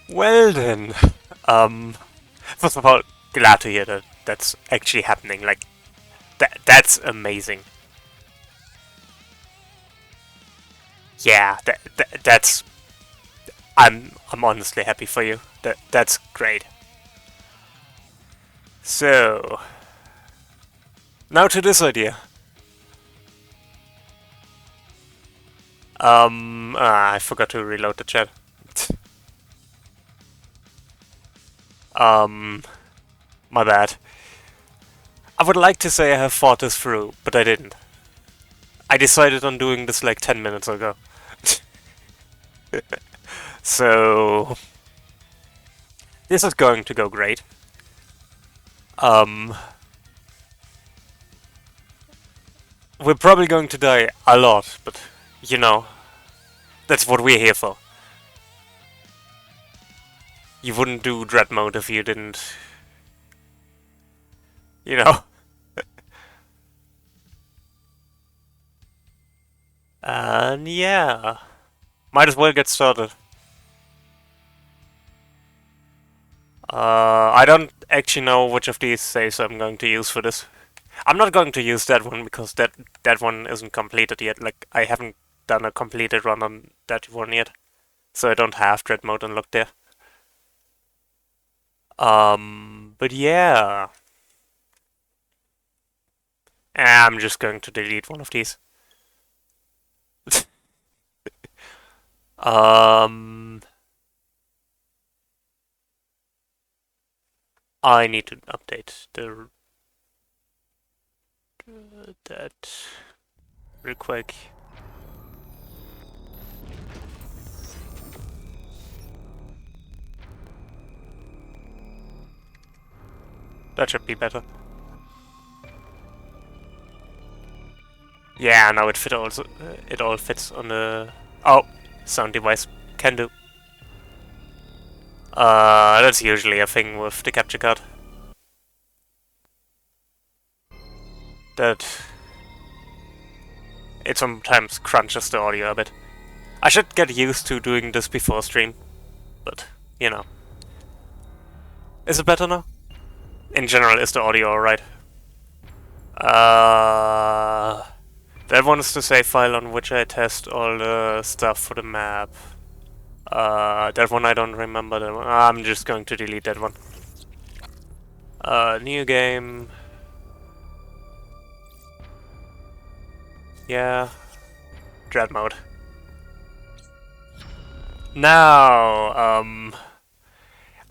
Well then, um, first of all, glad to hear that that's actually happening. Like, that's amazing. Yeah, that's. I'm honestly happy for you. That's great. So now to this idea. I forgot to reload the chat. um, my bad. I would like to say I have thought this through, but I didn't. I decided on doing this like 10 minutes ago. So this is going to go great. Um, we're probably going to die a lot, but you know, that's what we're here for. You wouldn't do dread mode if you didn't, you know. And yeah, might as well get started. I don't actually know which of these saves I'm going to use for this. I'm not going to use that one because that one isn't completed yet. Like, I haven't done a completed run on that one yet, so I don't have dread mode unlocked there. But yeah, I'm just going to delete one of these. um, I need to update the that real quick. That should be better. Yeah, now it all fits on the sound device. Can do. That's usually a thing with the capture card. That it sometimes crunches the audio a bit. I should get used to doing this before stream, but you know. Is it better now? In general, is the audio alright? Uh, that one is the save file on which I test all the stuff for the map. That one I don't remember. That one. I'm just going to delete that one. New game. Yeah. Dread mode. Now,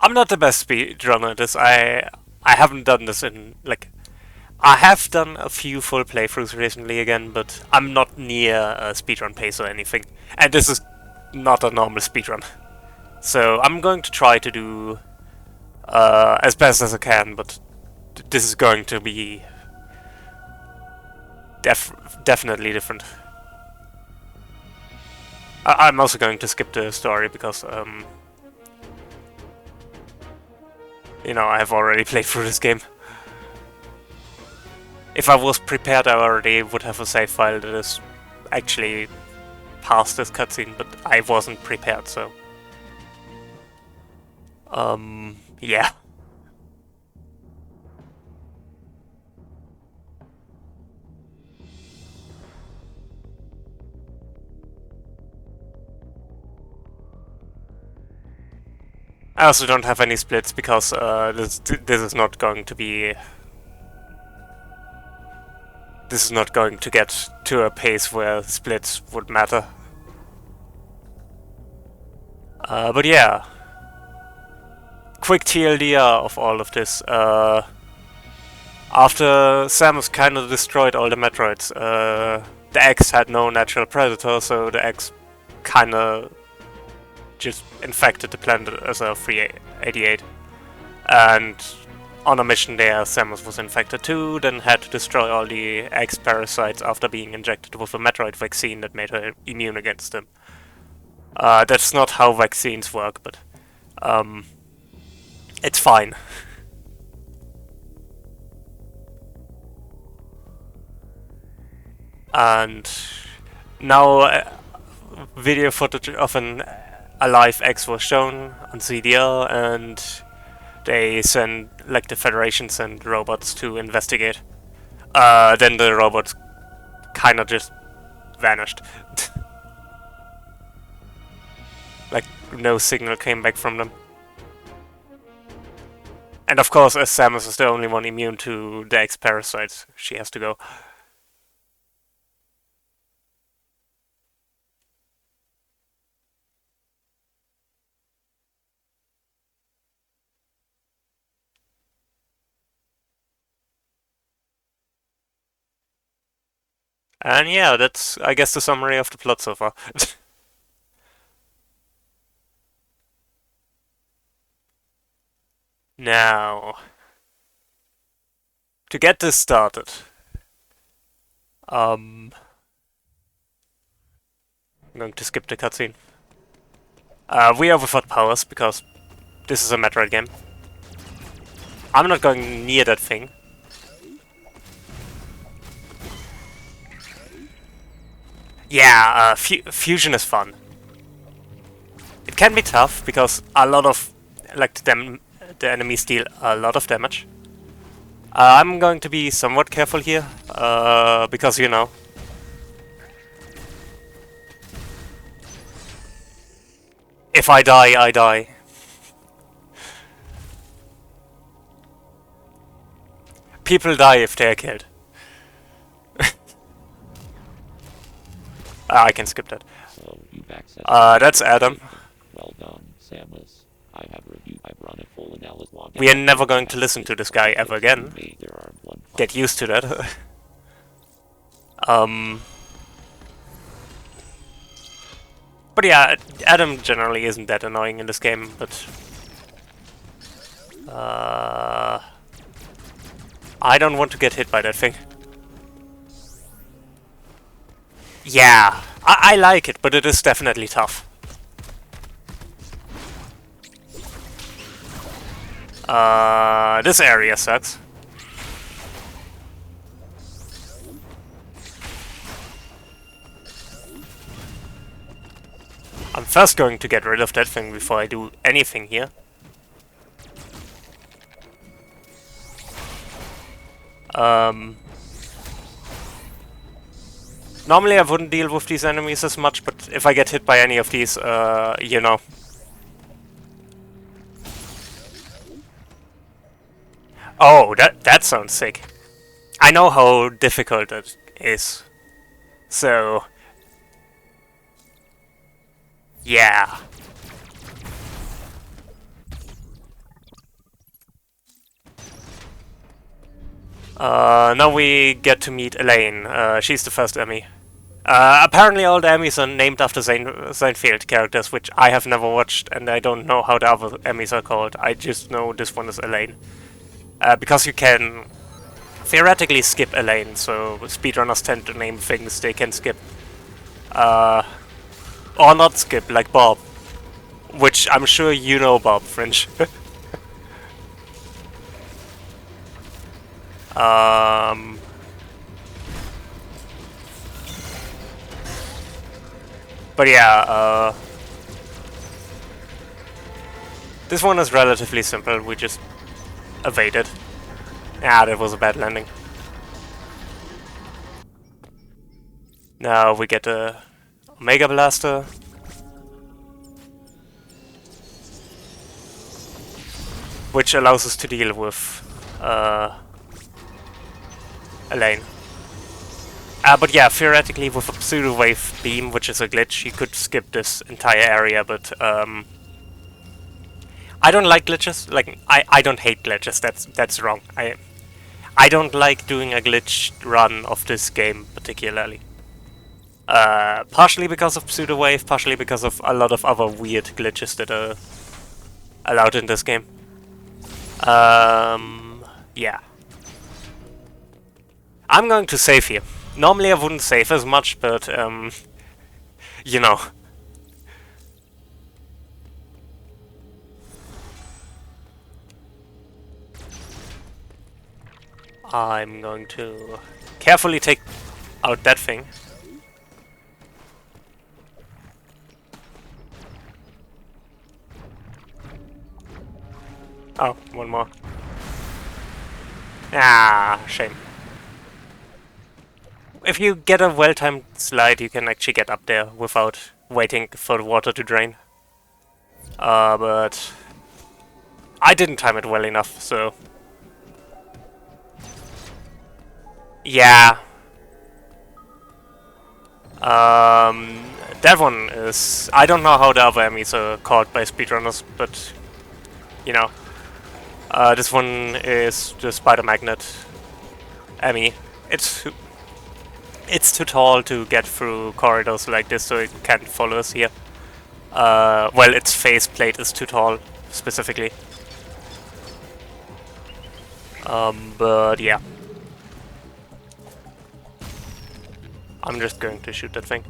I'm not the best speedrunner at this. I haven't done this in, like, I have done a few full playthroughs recently again, but I'm not near a speedrun pace or anything. And this is not a normal speedrun. So I'm going to try to do as best as I can, but this is going to be definitely different. I'm also going to skip the story because, you know, I have already played through this game. If I was prepared, I already would have a save file that is actually past this cutscene, but I wasn't prepared, so... yeah. I also don't have any splits because this is not going to be... This is not going to get to a pace where splits would matter. But yeah. Quick TLDR of all of this. After Samus kinda destroyed all the Metroids, the X had no natural predator, so the X kinda just infected the planet as a 388. And on a mission there, Samus was infected too, then had to destroy all the X parasites after being injected with a Metroid vaccine that made her immune against them. That's not how vaccines work, but it's fine. And now video footage of an a live X was shown on CDR, and they sent, like, the Federation sent robots to investigate. Then the robots kind of just vanished. Like, no signal came back from them. And of course, as Samus is the only one immune to the X parasites, she has to go. And yeah, that's, I guess, the summary of the plot so far. Now, to get this started, I'm going to skip the cutscene. We have without powers because this is a Metroid game. I'm not going near that thing. Yeah, fusion is fun. It can be tough because a lot of, like, the enemies deal a lot of damage. I'm going to be somewhat careful here, because, you know, if I die, I die. People die if they're killed. I can skip that. So you've accessed That's Adam. Well done, Samus. I have reviewed. I've run a full analysis. We are never going to listen to this guy ever again. There are Get used to that. But yeah, Adam generally isn't that annoying in this game, but I don't want to get hit by that thing. Yeah, I like it, but it is definitely tough. This area sucks. I'm first going to get rid of that thing before I do anything here. Normally I wouldn't deal with these enemies as much, but if I get hit by any of these, you know. Oh, that sounds sick. I know how difficult it is. So, yeah. Now we get to meet Elaine. She's the first Emmy. Apparently all the Emmys are named after Seinfeld characters, which I have never watched, and I don't know how the other Emmys are called. I just know this one is Elaine. Because you can theoretically skip Elaine, so speedrunners tend to name things they can skip. Or not skip, like Bob. Which I'm sure you know Bob, Fringe. But yeah, this one is relatively simple, we just evaded. Ah, that was a bad landing. Now we get a Omega Blaster. Which allows us to deal with Elaine. But yeah, theoretically with a pseudo wave beam, which is a glitch, you could skip this entire area, but I don't like glitches. Like, I don't hate glitches, that's wrong. I don't like doing a glitch run of this game particularly. Partially because of pseudo wave, partially because of a lot of other weird glitches that are allowed in this game. Yeah. I'm going to save here. Normally I wouldn't save as much, but, you know. I'm going to carefully take out that thing. Oh, one more. Ah, shame. If you get a well-timed slide, you can actually get up there without waiting for the water to drain. But I didn't time it well enough, so... Yeah. That one is... I don't know how the other enemies are called by speedrunners, but... You know. This one is the spider magnet enemy. It's too tall to get through corridors like this, so it can't follow us here. Well, its faceplate is too tall, specifically. But yeah. I'm just going to shoot that thing.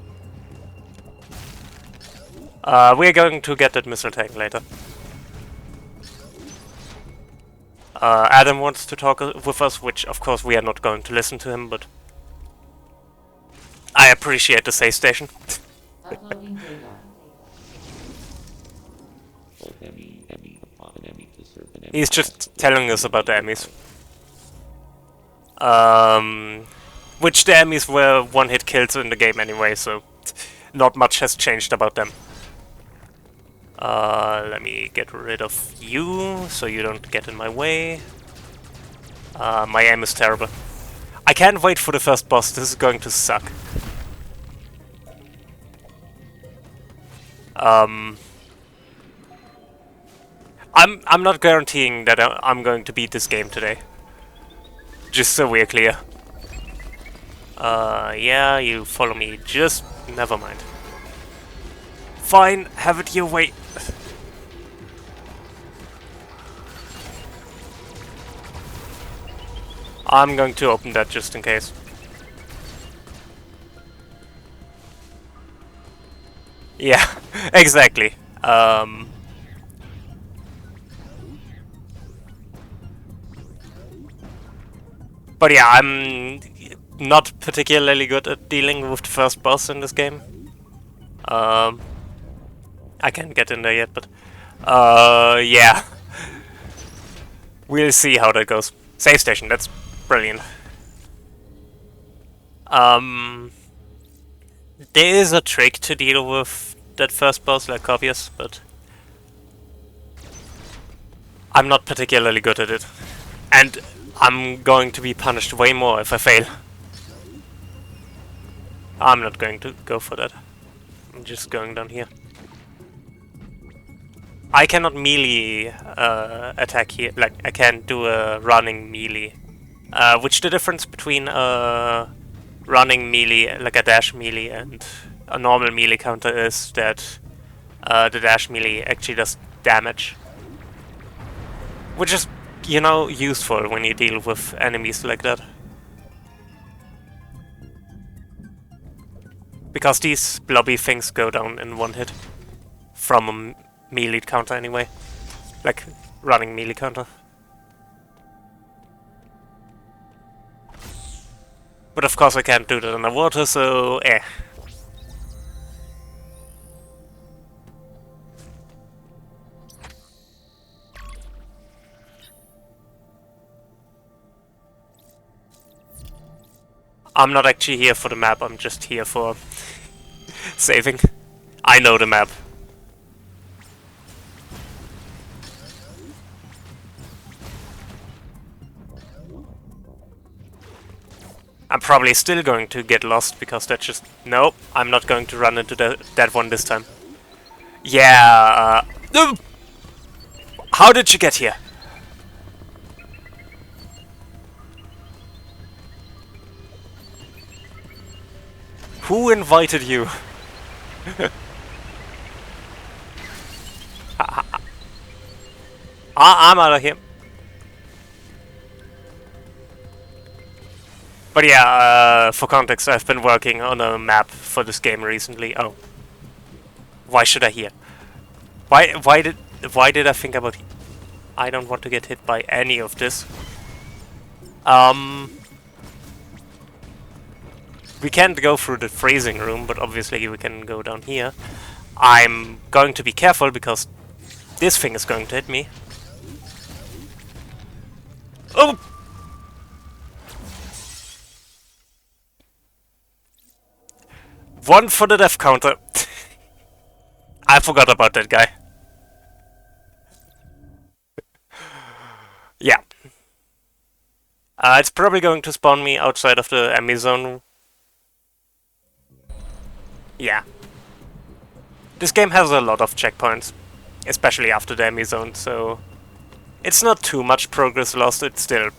We're going to get that missile tank later. Adam wants to talk with us, which of course we are not going to listen to him, but I appreciate the save station. He's just telling us about the enemies. Which the enemies were one-hit kills in the game anyway, so not much has changed about them. Let me get rid of you, so you don't get in my way. My aim is terrible. I can't wait for the first boss, this is going to suck. I'm not guaranteeing that I'm going to beat this game today. Just so we're clear. Yeah, you follow me, just... never mind. Fine, have it your way. I'm going to open that just in case. Yeah, exactly. But yeah, I'm not particularly good at dealing with the first boss in this game. I can't get in there yet, but... yeah. We'll see how that goes. Save station, that's brilliant. There is a trick to deal with that first boss, like obvious, but... I'm not particularly good at it. And I'm going to be punished way more if I fail. I'm not going to go for that. I'm just going down here. I cannot melee attack here, like I can't do a running melee. Which the difference between a running melee, like a dash melee, and a normal melee counter is that the dash melee actually does damage. Which is, you know, useful when you deal with enemies like that. Because these blobby things go down in one hit. From a melee counter anyway. Like, running melee counter. But of course I can't do that underwater, so eh. I'm not actually here for the map, I'm just here for saving. I know the map. I'm probably still going to get lost because that's just... Nope, I'm not going to run into that one this time. Yeah, how did you get here? Who invited you? I'm out of here. But yeah, for context, I've been working on a map for this game recently. Oh. Why should I hear? Why did I think about... I don't want to get hit by any of this. We can't go through the freezing room, but obviously we can go down here. I'm going to be careful because this thing is going to hit me. Oh! One for the death counter. I forgot about that guy. Yeah. It's probably going to spawn me outside of the enemy zone. Yeah. This game has a lot of checkpoints, especially after the enemy zone, so it's not too much progress lost, it's still.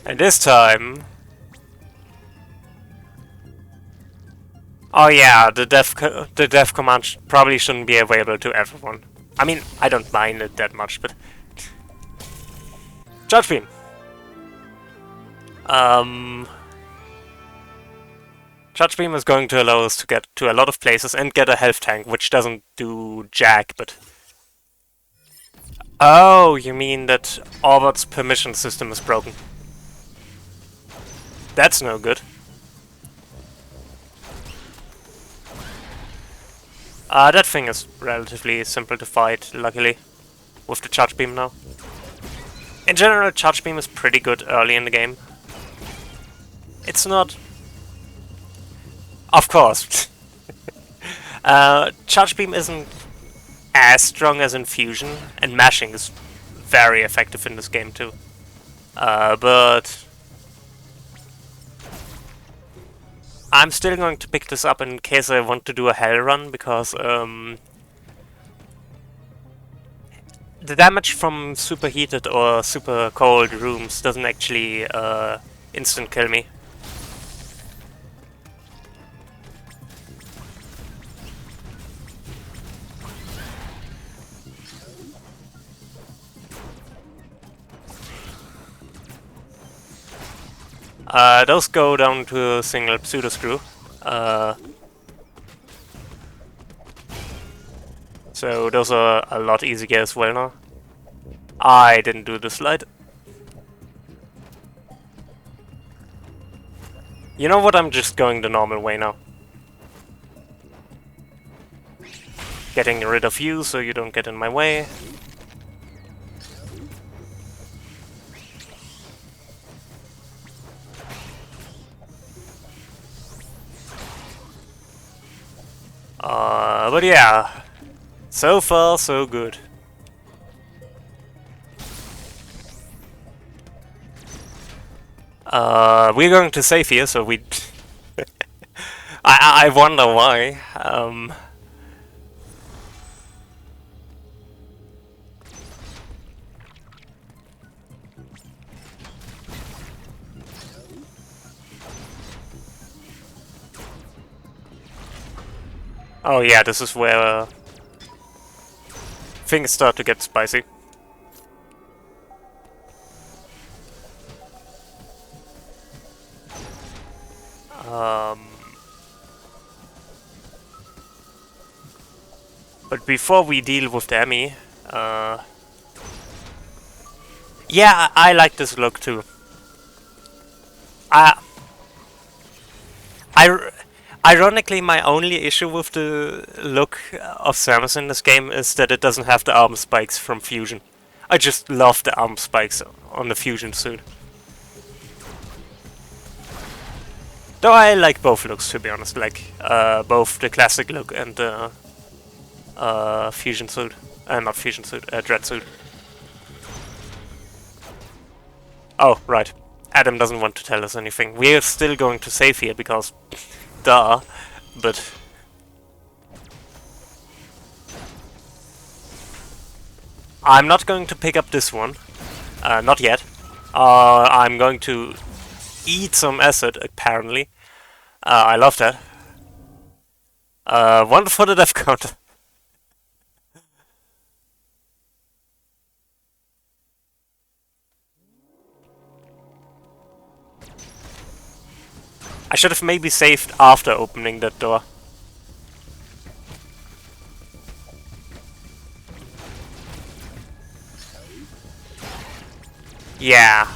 And this time... Oh yeah, the dev command probably shouldn't be available to everyone. I mean, I don't mind it that much, but... Charge beam! Charge beam is going to allow us to get to a lot of places and get a health tank, which doesn't do jack, but... Oh, you mean that Orbot's permission system is broken. That's no good. That thing is relatively simple to fight, luckily, with the charge beam now. In general, charge beam is pretty good early in the game. It's not... Of course. Charge beam isn't as strong as infusion, and mashing is very effective in this game too. But... I'm still going to pick this up in case I want to do a hell run, because the damage from super heated or super cold rooms doesn't actually instant kill me. Those go down to a single pseudo screw. So those are a lot easier as well now. I didn't do the slide. You know what, I'm just going the normal way now. Getting rid of you so you don't get in my way. But yeah, so far so good. We're going to save here, so we... I wonder why. Oh yeah, this is where things start to get spicy. But before we deal with the Emmy, yeah, I like this look too. Ironically, my only issue with the look of Samus in this game is that it doesn't have the arm spikes from Fusion. I just love the arm spikes on the Fusion suit. Though I like both looks, to be honest, like both the classic look and the Fusion suit. Not Fusion suit, Dread suit. Oh, right. Adam doesn't want to tell us anything. We're still going to save here because... duh, but... I'm not going to pick up this one. Not yet. I'm going to eat some acid, apparently. I love that. One for the death count. I should have maybe saved after opening that door. Yeah.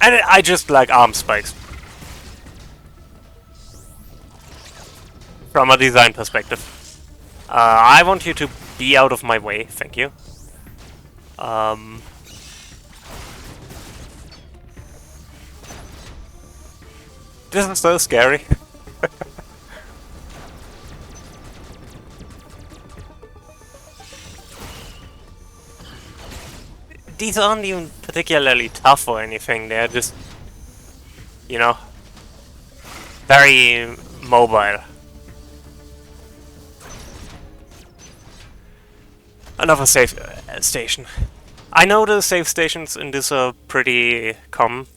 And I just like arm spikes. From a design perspective. I want you to be out of my way, thank you. This is so scary. These aren't even particularly tough or anything, they're just, you know, very mobile. Another save station. I know the save stations in this are pretty common.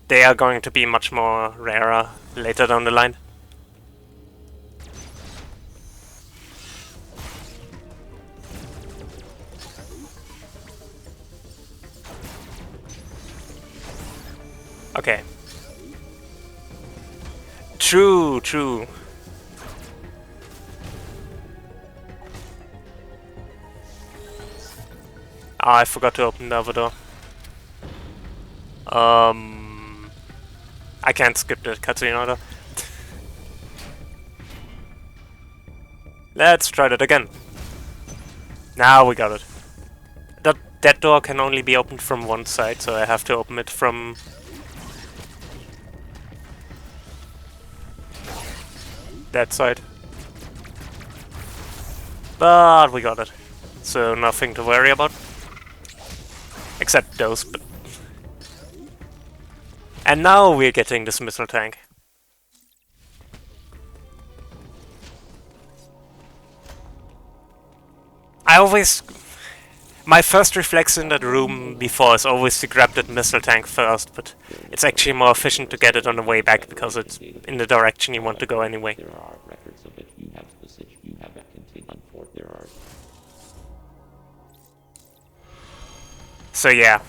They are going to be much more rarer later down the line. Okay. True, true. Ah, I forgot to open the other door. I can't skip the cutscene order. Let's try that again. Now we got it. That door can only be opened from one side, so I have to open it from... that side. But we got it. So nothing to worry about. Except those, but... And now we're getting this missile tank. I always... My first reflex in that room before is always to grab that missile tank first, but it's actually more efficient to get it on the way back because it's in the direction you want to go anyway. There are records of it. You have the you have that contained on Fort. There are. So yeah.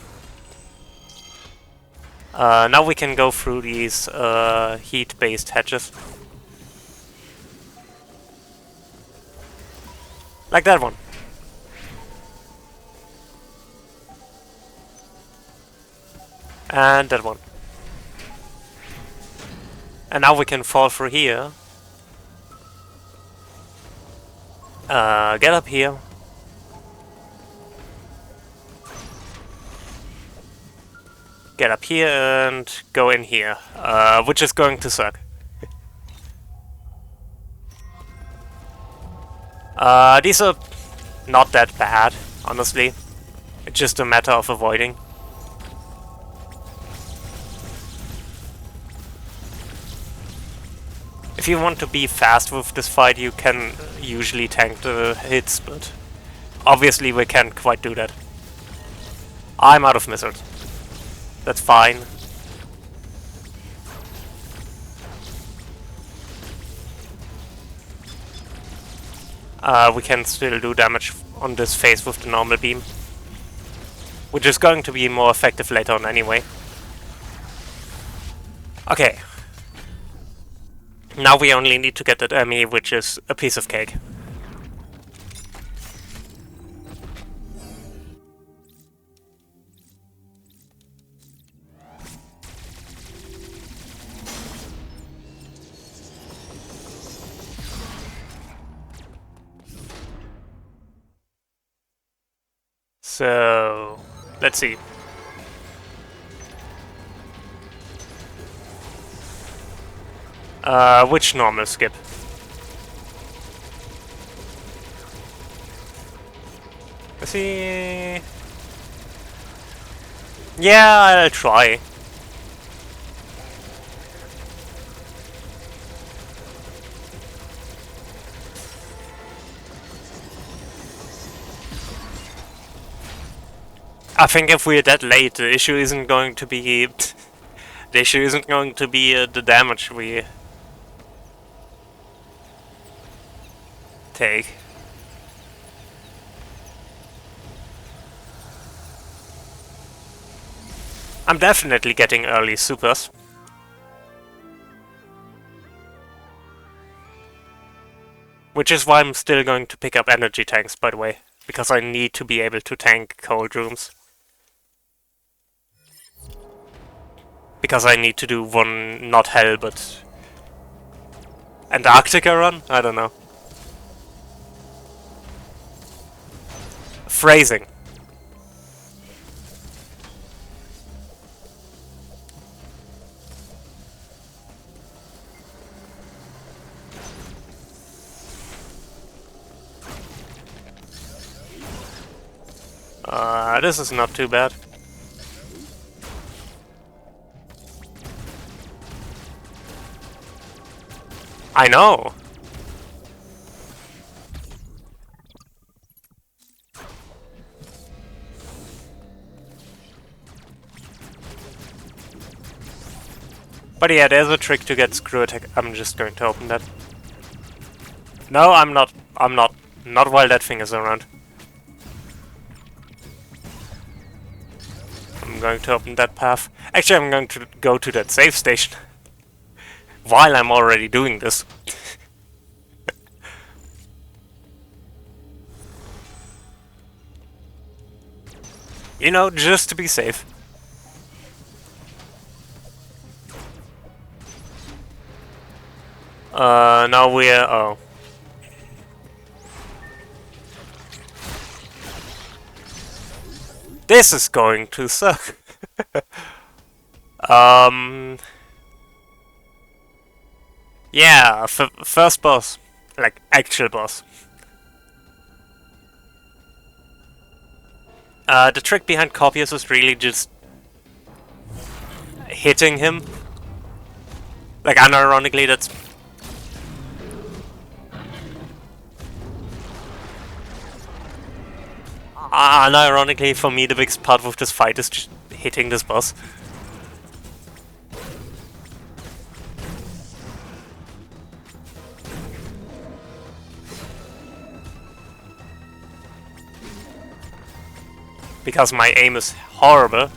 Now we can go through these heat-based hatches. Like that one. And that one. And now we can fall through here. Get up here. Get up here and go in here, which is going to suck. These are not that bad, honestly. It's just a matter of avoiding. If you want to be fast with this fight, you can usually tank the hits, but obviously we can't quite do that. I'm out of missiles. That's fine. We can still do damage on this phase with the normal beam, which is going to be more effective later on anyway. Okay. Now we only need to get that Emmy, which is a piece of cake. So, let's see. Which normal skip? Let's see. Yeah, I'll try. I think if we're that late, the issue isn't going to be... the issue isn't going to be the damage we take. I'm definitely getting early supers. Which is why I'm still going to pick up energy tanks, by the way. Because I need to be able to tank cold rooms. Because I need to do one, not Hell, but Antarctica run? I don't know. Phrasing. This is not too bad. I know! But yeah, there's a trick to get screw attack. I'm just going to open that. No, I'm not. I'm not. Not while that thing is around. I'm going to open that path. Actually, I'm going to go to that save station. While I'm already doing this. You know, just to be safe. Now we're... oh. This is going to suck. Yeah, first boss. Like, actual boss. The trick behind Copius is really just hitting him. Like, unironically, that's... unironically, for me, the biggest part of this fight is just hitting this boss. Because my aim is horrible.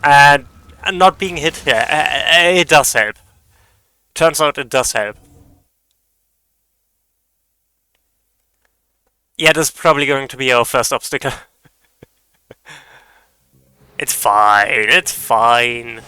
And not being hit here, it does help. Turns out it does help. Yeah, this is probably going to be our first obstacle. It's fine, it's fine.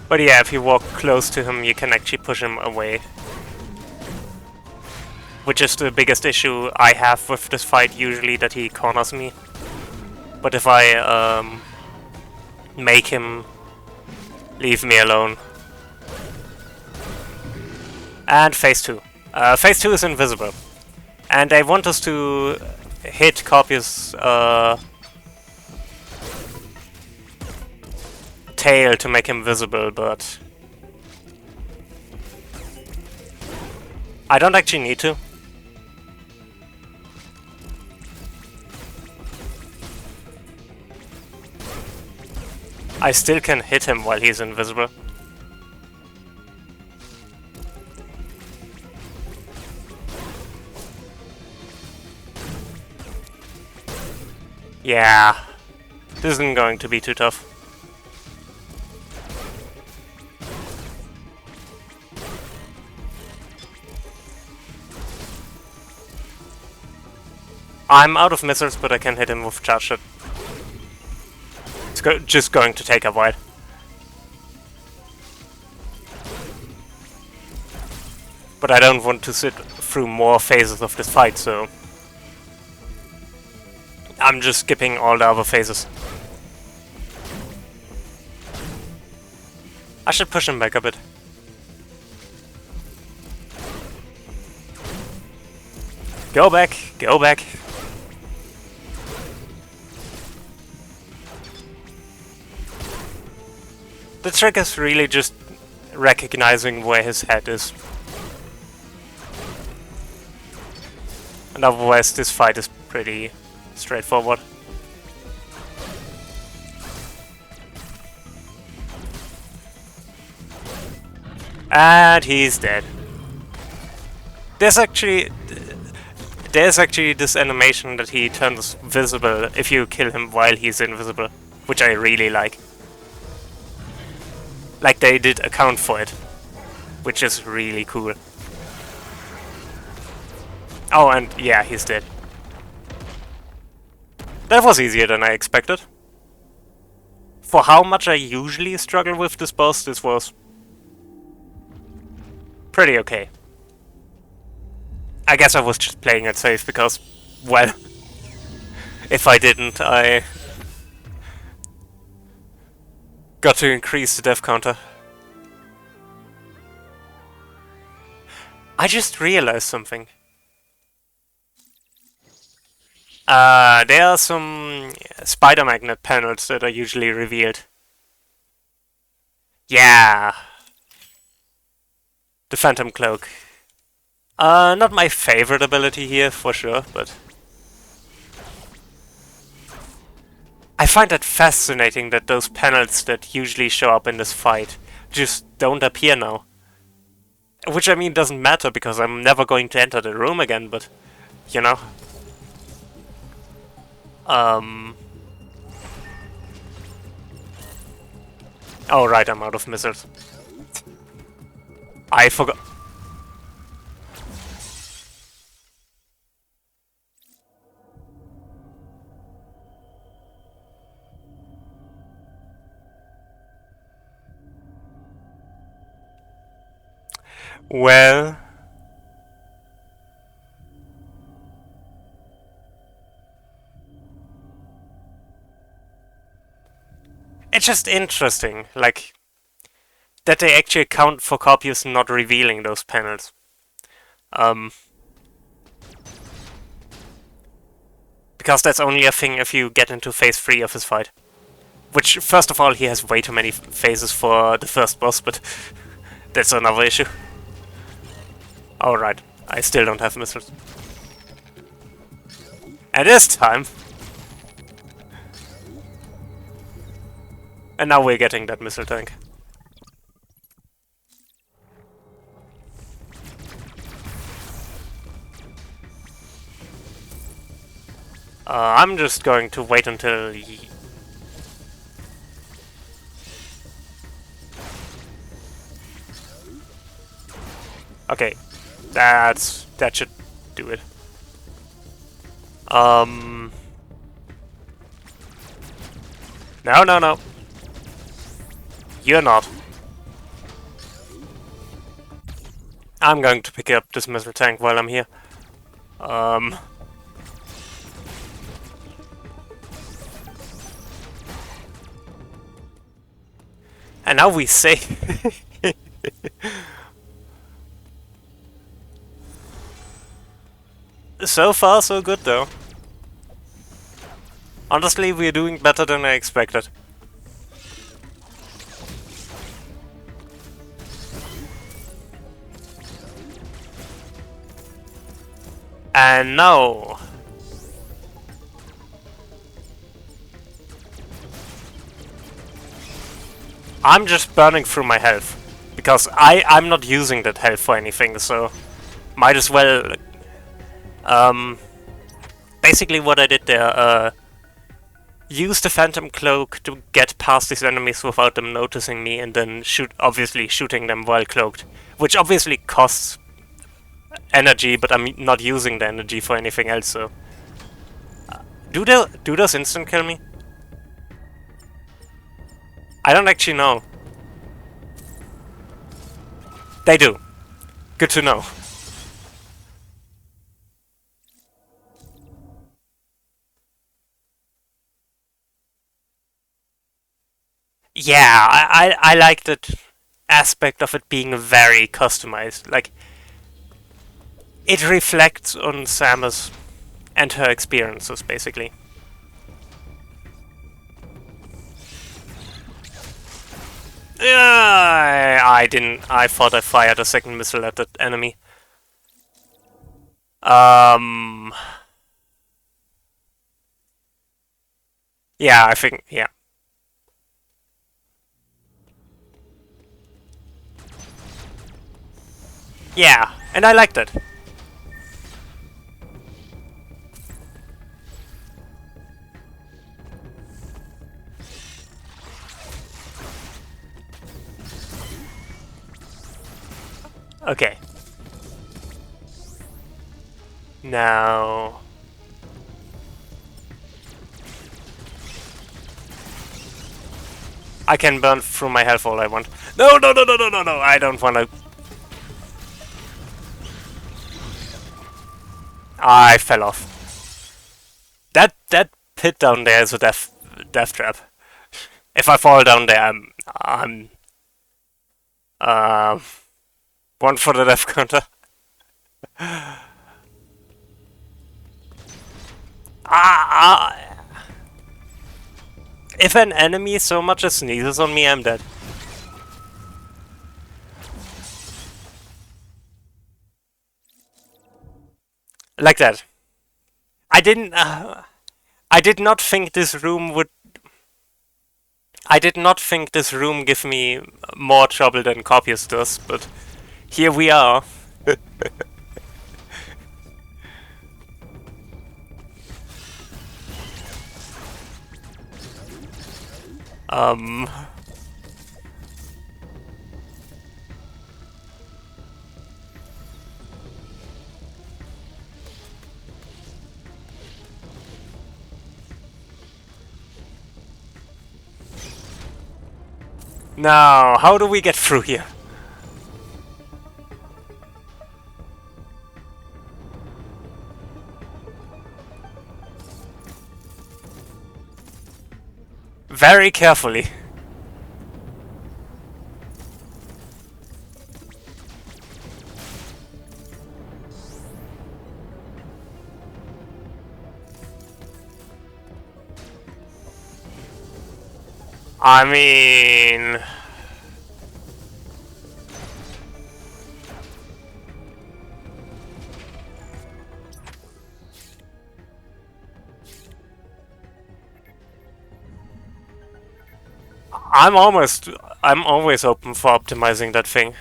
But yeah, if you walk close to him, you can actually push him away. Which is the biggest issue I have with this fight, usually, that he corners me. But if I make him leave me alone. And phase 2. Phase 2 is invisible. And I want us to hit Copius' tail to make him visible, but I don't actually need to. I still can hit him while he's invisible. Yeah, this isn't going to be too tough. I'm out of missiles, but I can hit him with charge shot. It's just going to take a while. But I don't want to sit through more phases of this fight, so I'm just skipping all the other phases. I should push him back a bit. Go back, go back. The trick is really just recognizing where his head is. And otherwise this fight is pretty straightforward. And he's dead. There's actually this animation that he turns visible if you kill him while he's invisible, which I really like. Like they did account for it, which is really cool. Oh, and yeah, he's dead. That was easier than I expected. For how much I usually struggle with this boss, this was pretty okay. I guess I was just playing it safe because, well, if I didn't, I got to increase the death counter. I just realized something. There are some spider magnet panels that are usually revealed. Yeah. The Phantom Cloak. Not my favorite ability here, for sure, but I find it fascinating that those panels that usually show up in this fight just don't appear now. Which, I mean, doesn't matter because I'm never going to enter the room again, but, you know. Oh, right, I'm out of missiles. I forgot. Well, it's just interesting, like, that they actually account for Corpius not revealing those panels. Because that's only a thing if you get into phase 3 of his fight. Which, first of all, he has way too many phases for the first boss, but that's another issue. Alright, I still don't have missiles. And this time... And now we're getting that missile tank. I'm just going to wait until... Okay, that should do it. No. You're not. I'm going to pick up this missile tank while I'm here. And now we say... So far, so good, though. Honestly, we're doing better than I expected. And now... I'm just burning through my health. Because I'm not using that health for anything, so... Might as well... Basically what I did there, use the Phantom Cloak to get past these enemies without them noticing me, and then obviously shooting them while cloaked. Which obviously costs energy, but I'm not using the energy for anything else, so... Do those instant kill me? I don't actually know. They do. Good to know. Yeah, I like that aspect of it being very customized. Like, it reflects on Samus and her experiences, basically. I I didn't. I thought I fired a second missile at that enemy. Yeah, I think, yeah. Yeah, and I liked it. Okay. Now... I can burn through my health all I want. No, no, no, no, no, no, no, I don't wanna... I fell off. That pit down there is a death trap. If I fall down there, I'm uh, one for the death counter. If an enemy so much as sneezes on me, I'm dead. Like that. I didn't. I did not think this room would. I did not think this room give me more trouble than Copious does, but here we are. um. Now, how do we get through here? Very carefully. I mean... I'm always open for optimizing that thing.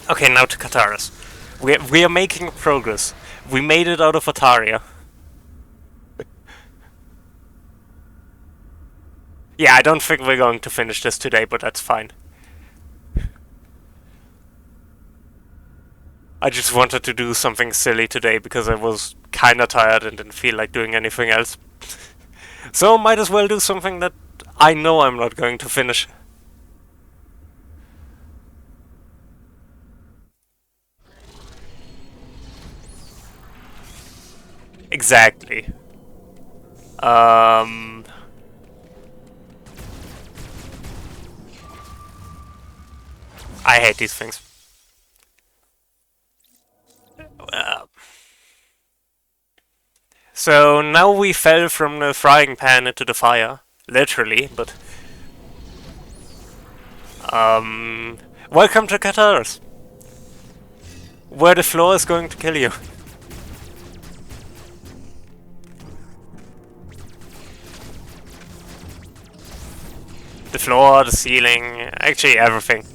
Okay, now to Kataras. We are making progress. We made it out of Ataria. Yeah, I don't think we're going to finish this today, but that's fine. I just wanted to do something silly today because I was kinda tired and didn't feel like doing anything else. So might as well do something that I know I'm not going to finish. Exactly. I hate these things. So now we fell from the frying pan into the fire. Literally, but... welcome to Qatar's, where the floor is going to kill you. The floor, the ceiling, actually everything.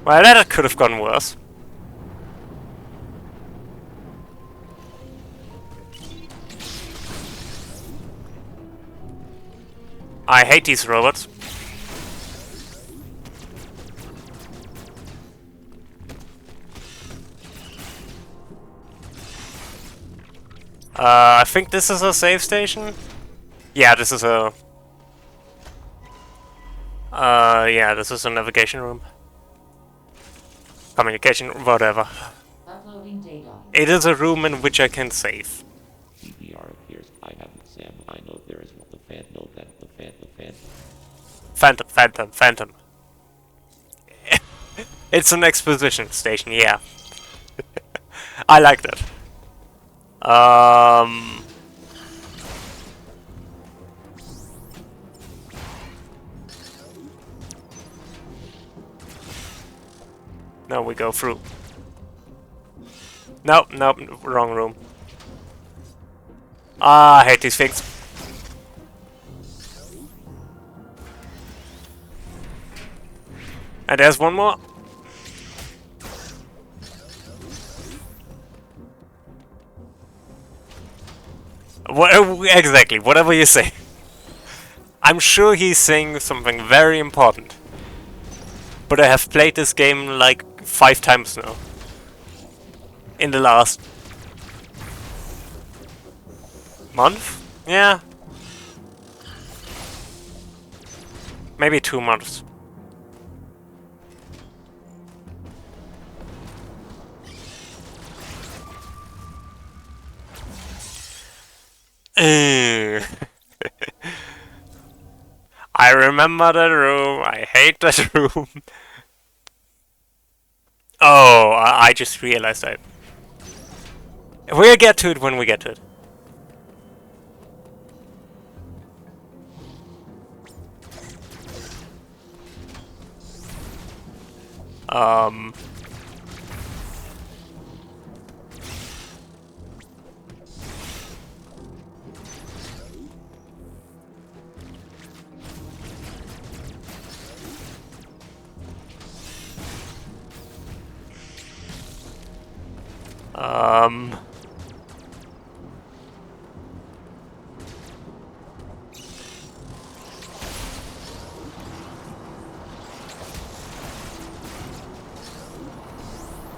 Well, that could have gone worse. I hate these robots. I think this is a save station? Yeah, this is a... yeah, this is a navigation room. Communication, whatever. Uploading data. It is a room in which I can save. CPR appears. I have Sam. I know there is one. The fan. No, that the fan. The fan. Phantom, phantom, phantom. It's an exposition station, yeah. I like that. Now we go through. Nope, nope, wrong room. Ah, I hate these things. And there's one more. What, exactly, whatever you say. I'm sure he's saying something very important. But I have played this game like 5 times now. In the last month? Yeah. Maybe 2 months. I remember that room. I hate that room. Oh, I just realized that. We'll get to it when we get to it. Um... Um...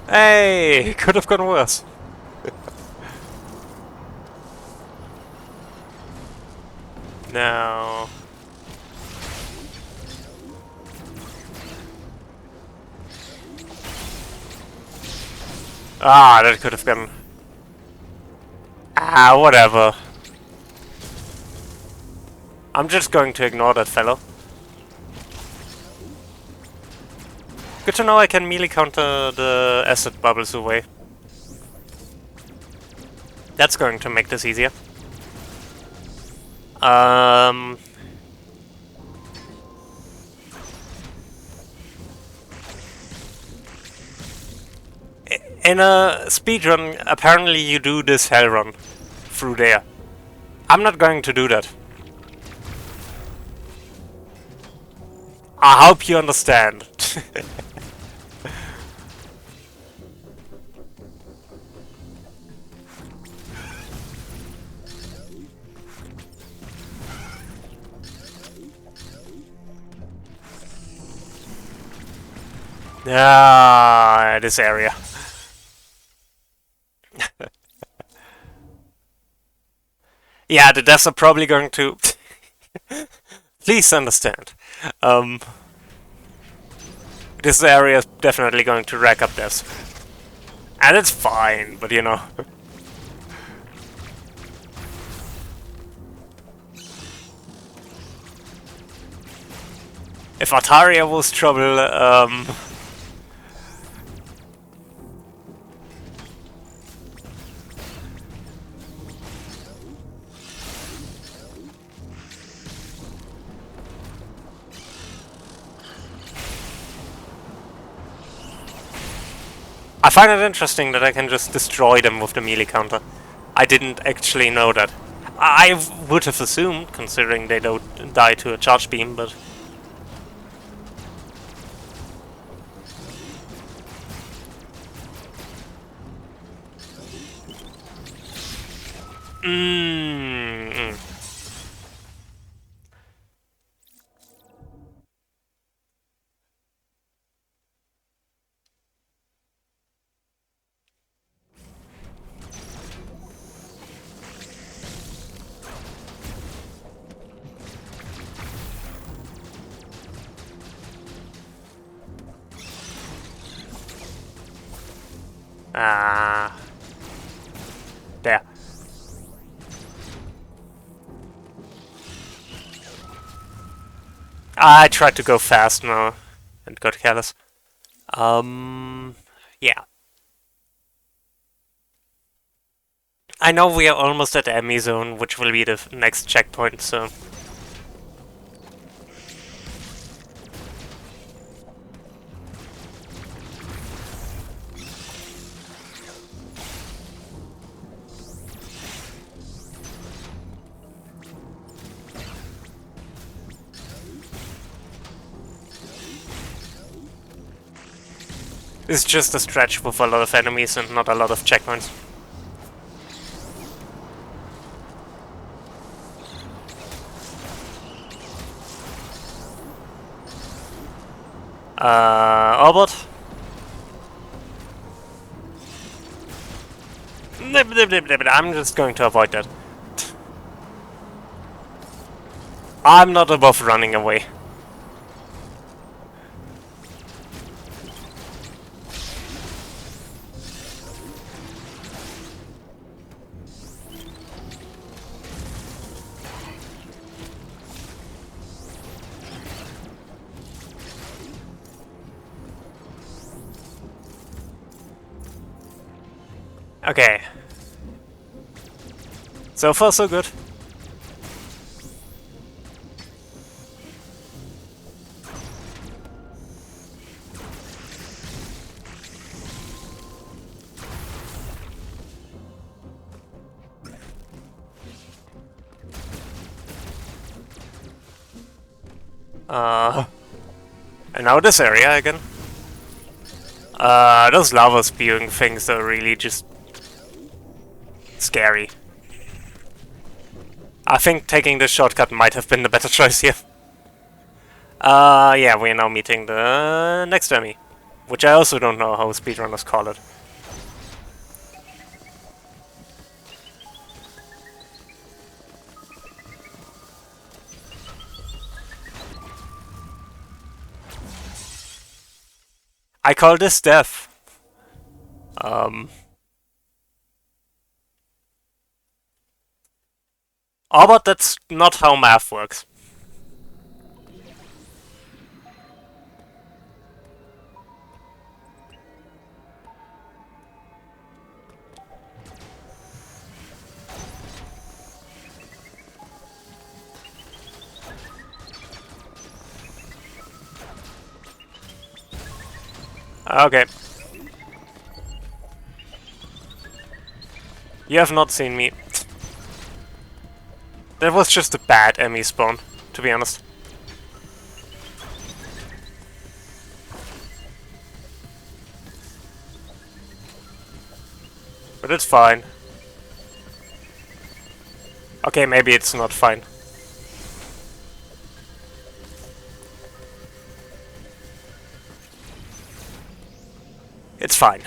Hey, could have gone worse. No. Ah, that could have gone. Ah, whatever. I'm just going to ignore that fellow. Good to know I can melee counter the acid bubbles away. That's going to make this easier. In a speedrun, apparently you do this hell run through there. I'm not going to do that. I hope you understand. Ah, this area. Yeah, the devs are probably going to... Please understand. This area is definitely going to rack up devs. And it's fine, but you know... If Ataria was trouble, I find it interesting that I can just destroy them with the melee counter. I didn't actually know that. I would have assumed, considering they don't die to a charge beam, but... There. I tried to go fast now and got careless. Yeah. I know we are almost at the enemy zone, which will be the next checkpoint, so... It's just a stretch with a lot of enemies and not a lot of checkpoints. Orbot? I'm just going to avoid that. I'm not above running away. Okay. So far so good. And now this area again. Those lava spewing things are really just scary. I think taking this shortcut might have been the better choice here. Yeah, we're now meeting the next enemy. Which I also don't know how speedrunners call it. I call this death. Oh, but that's not how math works. Okay. You have not seen me. That was just a bad enemy spawn, to be honest. But it's fine. Okay, maybe it's not fine. It's fine.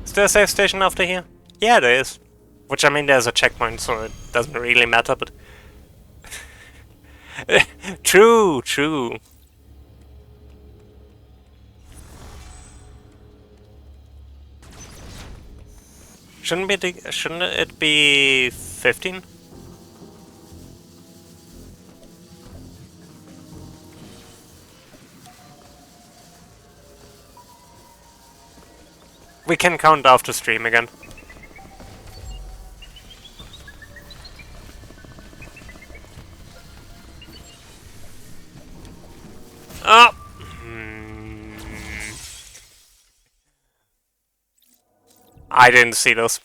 Is there a safe station after here? Yeah, there is. Which, I mean, there's a checkpoint, so it doesn't really matter, but... True, true. Shouldn't it be 15? We can count after stream again. Oh! I didn't see those.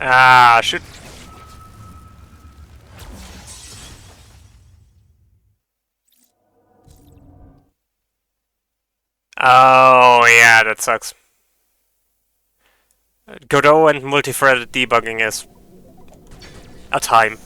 Ah, shoot. Oh, yeah, that sucks. Godot and multi-threaded debugging is a time.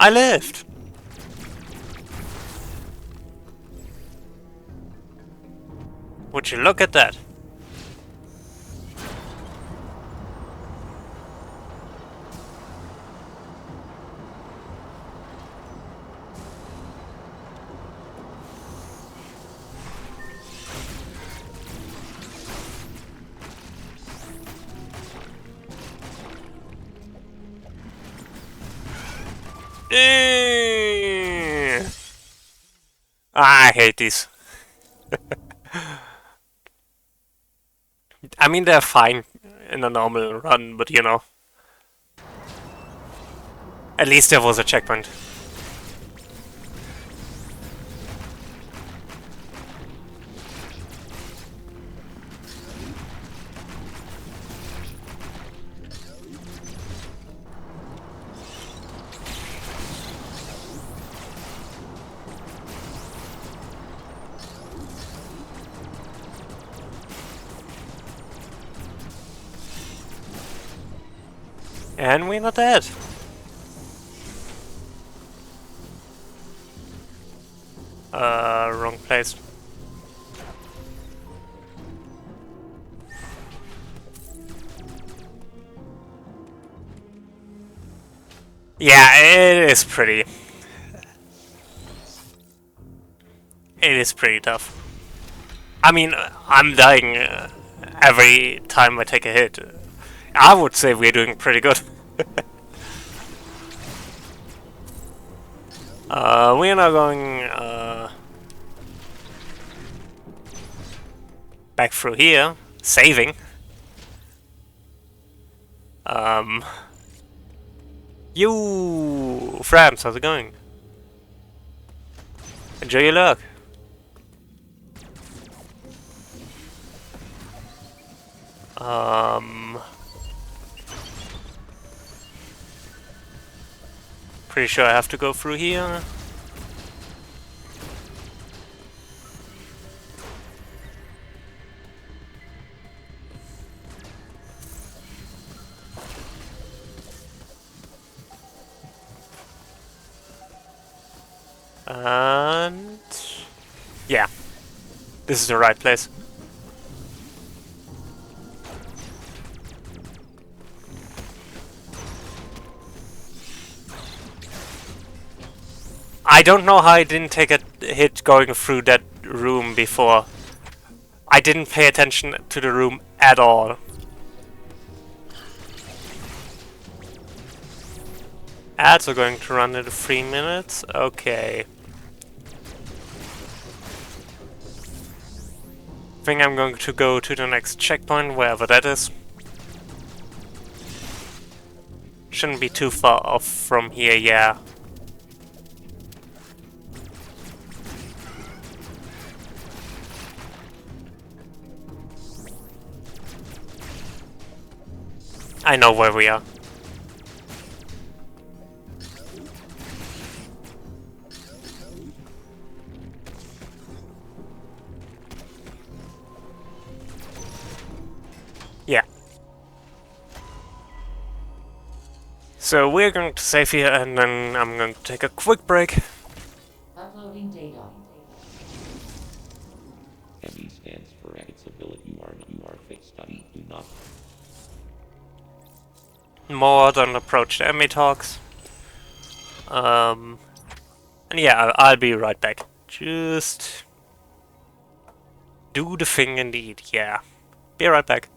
I lived! Would you look at that? I hate these. I mean, they're fine in a normal run, but you know. At least there was a checkpoint. And we're not dead. Wrong place. Yeah, it is pretty. It is pretty tough. I mean, I'm dying every time I take a hit. I would say we're doing pretty good. We are now going back through here, saving. You Frams, how's it going? Enjoy your luck. Pretty sure I have to go through here. And yeah, this is the right place. I don't know how I didn't take a hit going through that room before. I didn't pay attention to the room at all. Ads are going to run in 3 minutes? Okay. I think I'm going to go to the next checkpoint, wherever that is. Shouldn't be too far off from here, yeah. I know where we are. Yeah. So we're going to save here and then I'm going to take a quick break. Uploading data. ME stands for fixability. You are fixed study. Do not. More than approach the ME talks. And yeah, I'll be right back. Just do the thing indeed, yeah. Be right back.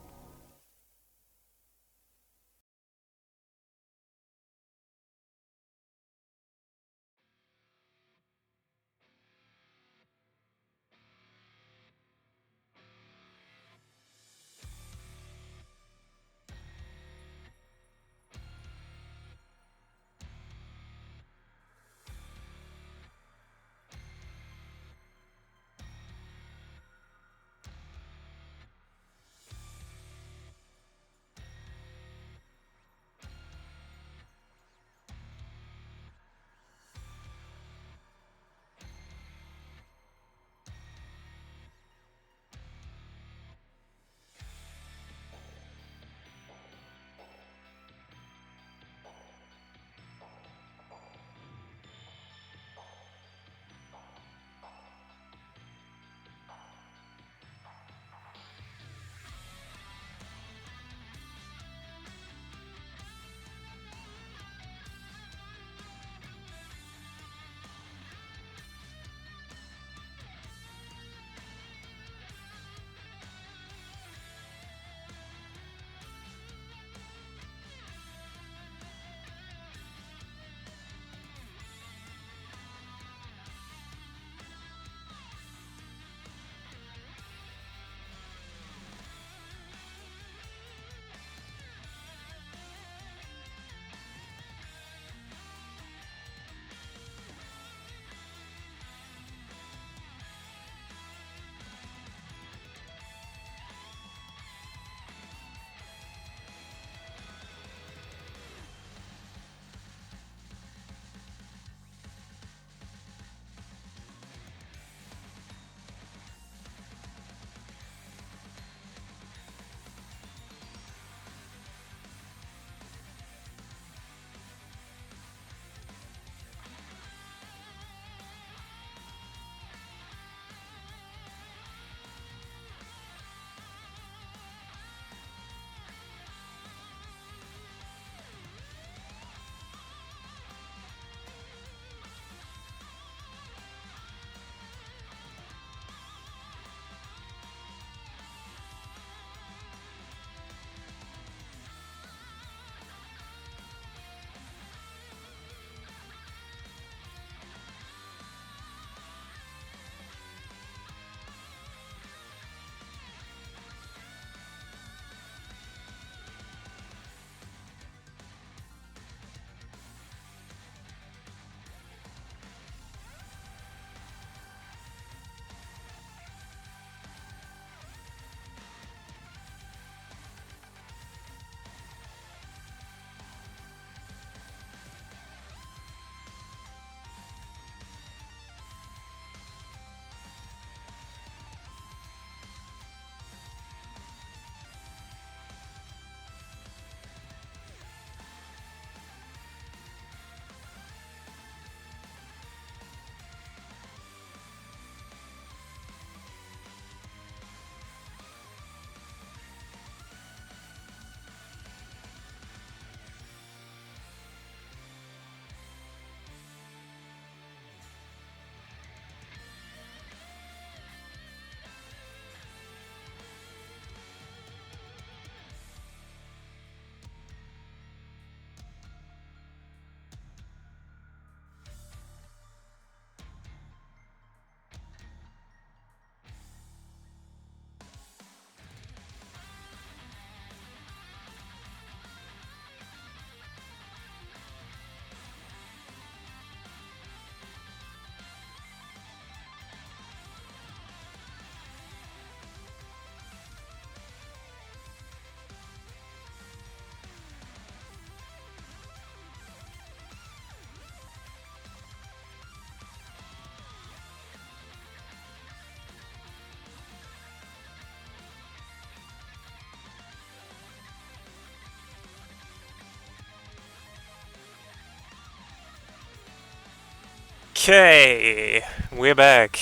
Okay, we're back.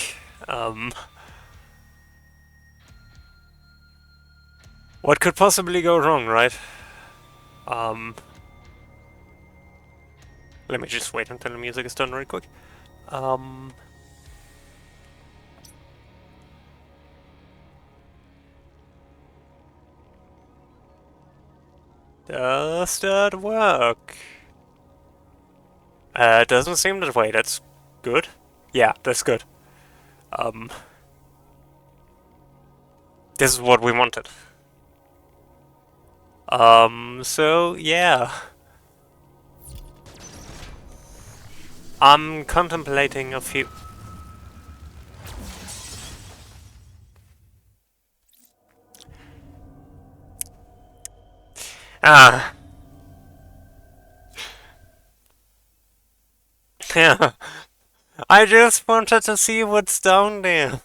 What could possibly go wrong, right? Let me just wait until the music is done real quick. Does that work? Doesn't seem that way. That's good. Yeah, that's good. This is what we wanted. So yeah. I'm contemplating a few... Ah. Yeah. I just wanted to see what's down there.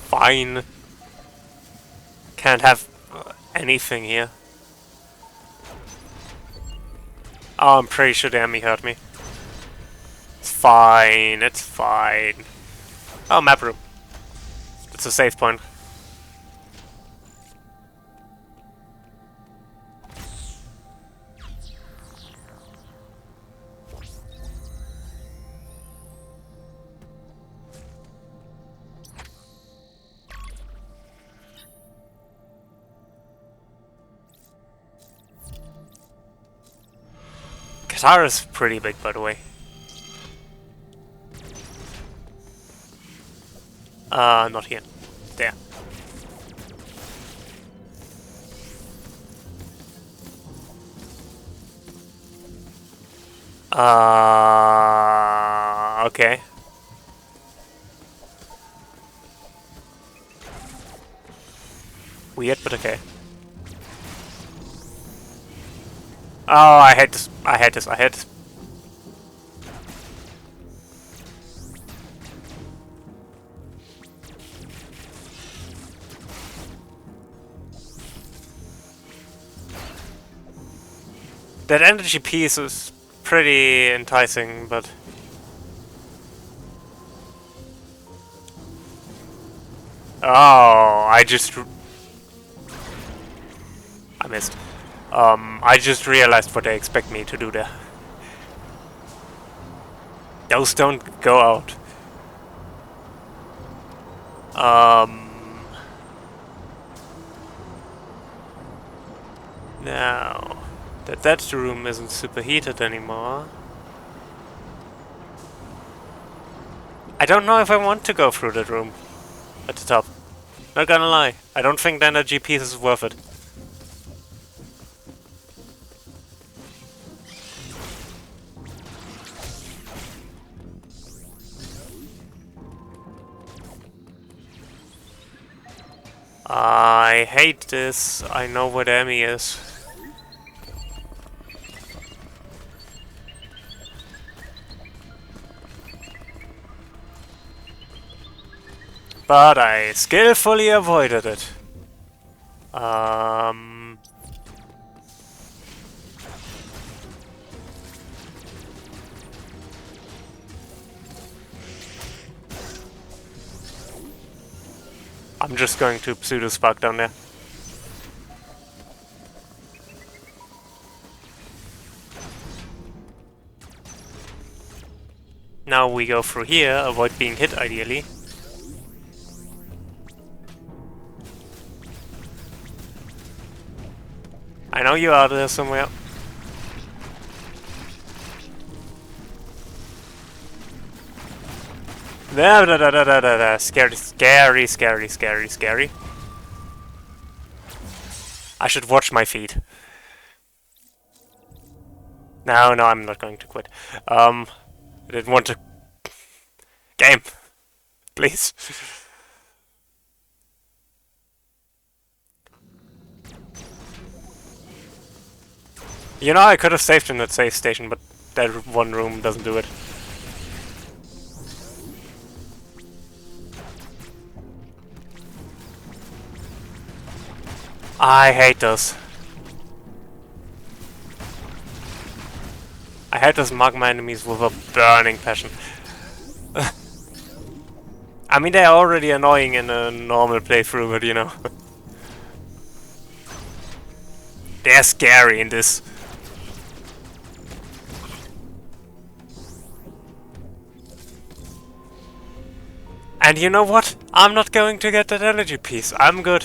Fine. Can't have anything here. Oh, I'm pretty sure the enemy hurt me. It's fine, it's fine. Oh, map room. It's a save point. Guitar is pretty big, by the way. Not here. There. Okay. Weird, but okay. Oh, I hate this. I hate this. I hate this. That energy piece is pretty enticing, but... Oh, I missed. I just realized what they expect me to do there. Those don't go out. Now that room isn't superheated anymore. I don't know if I want to go through that room at the top. Not gonna lie, I don't think the energy piece is worth it. I hate this. I know what Emmy is. But I skillfully avoided it. I'm just going to pseudo spark down there. Now we go through here, avoid being hit ideally. I know you're out there somewhere. Scary, scary, scary, scary, scary. I should watch my feet. No, I'm not going to quit. I didn't want to... Game! Please. You know, I could have saved in that safe station, but that one room doesn't do it. I hate those. I hate those magma enemies with a burning passion. I mean, they're already annoying in a normal playthrough, but you know. They're scary in this. And you know what? I'm not going to get that energy piece. I'm good.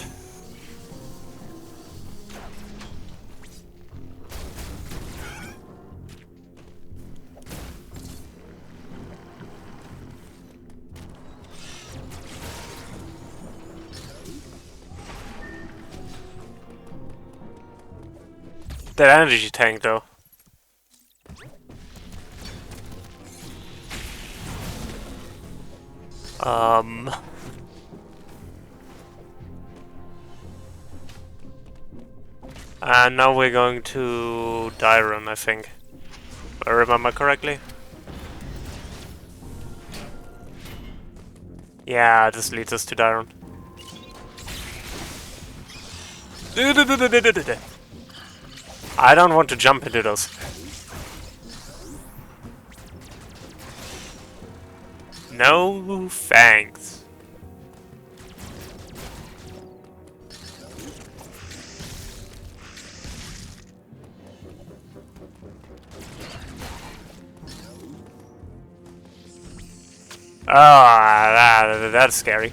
That energy tank, though. And now we're going to Dyron, I think. If I remember correctly. Yeah, this leads us to Dyron. I don't want to jump into those. No thanks. Ah, that's scary.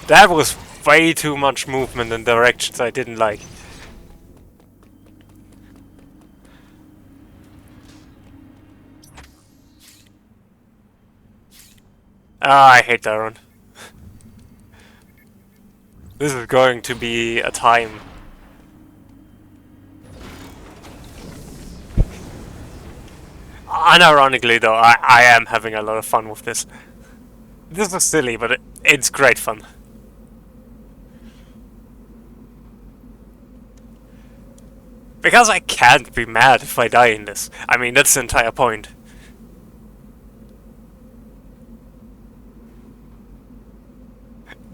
That was way too much movement in directions I didn't like. Ah, I hate Daron. This is going to be a time. Unironically though, I am having a lot of fun with this. This is silly, but it's great fun. Because I can't be mad if I die in this. I mean, that's the entire point.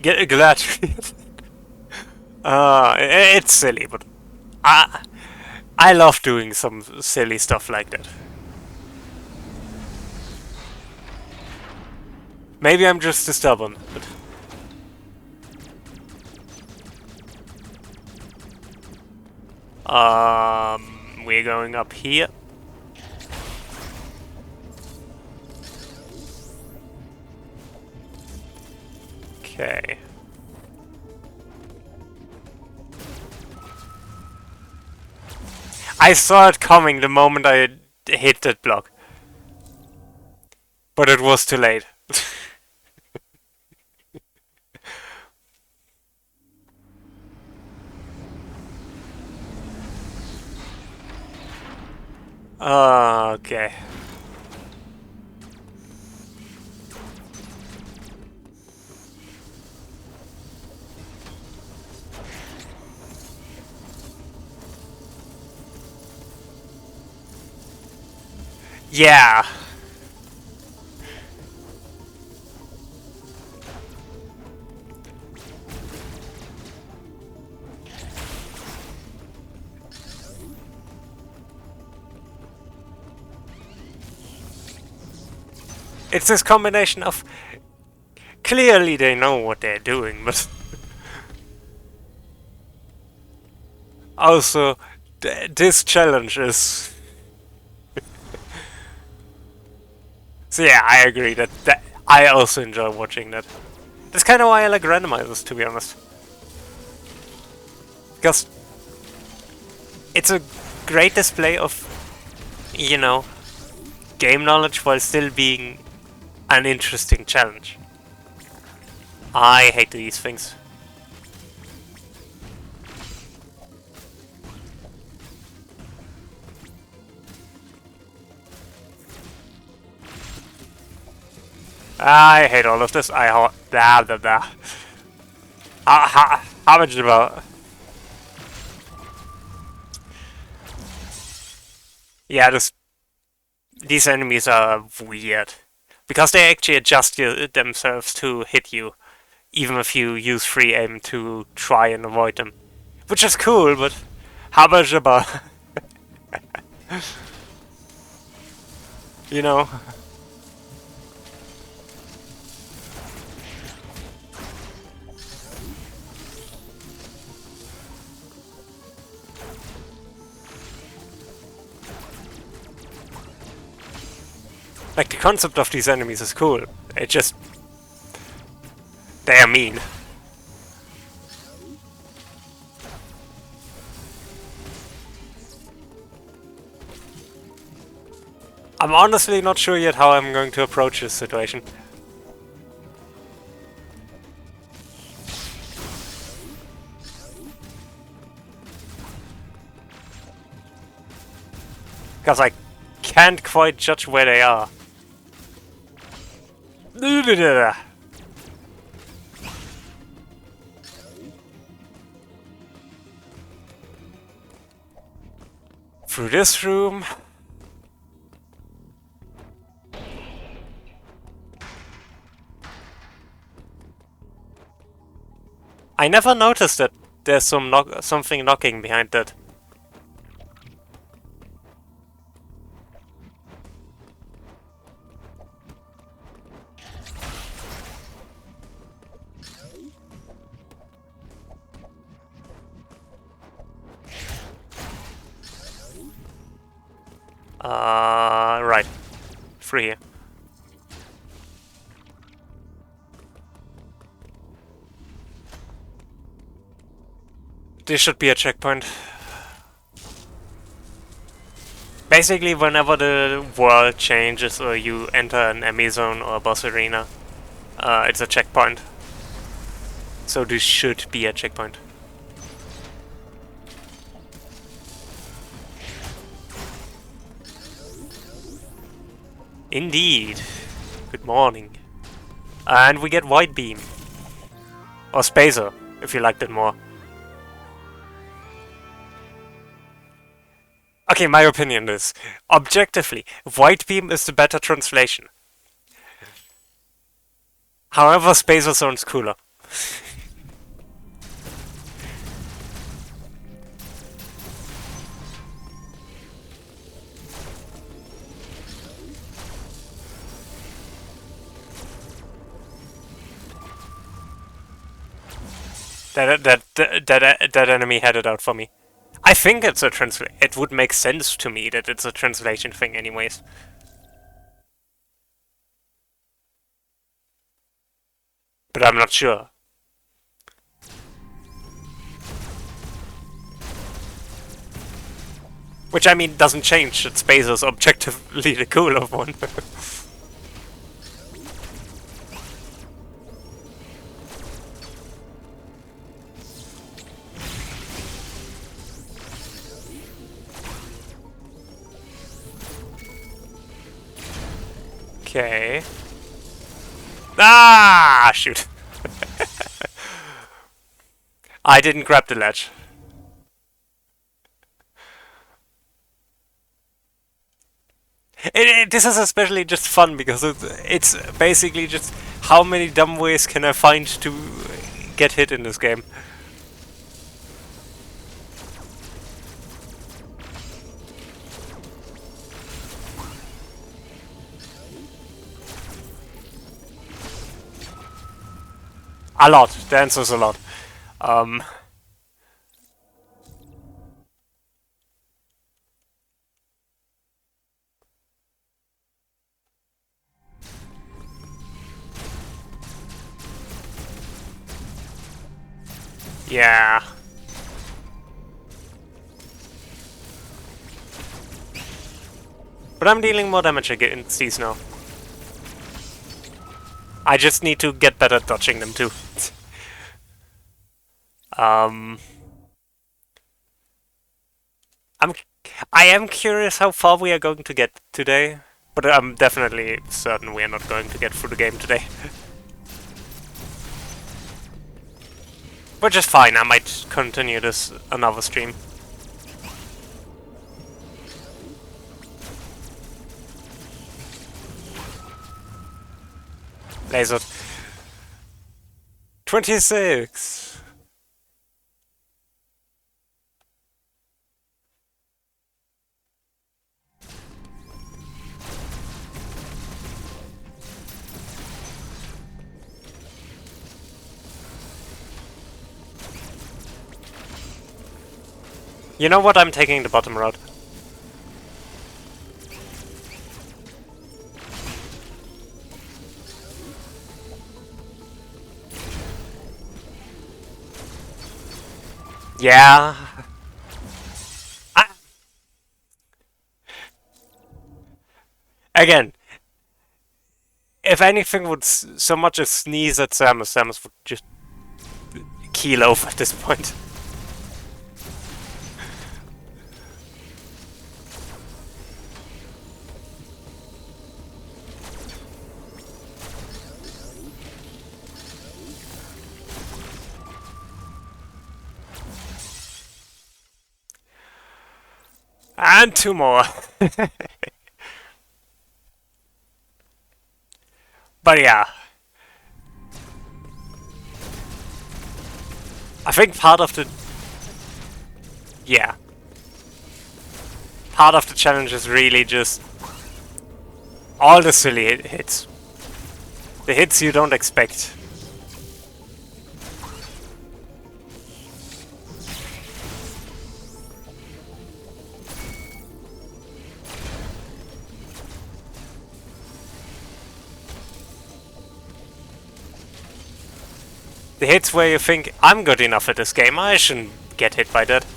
Get glad. It's silly, but I love doing some silly stuff like that. Maybe I'm just too stubborn, but... We're going up here. Okay. I saw it coming the moment I hit that block. But it was too late. Okay. Yeah. It's this combination of... Clearly they know what they're doing, but... Also, this challenge is... So yeah, I agree that I also enjoy watching that. That's kind of why I like randomizers, to be honest. Because it's a great display of, you know, game knowledge while still being an interesting challenge. I hate these things. I hate all of this. Blah blah blah. How much about? Yeah, these enemies are weird because they actually adjust themselves to hit you, even if you use free aim to try and avoid them, which is cool. But Habba jabba. You know. Like, the concept of these enemies is cool. It just... they are mean. I'm honestly not sure yet how I'm going to approach this situation. Because I can't quite judge where they are. Through this room. I never noticed that there's something knocking behind that. Right. Free here. This should be a checkpoint. Basically, whenever the world changes or you enter an enemy zone or a boss arena, it's a checkpoint. So this should be a checkpoint. Indeed. Good morning. And we get White Beam. Or Spacer, if you liked it more. Okay, my opinion is, objectively, White Beam is the better translation. However, Spacer sounds cooler. That enemy had it out for me. I think it's a translation. It would make sense to me that it's a translation thing anyways. But I'm not sure. Which, I mean, doesn't change that Spacer's objectively the cooler one. Okay. Ah, shoot. I didn't grab the ledge. This is especially just fun because it's basically just how many dumb ways can I find to get hit in this game. A lot. The answer is a lot. Yeah. But I'm dealing more damage against these now. I just need to get better at dodging them too. I am curious how far we are going to get today, but I'm definitely certain we are not going to get through the game today. Which is fine, I might continue this another stream. Lasered. 26! You know what? I'm taking the bottom road. Yeah. Again, if anything would so much as sneeze at Samus, Samus would just keel over at this point. And two more. But yeah. I think part of the... Yeah. Part of the challenge is really just... all the silly hits. The hits you don't expect. The hits where you think, I'm good enough at this game, I shouldn't get hit by that.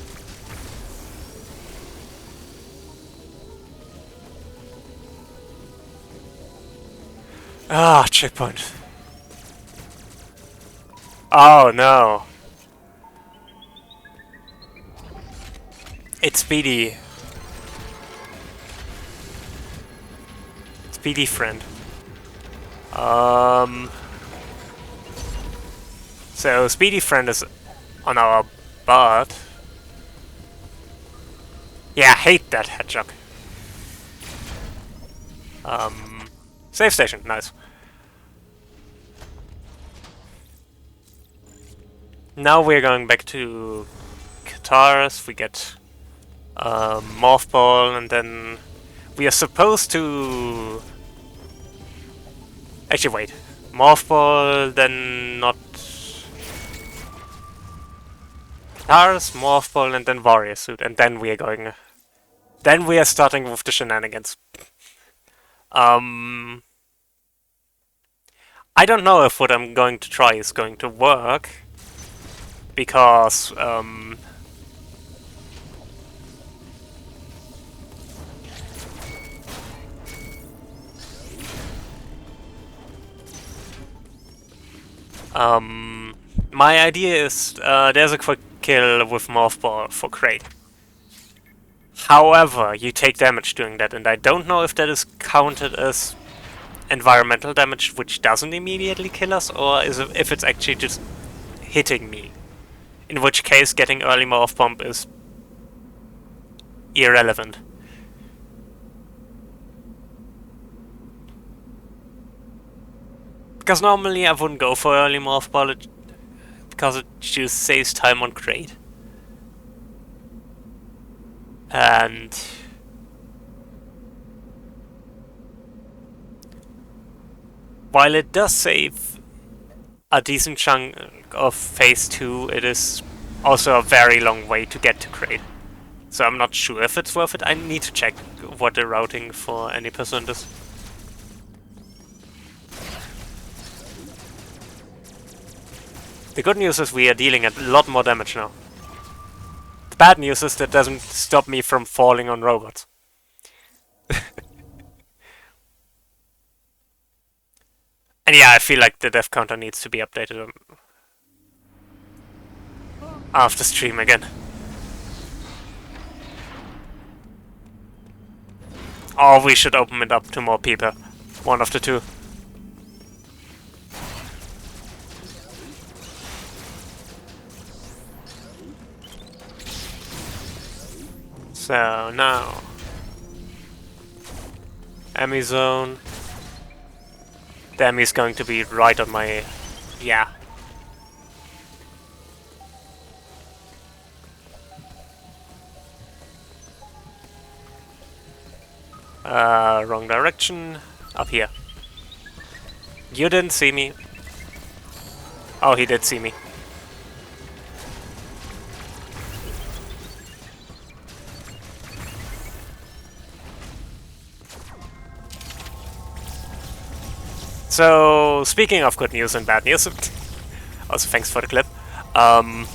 Ah, checkpoint. Oh no. It's Speedy. Speedy friend. So Speedy friend is on our butt. Yeah, I hate that hedgehog. Save station, nice. Now we're going back to Kataras, we get Morph Ball, and then we are supposed to... Actually, wait. Morph Ball, then not... Kataras, Morph Ball, and then Warrior Suit, and then we are going... Then we are starting with the shenanigans. I don't know if what I'm going to try is going to work, because my idea is there's a quick kill with Morph Ball for Crate. However, you take damage doing that, and I don't know if that is counted as environmental damage, which doesn't immediately kill us, or if it's actually just hitting me. In which case, getting early Morph Bomb is irrelevant. Because normally I wouldn't go for early Morph Ball, because it just saves time on Crate. And... while it does save a decent chunk of Phase 2, it is also a very long way to get to Crate. So I'm not sure if it's worth it. I need to check what the routing for any percent is. The good news is we are dealing a lot more damage now. The bad news is that doesn't stop me from falling on robots. And yeah, I feel like the death counter needs to be updated after stream again. Or we should open it up to more people. One of the two. So now, Emmy zone. The Emmy's going to be right on my... yeah. Wrong direction. Up here. You didn't see me. Oh, he did see me. So, speaking of good news and bad news, also thanks for the clip, I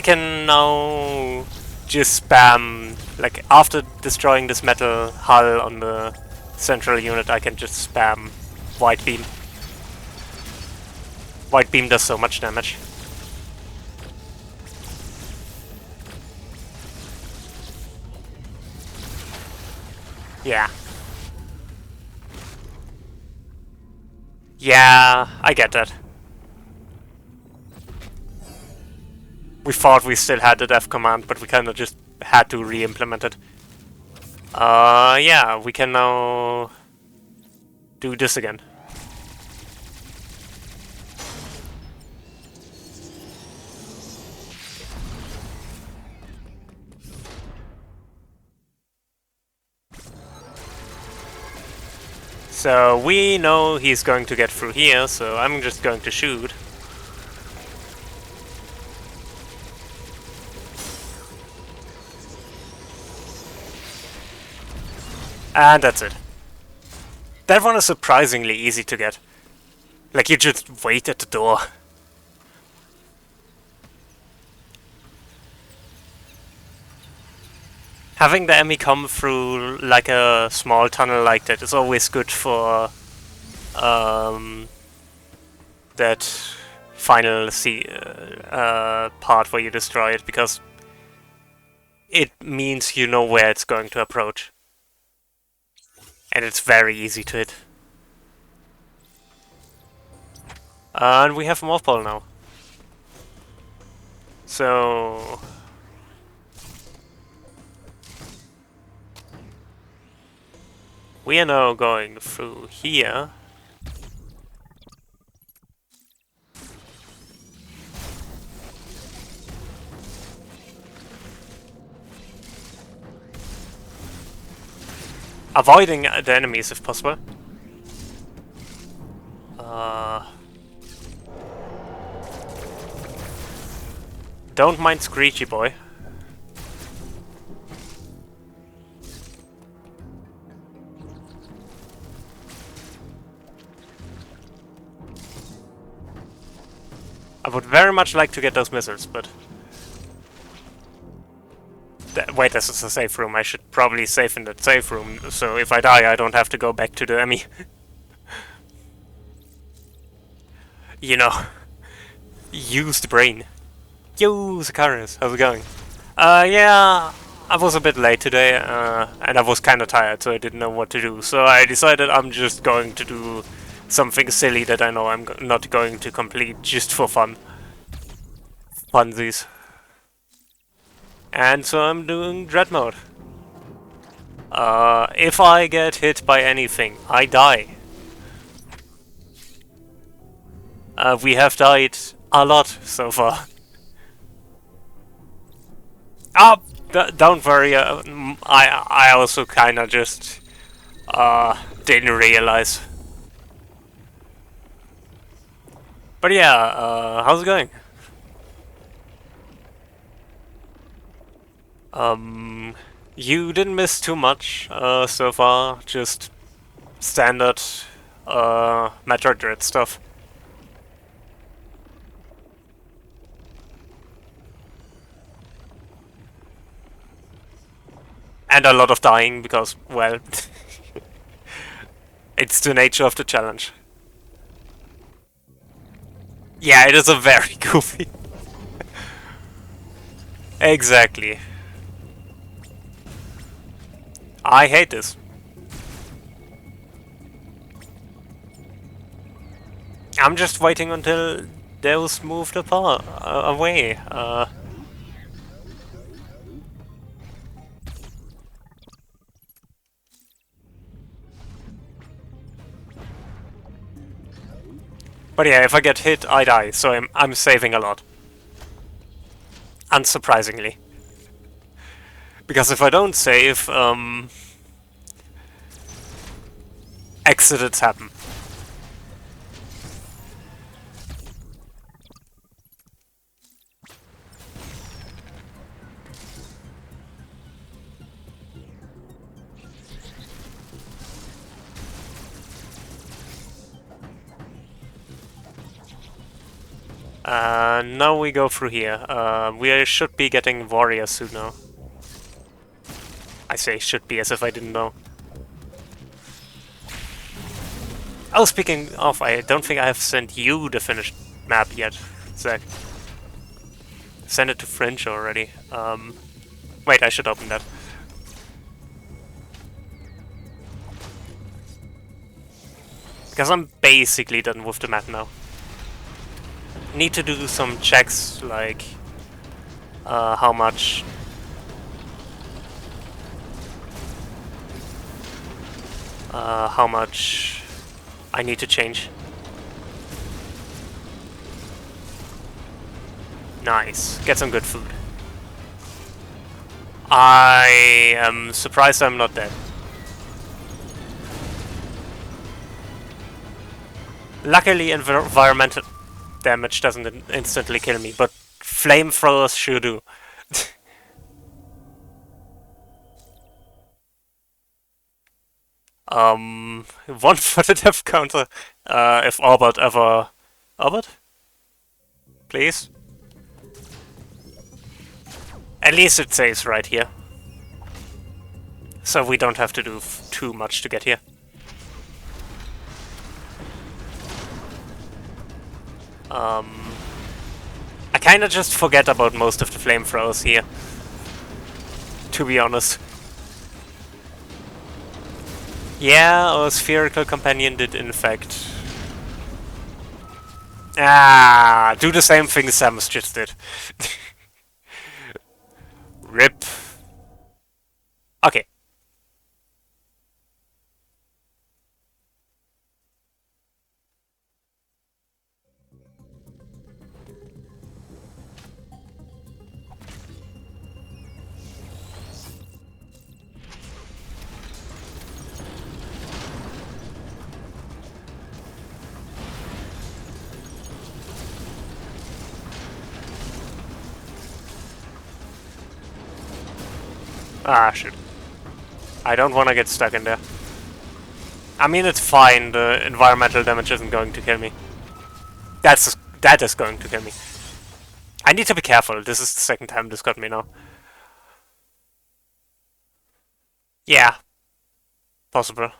can now just spam, like, after destroying this metal hull on the central unit, I can just spam White Beam. White Beam does so much damage. Yeah. Yeah, I get that. We thought we still had the dev command, but we kind of just had to re-implement it. Yeah, we can now do this again. So we know he's going to get through here, so I'm just going to shoot. And that's it. That one is surprisingly easy to get. Like, you just wait at the door. Having the enemy come through like a small tunnel like that is always good for that final part where you destroy it, because it means you know where it's going to approach. And it's very easy to hit. And we have Mothball now. So... we are now going through here. Avoiding the enemies if possible. Don't mind Screechy Boy. I would very much like to get those missiles, but... wait, this is a safe room. I should probably save in that safe room, so if I die I don't have to go back to the enemy. You know, use the brain. Yo, Zacharias, how's it going? Yeah, I was a bit late today, and I was kinda tired, so I didn't know what to do. So I decided I'm just going to do something silly that I know I'm not going to complete, just for fun. Funsies. And so I'm doing Dread Mode. If I get hit by anything, I die. We have died a lot so far. Ah, don't worry. I also kind of just didn't realize. But yeah, how's it going? You didn't miss too much so far. Just standard Metroid Dread stuff. And a lot of dying, because, well, it's the nature of the challenge. Yeah, it is a very goofy. Exactly. I hate this. I'm just waiting until those moved apart, away. But yeah, if I get hit, I die, so I'm saving a lot. Unsurprisingly. Because if I don't save, accidents happen. Now we go through here. We should be getting warriors soon now. I say should be as if I didn't know. Oh, speaking of, I don't think I have sent you the finished map yet, Zach. Send it to Fringe already. Wait, I should open that. Because I'm basically done with the map now. Need to do some checks, like how much I need to change. Nice. Get some good food. I am surprised I'm not dead. Luckily, environmental damage doesn't instantly kill me, but flamethrowers sure do. One for the death counter. If Orbit ever... Orbit? Please? At least it saves right here. So we don't have to do too much to get here. I kinda just forget about most of the flamethrowers here. To be honest. Yeah, our spherical companion did in fact... do the same thing Samus just did. RIP. Okay. Ah, shit. I don't want to get stuck in there. I mean, it's fine. The environmental damage isn't going to kill me. That is going to kill me. I need to be careful. This is the second time this got me now. Yeah. Possible.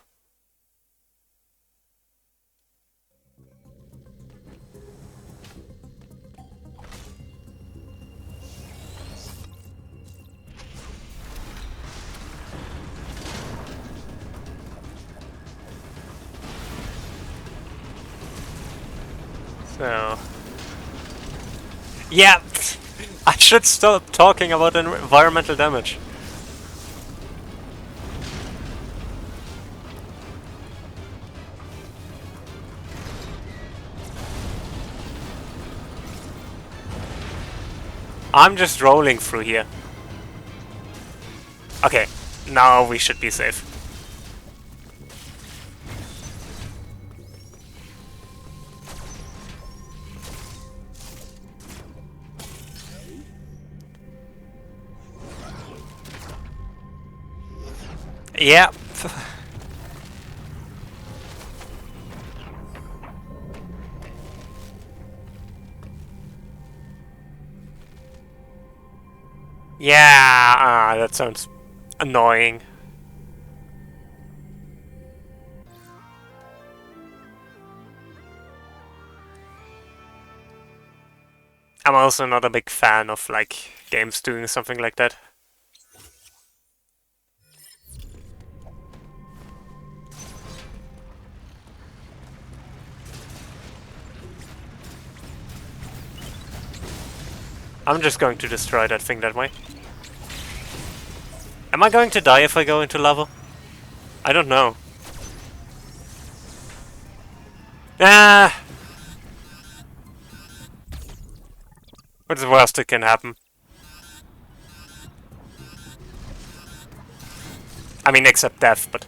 So... Yeah! I should stop talking about environmental damage. I'm just rolling through here. Okay, now we should be safe. Yeah. Yeah, that sounds annoying. I'm also not a big fan of, like, games doing something like that. I'm just going to destroy that thing that way. Am I going to die if I go into lava? I don't know. Ah! What's the worst that can happen? I mean, except death, but...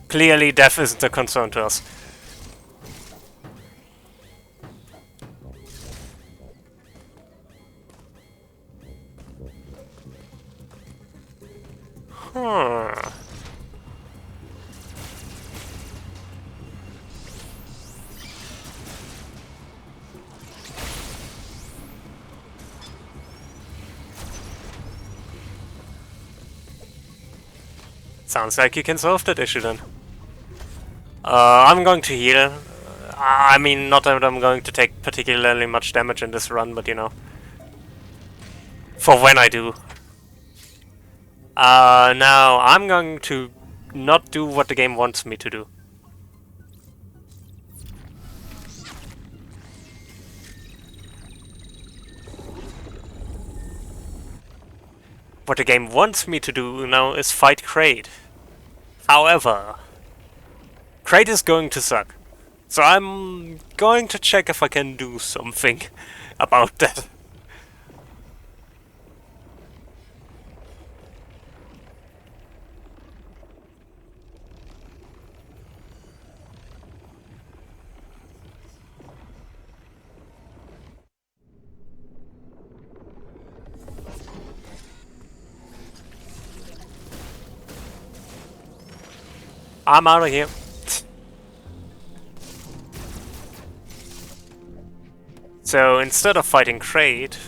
Clearly, death isn't a concern to us. Sounds like you can solve that issue then. I'm going to heal. I mean, not that I'm going to take particularly much damage in this run, but you know. For when I do. Now I'm going to not do what the game wants me to do. What the game wants me to do now is fight Kraid. However, Kraid is going to suck. So I'm going to check if I can do something about that. I'm out of here. So instead of fighting Kraid,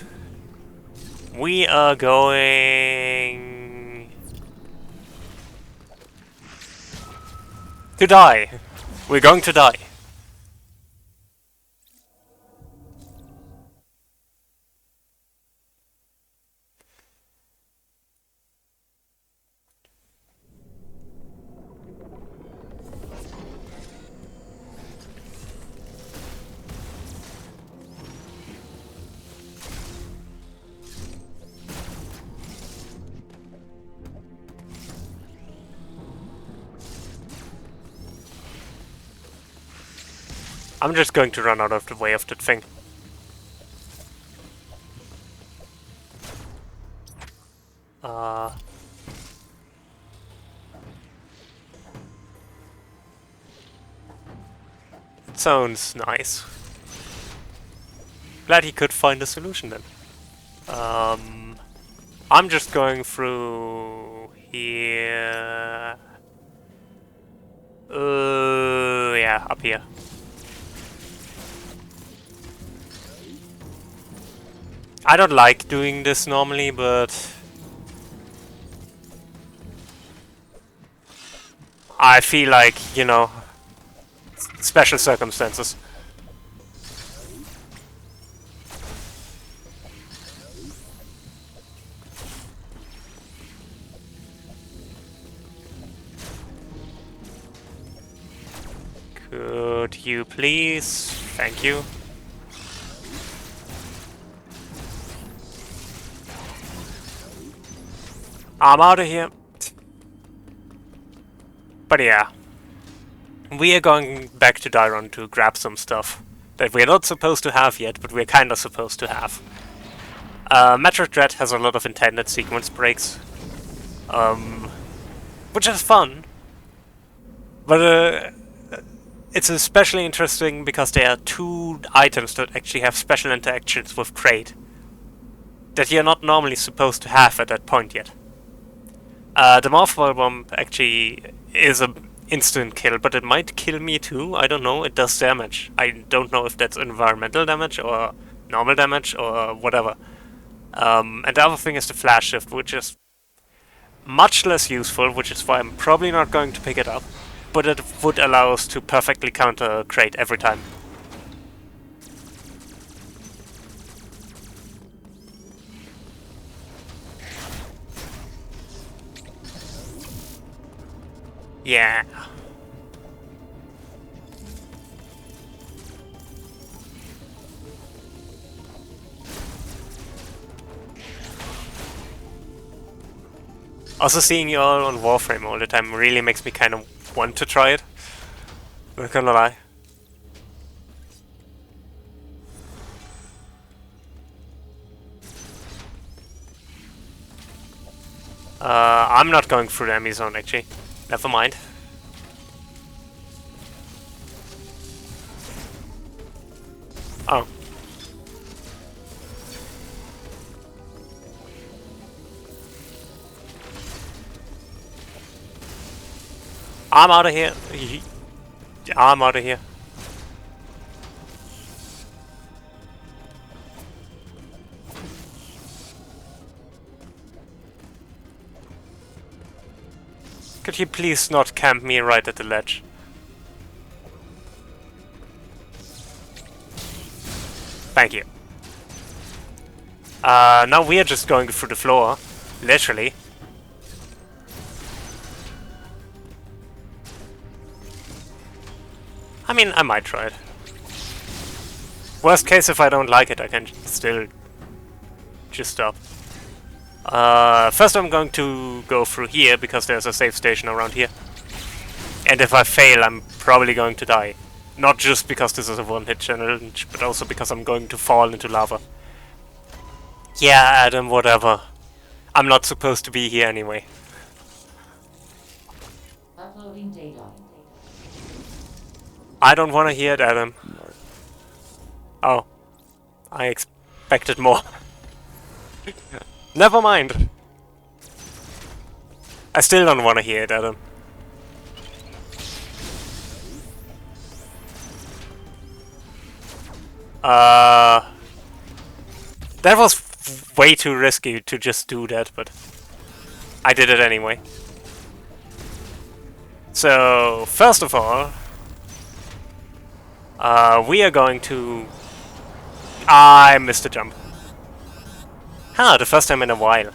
we are going to die. We're going to die. I'm just going to run out of the way of that thing. Sounds nice. Glad he could find a solution then. I'm just going through here. Yeah, up here. I don't like doing this normally, but I feel like, you know, special circumstances. Could you please? Thank you. I'm out of here. But yeah. We are going back to Dyron to grab some stuff that we're not supposed to have yet, but we're kinda supposed to have. Metroid has a lot of intended sequence breaks. Which is fun. But it's especially interesting because there are two items that actually have special interactions with Kraid that you're not normally supposed to have at that point yet. The Morph Ball Bomb actually is a instant kill, but it might kill me too. I don't know. It does damage. I don't know if that's environmental damage or normal damage or whatever. And the other thing is the Flash Shift, which is much less useful, which is why I'm probably not going to pick it up. But it would allow us to perfectly counter Kraid every time. Yeah. Also, seeing you all on Warframe all the time really makes me kind of want to try it. I'm not gonna lie. I'm not going through the enemy zone actually. Never mind. Oh. I'm out of here. I'm out of here. Could you please not camp me right at the ledge? Thank you. Now we are just going through the floor. Literally. I mean, I might try it. Worst case, if I don't like it, I can still just stop. First I'm going to go through here, because there's a safe station around here. And if I fail, I'm probably going to die. Not just because this is a one-hit challenge, but also because I'm going to fall into lava. Yeah, Adam, whatever. I'm not supposed to be here anyway. Uploading data. I don't want to hear it, Adam. Oh. I expected more. Never mind. I still don't want to hear it, Adam. That was way too risky to just do that, but I did it anyway. So, first of all, we are going to... I missed a jump. Huh, the first time in a while.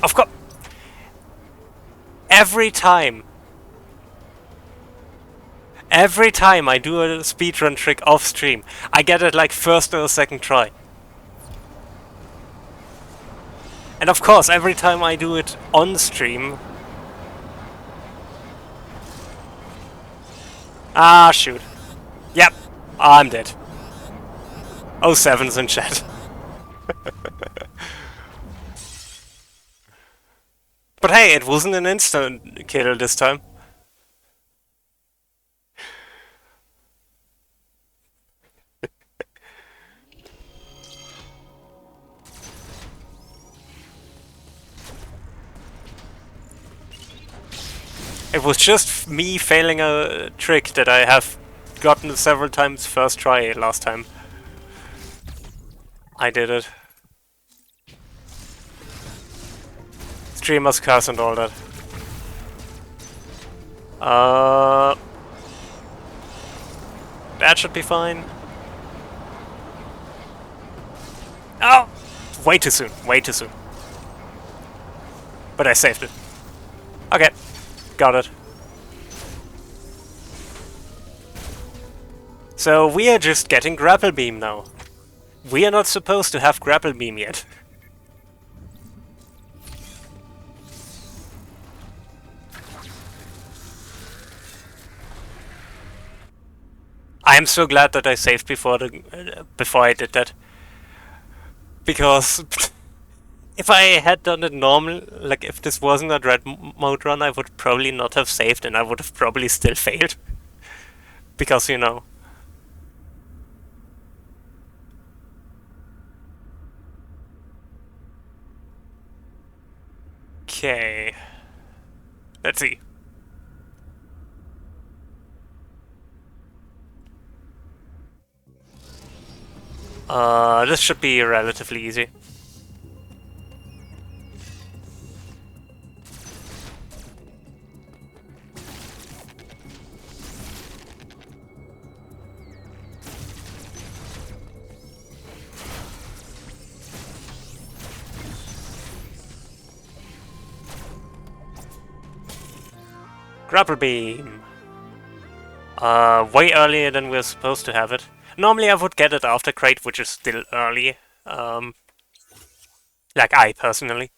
Of course. Every time I do a speedrun trick off stream, I get it like first or second try. And of course, every time I do it on stream... Ah, shoot. Yep, I'm dead. 07's in chat. But hey, it wasn't an instant kill this time. It was just me failing a trick that I have gotten several times first try last time. I did it. Streamer's curse and all that. That should be fine. Oh! Way too soon, way too soon. But I saved it. Okay, got it. So we are just getting grapple beam now. We are not supposed to have grapple beam yet. I am so glad that I saved before I did that. Because if I had done it normal, like if this wasn't a dread mode run, I would probably not have saved and I would have probably still failed. Because, you know. Okay. Let's see. This should be relatively easy. Grapple beam. Way earlier than we're supposed to have it. Normally I would get it after crate, which is still early. Like I personally.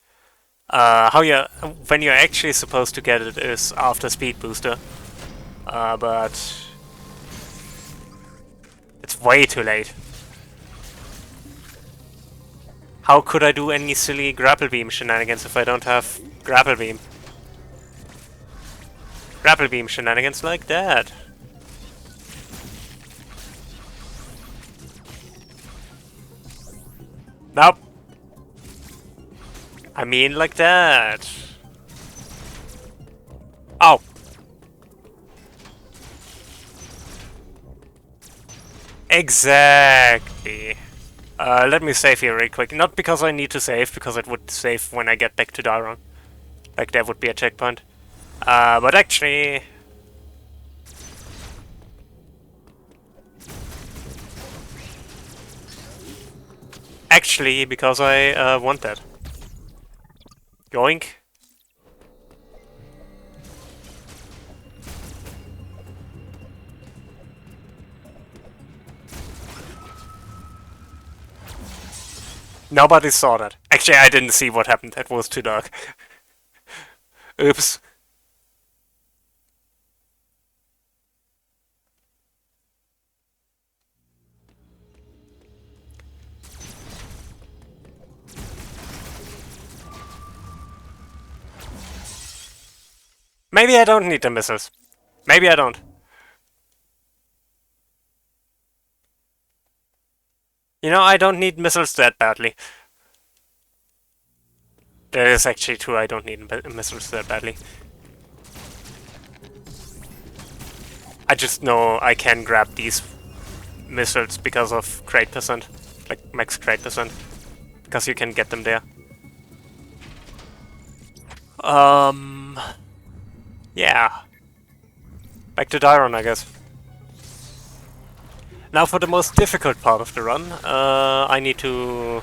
When you're actually supposed to get it is after speed booster. But it's way too late. How could I do any silly grapple beam shenanigans if I don't have grapple beam? Grapple beam shenanigans like that. Nope. I mean like that. Oh. Exactly. Let me save here real quick. Not because I need to save, because it would save when I get back to Dairon. Like there would be a checkpoint. But actually... Actually, because I want that. Yoink. Nobody saw that. Actually, I didn't see what happened. That was too dark. Oops. Maybe I don't need the missiles. Maybe I don't. You know, I don't need missiles that badly. That is actually true, I don't need missiles that badly. I just know I can grab these missiles because of crate percent. Like, max crate percent. Because you can get them there. Yeah. Back to Dyron, I guess. Now for the most difficult part of the run, I need to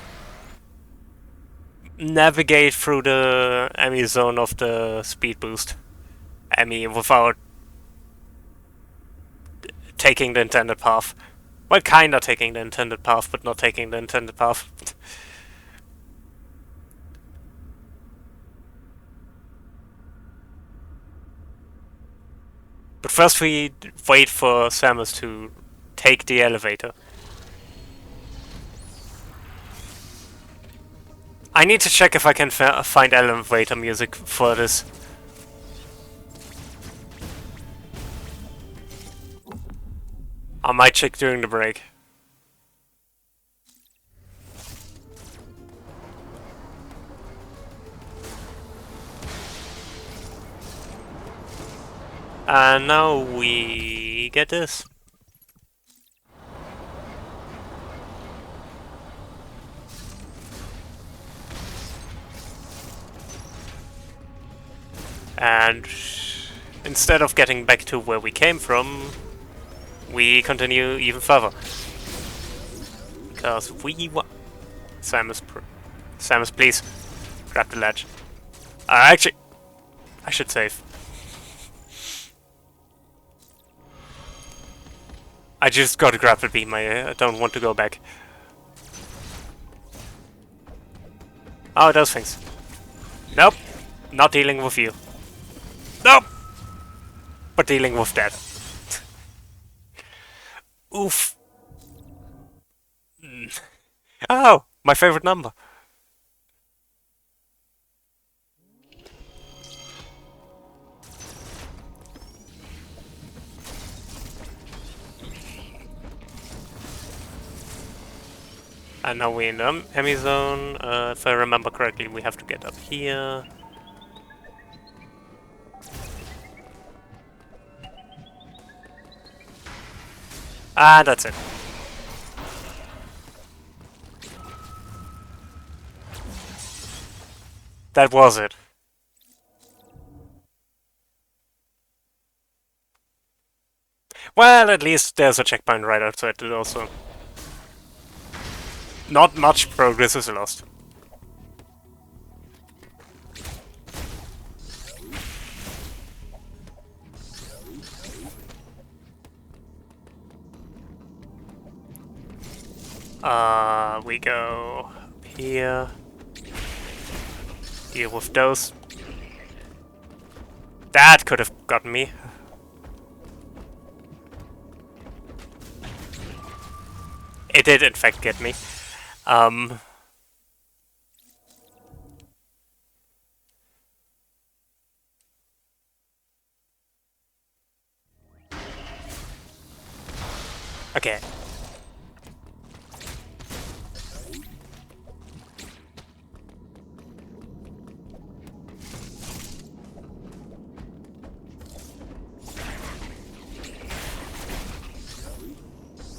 navigate through the Emmy zone of the speed boost. Emmy without taking the intended path. Well, kinda taking the intended path, but not taking the intended path. But first we wait for Samus to take the elevator. I need to check if I can find elevator music for this. I might check during the break. And now we get this. And instead of getting back to where we came from, we continue even further. Because we want... Samus, please. Grab the ledge. Actually, I should save. I just got a grapple beam, I don't want to go back. Oh, those things. Nope. Not dealing with you. Nope! But dealing with that. Oof. Oh, my favorite number. And now we're in the Emmy zone. If I remember correctly, we have to get up here. Ah, that's it. That was it. Well, at least there's a checkpoint right outside it also. Not much progress is lost. We go up here. Deal with those. That could have gotten me. It did in fact get me. Okay.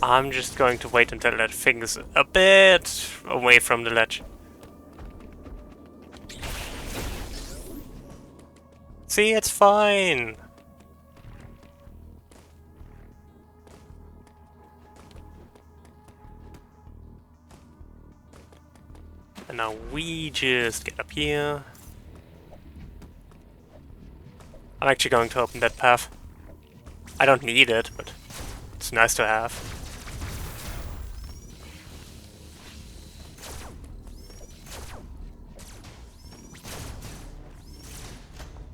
I'm just going to wait until that thing's a bit away from the ledge. See, it's fine. And now we just get up here. I'm actually going to open that path. I don't need it, but it's nice to have.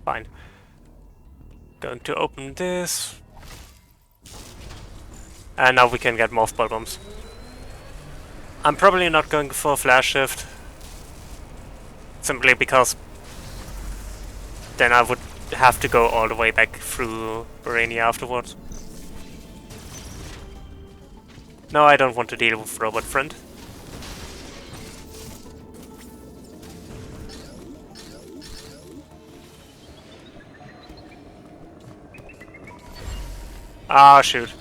Fine. Going to open this. And now we can get mothball bombs. I'm probably not going for a flash shift. Simply because then I would have to go all the way back through Barania afterwards. No, I don't want to deal with Robot Friend. Ah, shoot.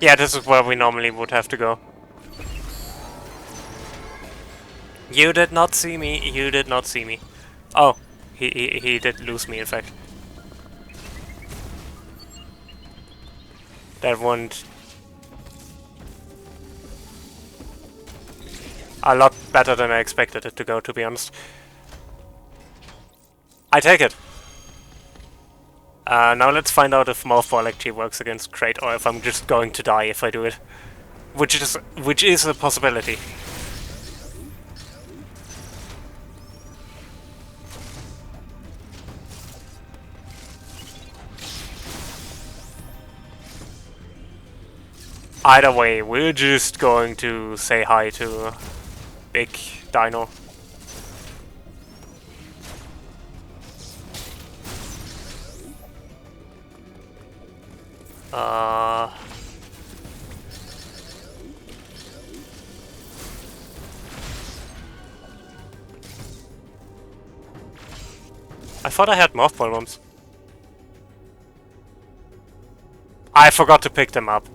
Yeah, this is where we normally would have to go. You did not see me, you did not see me. Oh, he did lose me, in fact. That went a lot better than I expected it to go, to be honest. I take it. Now let's find out if Mothball actually works against Crate, or if I'm just going to die if I do it. Which is a possibility. Either way, we're just going to say hi to Big Dino. I thought I had mothball bombs. I forgot to pick them up.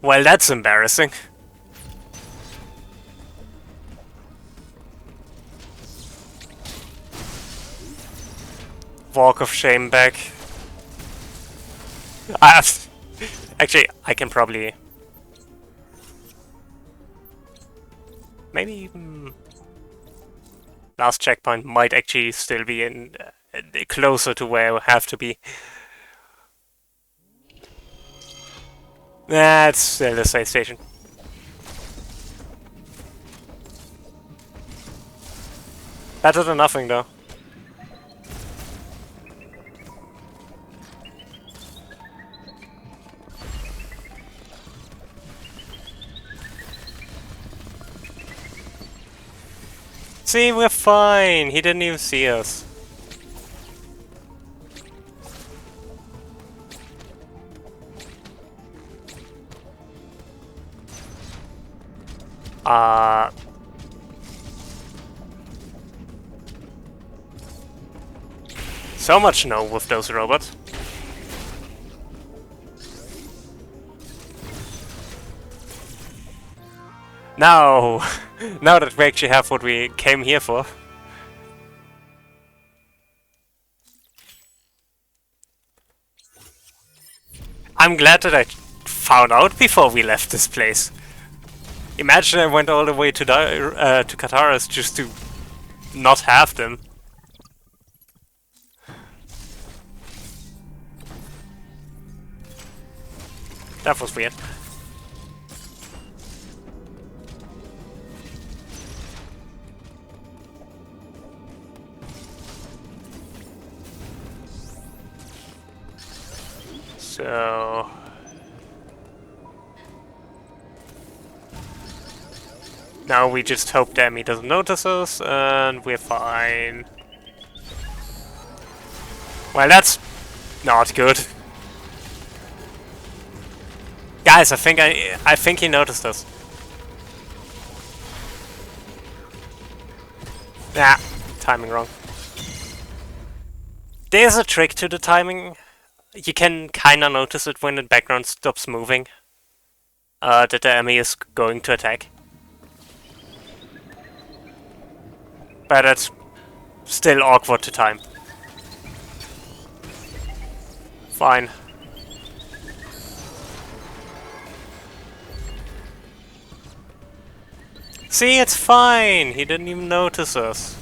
Well, that's embarrassing. Walk of shame back. Actually, I can probably... Maybe... Last checkpoint might actually still be in closer to where I have to be. That's still the space station. Better than nothing, though. See, we're fine. He didn't even see us. So much no with those robots. Now, now that we actually have what we came here for. I'm glad that I found out before we left this place. Imagine I went all the way to Kataras just to not have them. That was weird. So... Now we just hope Demi doesn't notice us, and we're fine. Well, that's not good. Guys, I think he noticed us. Nah, timing wrong. There's a trick to the timing. You can kinda notice it when the background stops moving. That the enemy is going to attack. But it's still awkward to time. Fine. See, it's fine! He didn't even notice us.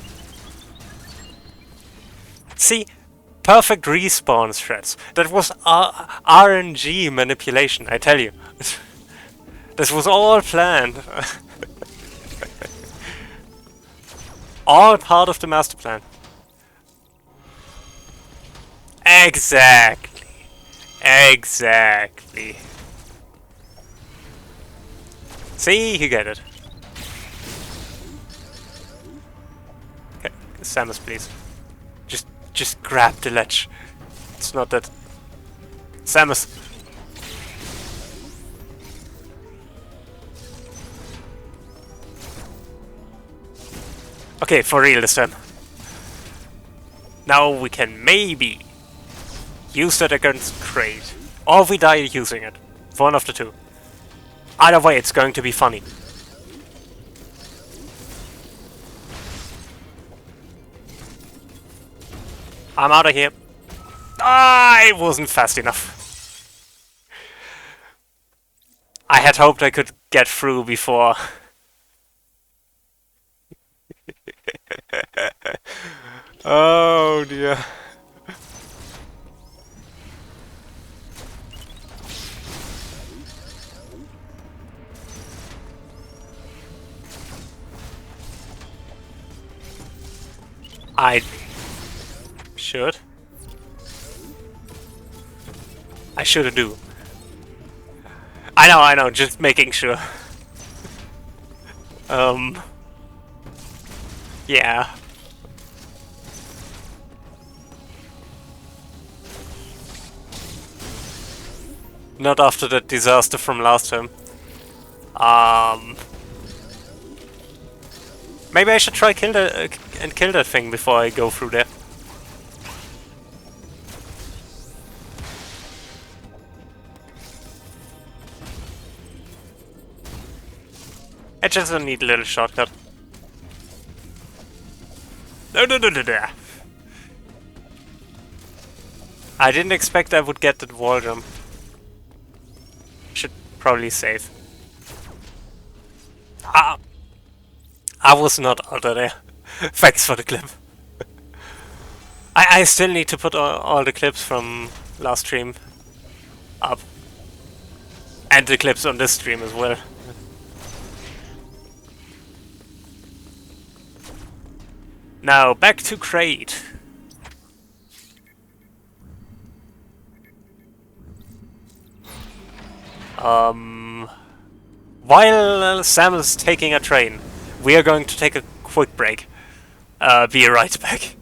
See, perfect respawn threats. That was RNG manipulation, I tell you. This was all planned. All part of the master plan. Exactly. Exactly. See, you get it. Okay, Samus, please. Just grab the ledge. It's not that... Samus! Okay, for real this time. Now we can maybe use that against Crate. Or we die using it. One of the two. Either way, it's going to be funny. I'm out of here. Ah, it wasn't fast enough. I had hoped I could get through before. Oh dear. I should. I should do. I know, just making sure. Yeah. Not after that disaster from last time. Maybe I should try kill that thing before I go through there. I just need a little shortcut. No. I didn't expect I would get that wall jump. Should probably save. Ah! I was not under there. Thanks for the clip. I still need to put all the clips from last stream up. And the clips on this stream as well. Now, back to Crate. While Sam is taking a train, we are going to take a quick break. Be right back.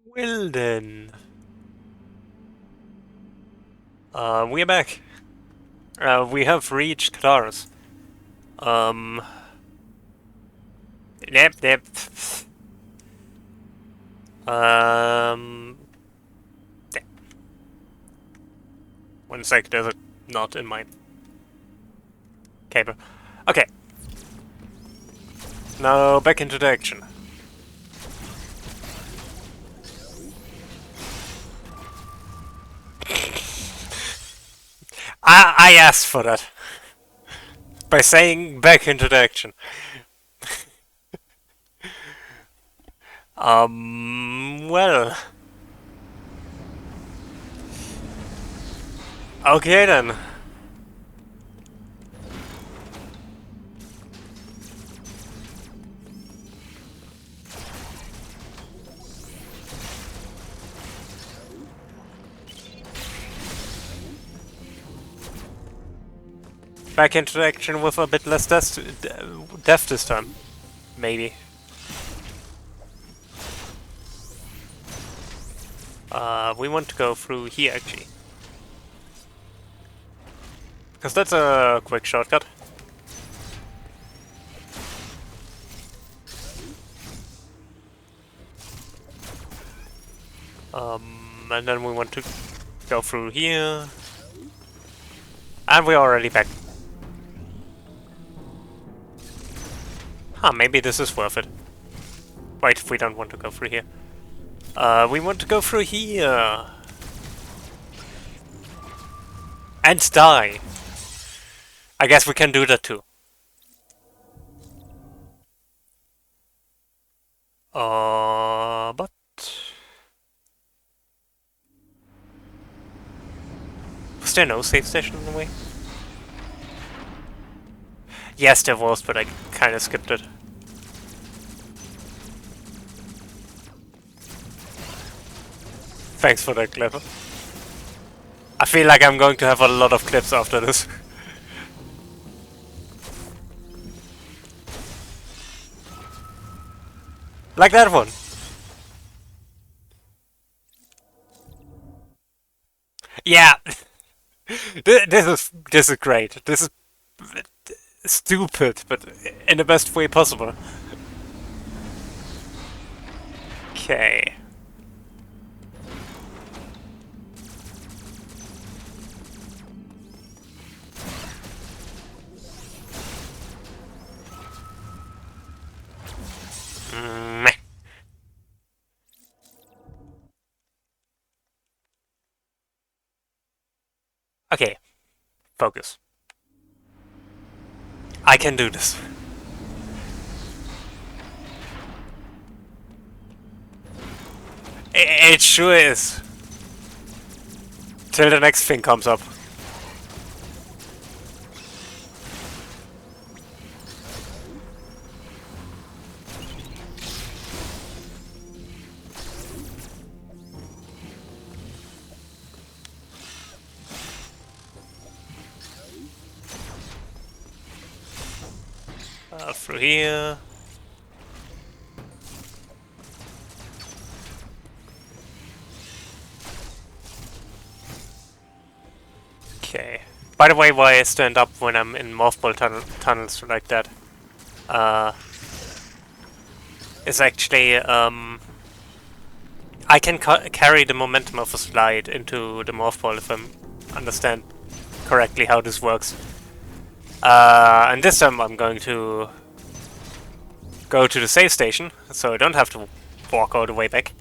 Well then. We're back. We have reached Kataris. Um... Yep. Um... yeah. 1 sec, there's a knot in my cable. Okay. Now back into the action. I asked for that. By saying back into the action. Well. Okay then. Back into the action with a bit less death this time. Maybe. We want to go through here actually. Because that's a quick shortcut. And then we want to go through here. And we're already back. Huh, maybe this is worth it. Wait, we don't want to go through here. We want to go through here. And die. I guess we can do that too. But... was there no save station in the way? Yes, there was, but I kinda skipped it. Thanks for that clip. I feel like I'm going to have a lot of clips after this. Like that one. Yeah. This is great. This is stupid, but in the best way possible. Okay. Meh. Okay. Focus. I can do this. It sure is. Till the next thing comes up. Through here. Okay. By the way, why I stand up when I'm in mothball tunnels like that, is actually, I can carry the momentum of a slide into the mothball if I understand correctly how this works. And this time I'm going to go to the save station, so I don't have to walk all the way back.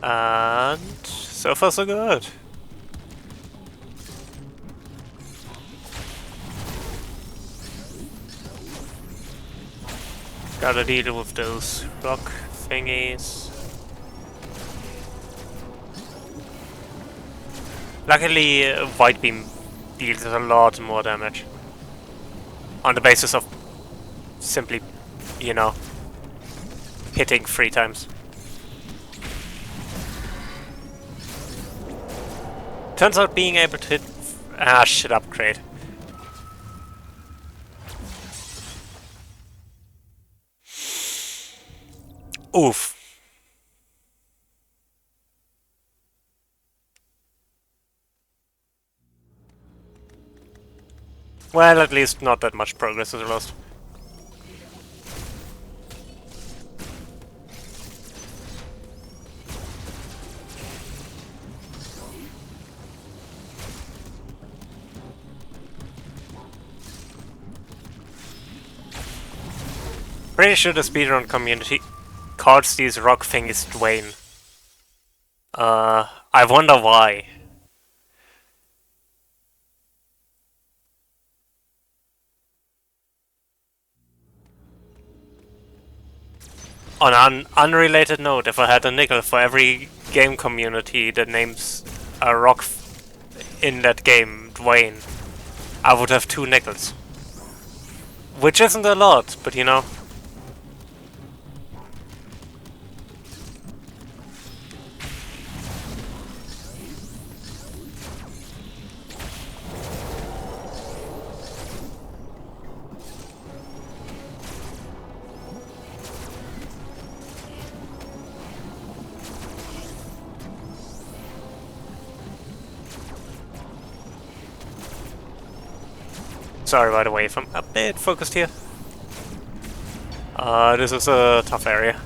And so far so good. Gotta deal with those rock thingies. Luckily, White Beam deals a lot more damage. On the basis of simply, you know, hitting 3 times. Turns out being able to hit... Ah, shit, upgrade. Oof. Well, at least not that much progress is lost. Pretty sure the speedrun community calls these rock things Dwayne. I wonder why. On an unrelated note, if I had a nickel for every game community that names a rock in that game Dwayne, I would have 2 nickels. Which isn't a lot, but you know. Sorry, by the way, if I'm a bit focused here. This is a tough area.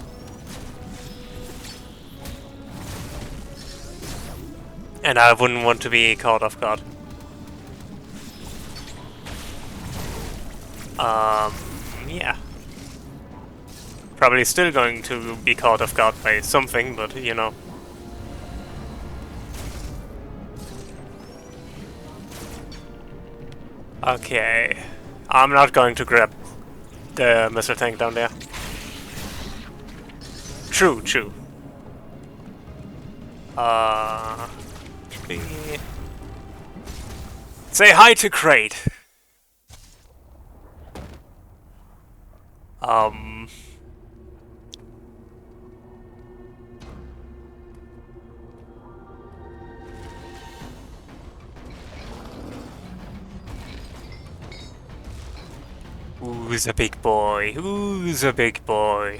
And I wouldn't want to be caught off guard. Yeah. Probably still going to be caught off guard by something, but you know. Okay. I'm not going to grab the missile tank down there. True, true. Say hi to Crate. Who's a big boy? Who's a big boy?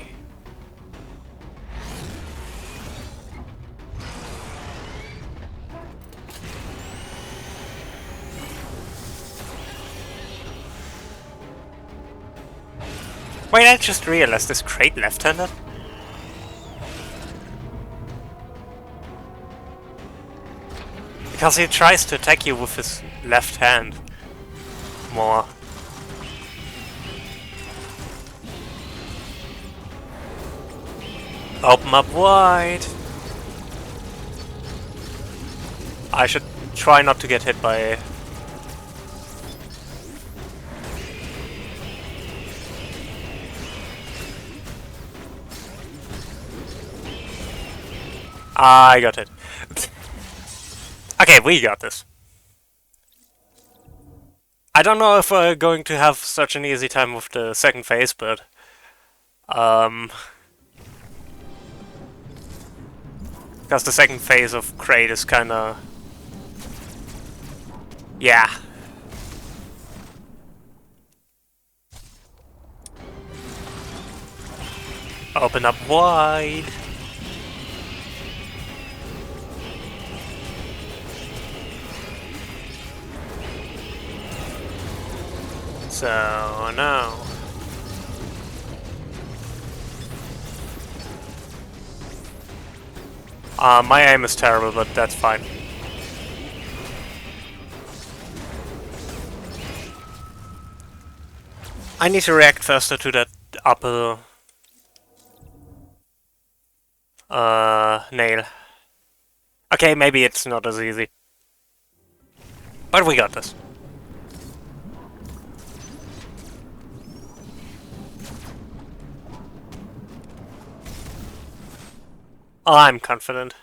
Wait, I just realized this Crate left-handed? Because he tries to attack you with his left hand more. Open up wide. I should try not to get hit by... I got it. Okay, we got this. I don't know if we're going to have such an easy time with the second phase, but... because the second phase of Crate is kinda... yeah. Open up wide. So, no. My aim is terrible, but that's fine. I need to react faster to that upper nail. Okay, maybe it's not as easy. But we got this. I'm confident.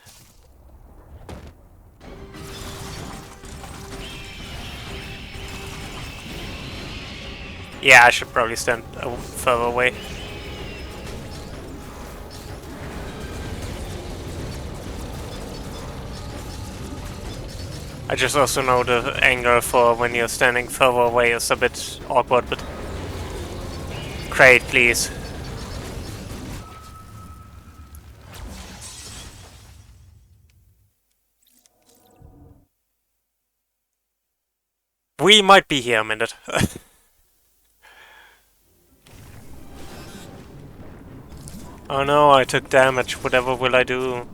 Yeah, I should probably stand further away. I just also know the angle for when you're standing further away is a bit awkward, but... Crate, please. We might be here a minute. Oh no, I took damage. Whatever will I do?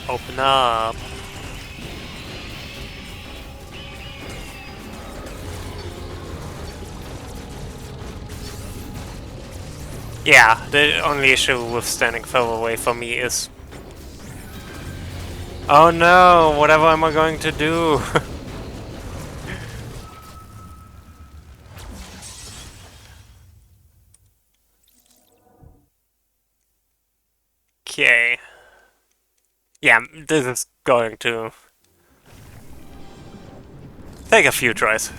Open up. Yeah, the only issue with standing further away from me is... Oh no, whatever am I going to do? Okay. Yeah, this is going to take a few tries.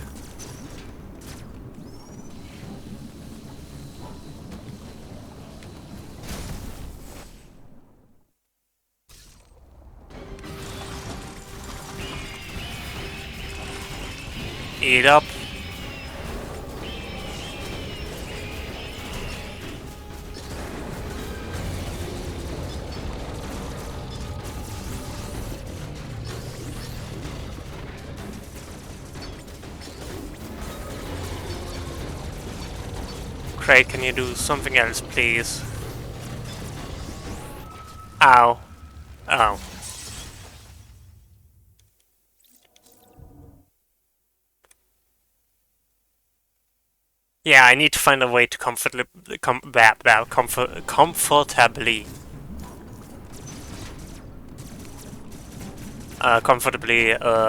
Eat up. Craig, can you do something else, please? Ow. Oh. Yeah, I need to find a way to comfortably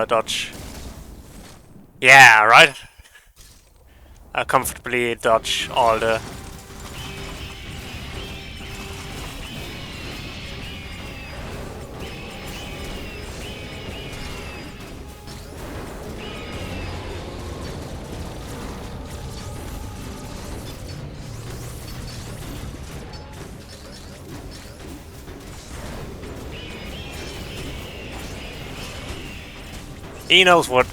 dodge. Yeah, right. Comfortably dodge all the... He knows what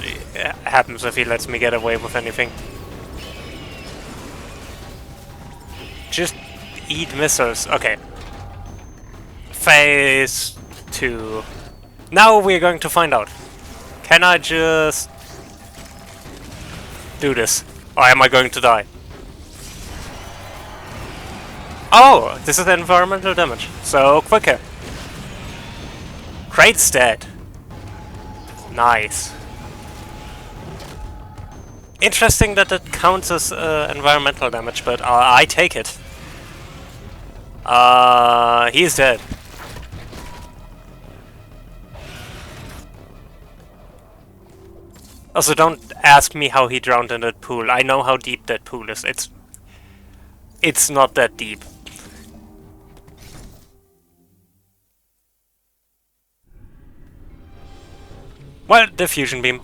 happens if he lets me get away with anything. Just eat missiles. Okay. Phase 2. Now we're going to find out. Can I just do this? Or am I going to die? Oh, this is environmental damage. So quicker. Crate's dead. Nice. Interesting that it counts as environmental damage, but I take it. He's dead. Also, don't ask me how he drowned in that pool. I know how deep that pool is. It's not that deep. Well, the fusion beam.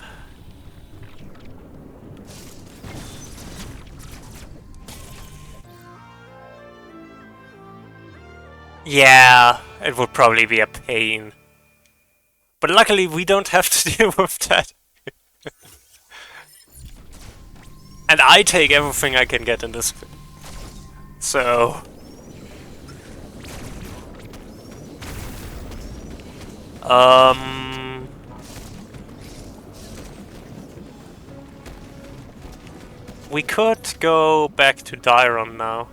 Yeah, it would probably be a pain. But luckily we don't have to deal with that. And I take everything I can get in this. So... we could go back to Dyron now.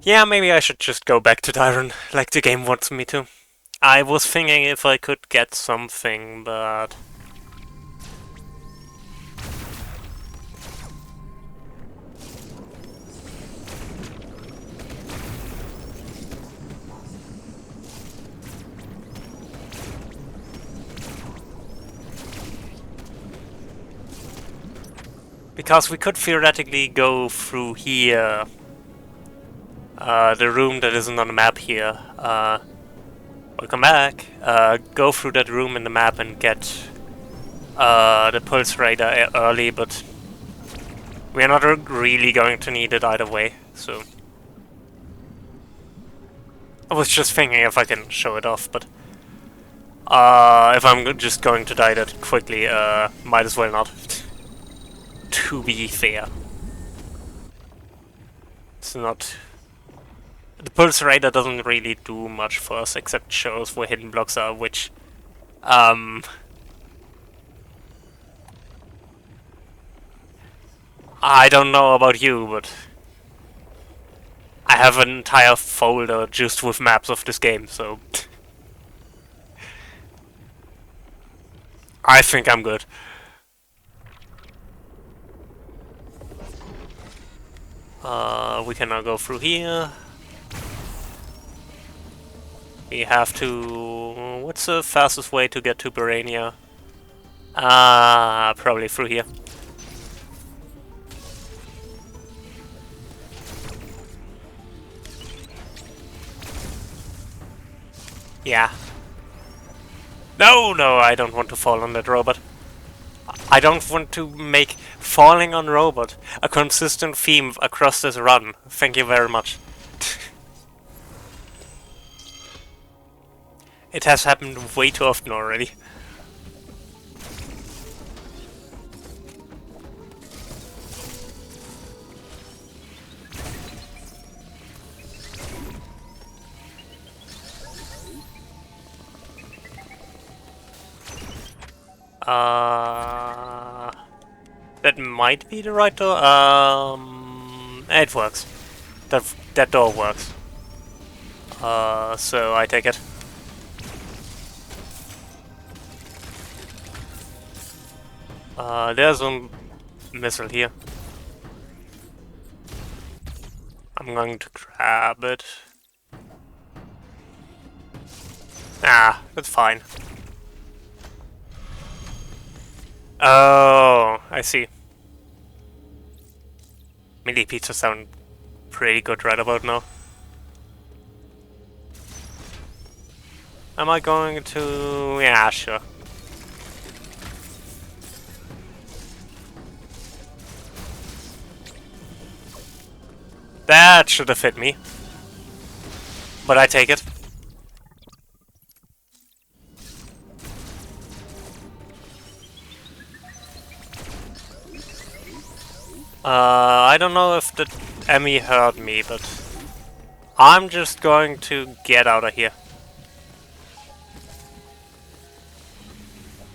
Yeah, maybe I should just go back to Dyron, like the game wants me to. I was thinking if I could get something, but... because we could theoretically go through here. the room that isn't on the map here. Welcome back. Go through that room in the map and get the pulse radar early, but we're not really going to need it either way, so... I was just thinking if I can show it off, but... if I'm just going to die that quickly, might as well not. To be fair. It's not... The pulse radar doesn't really do much for us, except shows where hidden blocks are, which... I don't know about you, but... I have an entire folder just with maps of this game, so... I think I'm good. We can now go through here. We have to... What's the fastest way to get to Barania? Probably through here. Yeah. No, I don't want to fall on that robot. I don't want to make falling on robot a consistent theme across this run. Thank you very much. It has happened way too often already. That might be the right door. It works. That door works. So I take it. There's a missile here. I'm going to grab it. That's fine. Oh, I see. Melee pizza sound pretty good right about now. Am I going to... Yeah, sure. That should have hit me. But I take it. I don't know if the Emmy heard me, but I'm just going to get out of here.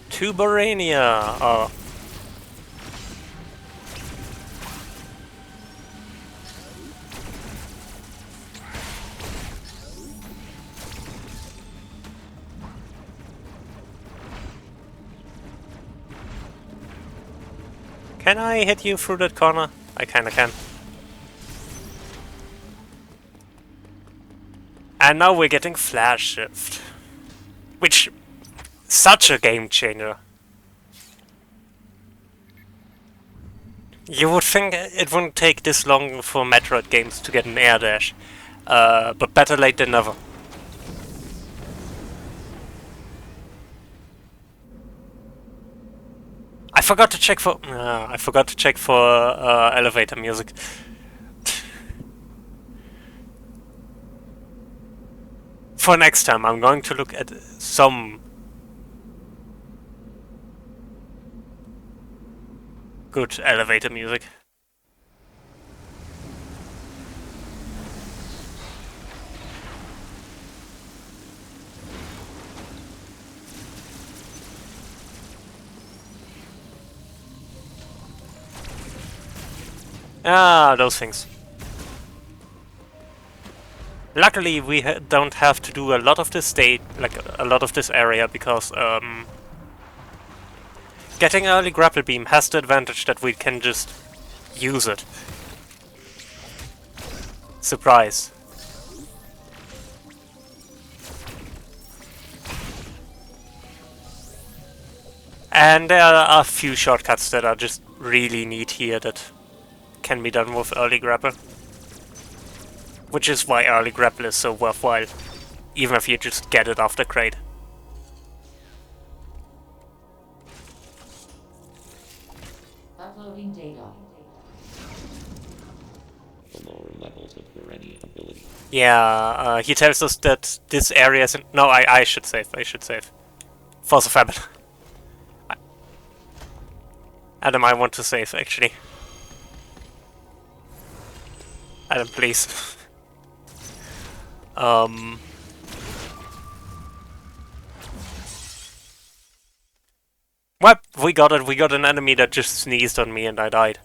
To Barania! Oh. Can I hit you through that corner? I kinda can. And now we're getting flash shift. Which... Such a game changer. You would think it wouldn't take this long for Metroid games to get an air dash. But better late than never. I forgot to check for elevator music. For next time, I'm going to look at some good elevator music. Those things. Luckily, we don't have to do a lot of this a lot of this area, because getting early grapple beam has the advantage that we can just use it. Surprise. And there are a few shortcuts that are just really neat here that can be done with early grapple. Which is why early grapple is so worthwhile, even if you just get it after crate. Uploading data. The lower levels of Uranian ability. Yeah, he tells us that this area is... No, I should save. I should save. Force of habit. Adam, I want to save, actually. Adam, please. Well, we got it. We got an enemy that just sneezed on me and I died.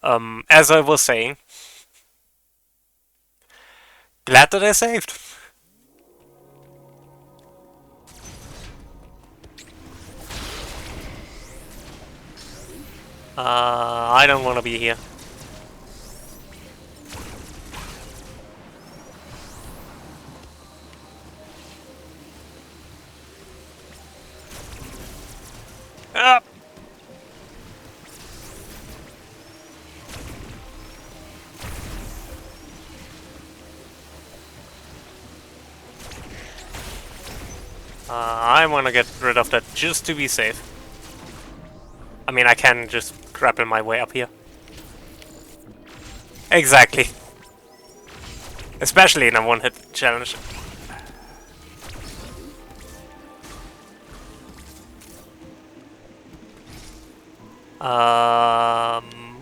As I was saying... Glad that I saved. I don't want to be here. Ah! I want to get rid of that just to be safe. I mean, I can just grapple my way up here. Exactly. Especially in a one-hit challenge.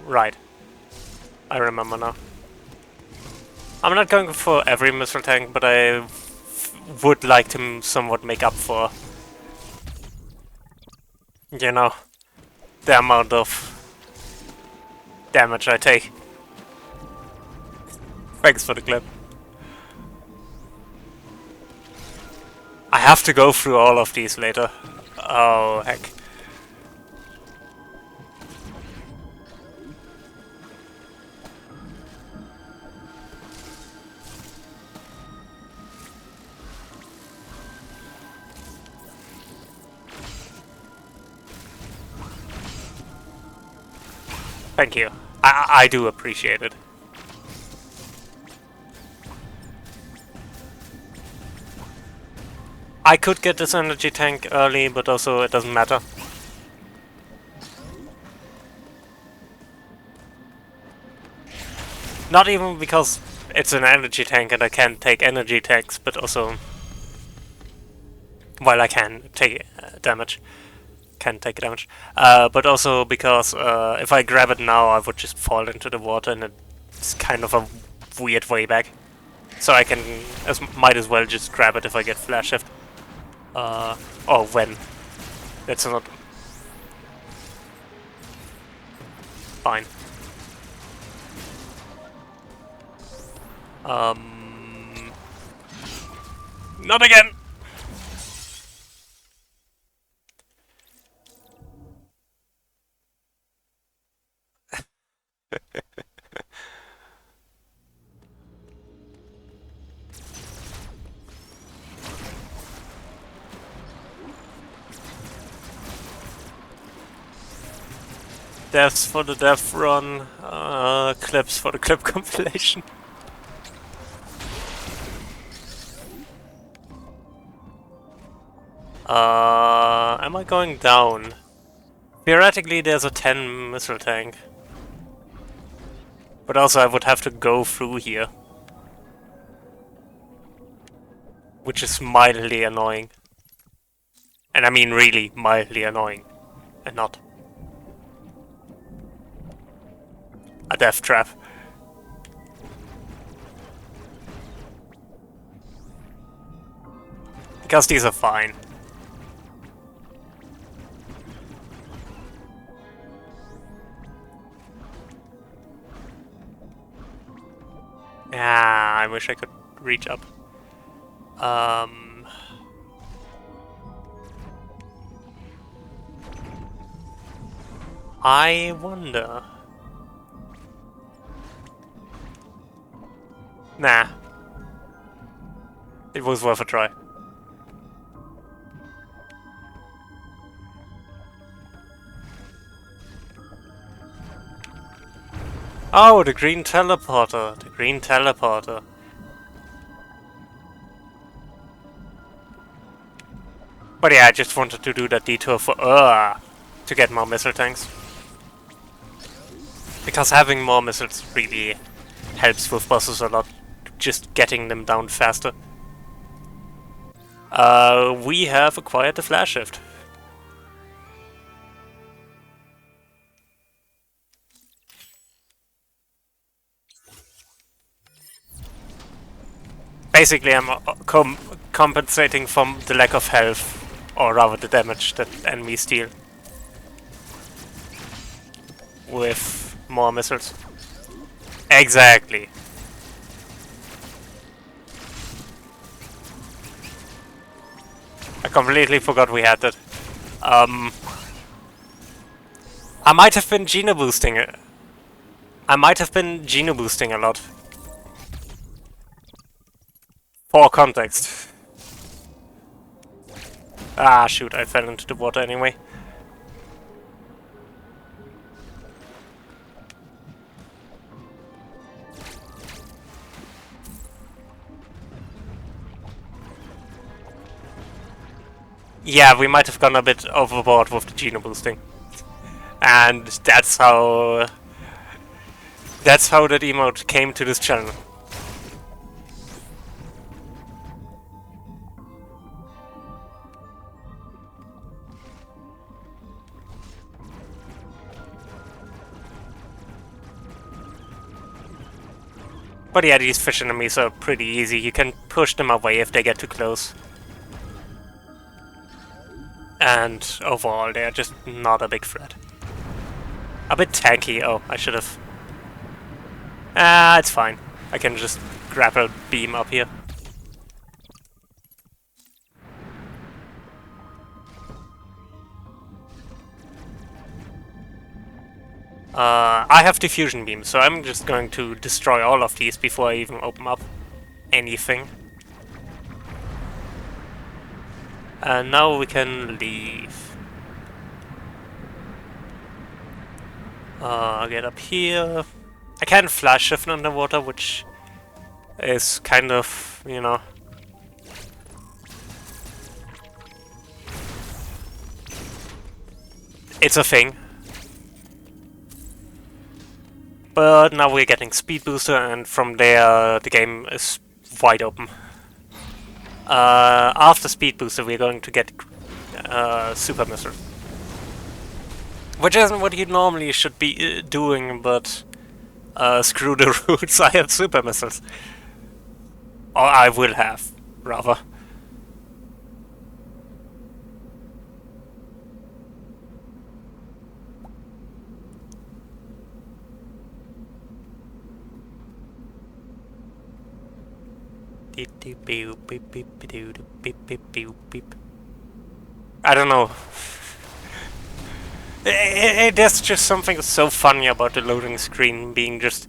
Right. I remember now. I'm not going for every missile tank, but I would like to somewhat make up for, you know, the amount of damage I take. Thanks for the clip. I have to go through all of these later. Oh, heck. Thank you. I do appreciate it. I could get this energy tank early, but also it doesn't matter. Not even because it's an energy tank and I can't take energy tanks, but also... While I can take damage. Can take damage. But also because if I grab it now, I would just fall into the water and it's kind of a weird way back. So I can might as well just grab it if I get flash shift. Or when. That's not... Fine. Not again! Deaths for the death run, clips for the clip compilation. Am I going down? Theoretically there's a 10 missile tank. But also I would have to go through here. Which is mildly annoying. And I mean really mildly annoying. And not a death trap. Because these are fine. Yeah, I wish I could reach up. I wonder... Nah. It was worth a try. Oh, the green teleporter. The green teleporter. But yeah, I just wanted to do that detour for to get more missile tanks. Because having more missiles really helps with bosses a lot. Just getting them down faster. We have acquired the flash shift. Basically, I'm compensating from the lack of health, or rather the damage that enemies deal, with more missiles. Exactly. I completely forgot we had that. I might have been Geno boosting it. I might have been Geno boosting a lot. For context. Ah, shoot, I fell into the water anyway. Yeah, we might have gone a bit overboard with the Geno boosting. And that's how that emote came to this channel. But yeah, these fish enemies are pretty easy. You can push them away if they get too close. And overall, they're just not a big threat. A bit tanky. Oh, I should have... Ah, it's fine. I can just grab a beam up here. I have diffusion beam, so I'm just going to destroy all of these before I even open up anything. And now we can leave. Get up here. I can flash shift underwater, which is kind of, you know... It's a thing. But now we're getting speed booster, and from there the game is wide open. After speed booster we're going to get super missile. Which isn't what you normally should be doing, but screw the rules, I have super missiles. Or I will have, rather. I don't know. There's just something so funny about the loading screen being just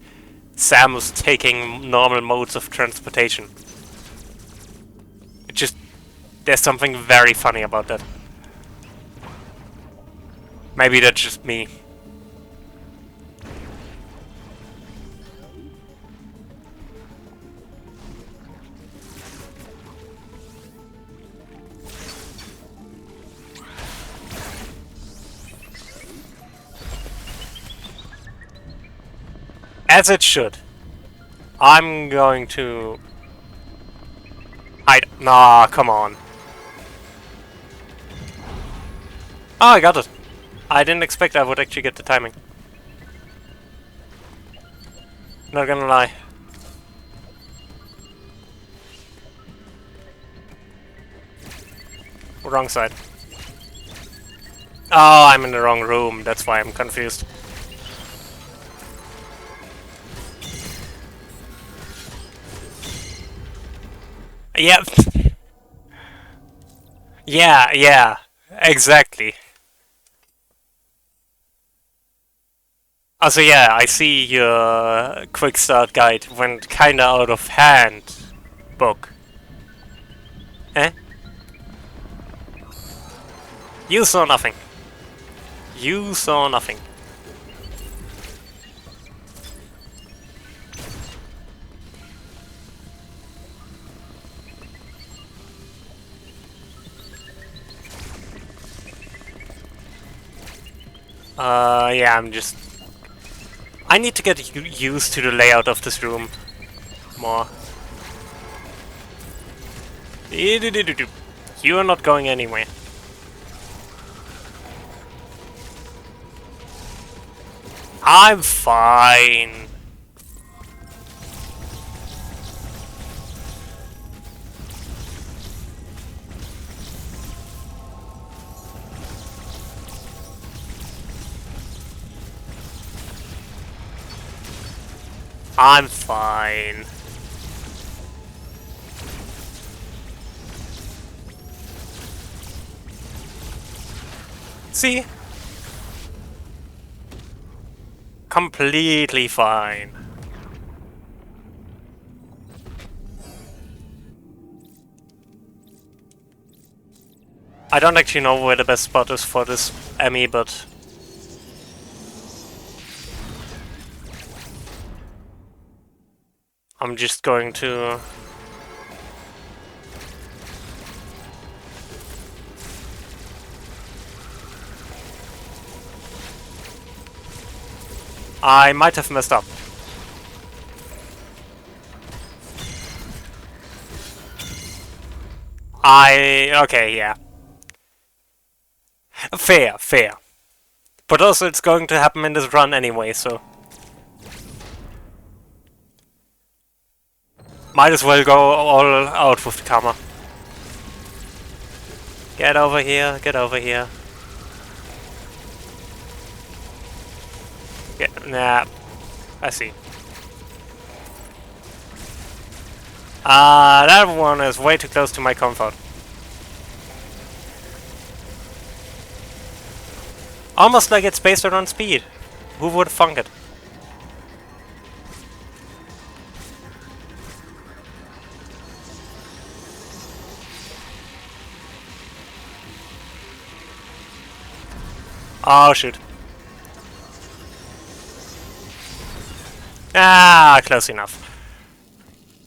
Samus taking normal modes of transportation. It just... There's something very funny about that. Maybe that's just me. As it should. I'm going to... Nah, come on. Oh, I got it. I didn't expect I would actually get the timing. Not gonna lie. Wrong side. Oh, I'm in the wrong room. That's why I'm confused. Yep. Yeah, exactly. Also, yeah, I see your quick start guide went kinda out of hand, book. Eh? You saw nothing. You saw nothing. Yeah, I'm just... I need to get used to the layout of this room more. You are not going anywhere. I'm fine. I'm fine. See? Completely fine. I don't actually know where the best spot is for this Emmy, but... I'm just going to... I might have messed up. Okay, yeah. Fair, fair. But also it's going to happen in this run anyway, so... Might as well go all out with the karma. Get over here, get over here. Nah, I see. That one is way too close to my comfort. Almost like it's based around speed. Who would have thunk it? Oh shoot. Ah, close enough.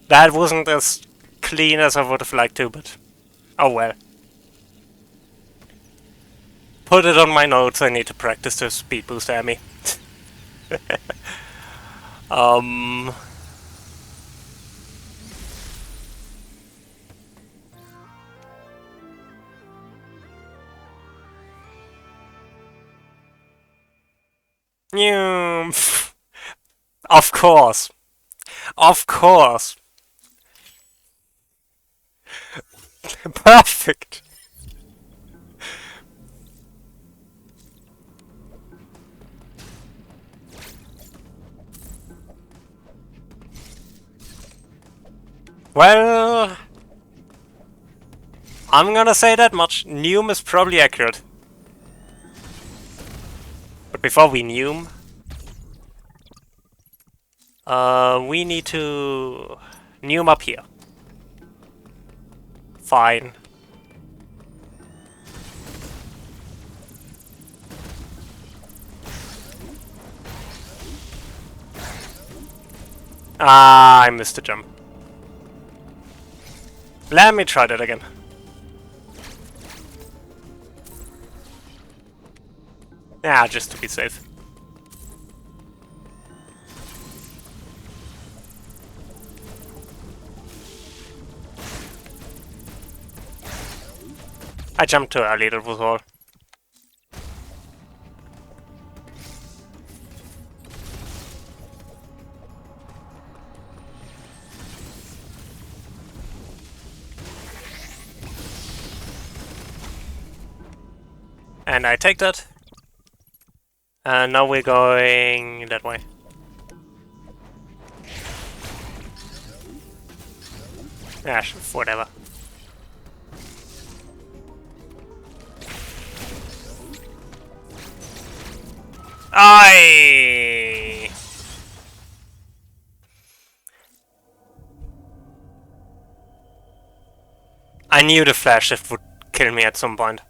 That wasn't as clean as I would have liked to, but oh well. Put it on my notes, I need to practice the speed boost Emmy. um... Of course. Of course. Perfect. Well, I'm gonna say that much. Neum is probably accurate. But before we Neum, we need to Neum up here. Fine. Ah, I missed the jump. Let me try that again. Yeah, just to be safe. I jumped too early, that was all. And I take that. And now we're going that way. Yeah, whatever. I knew the flash shift would kill me at some point.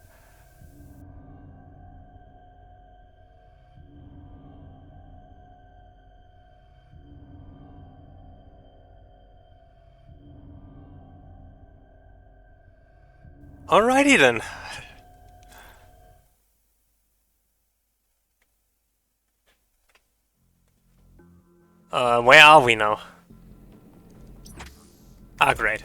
Alrighty then. Where are we now? Ah, great.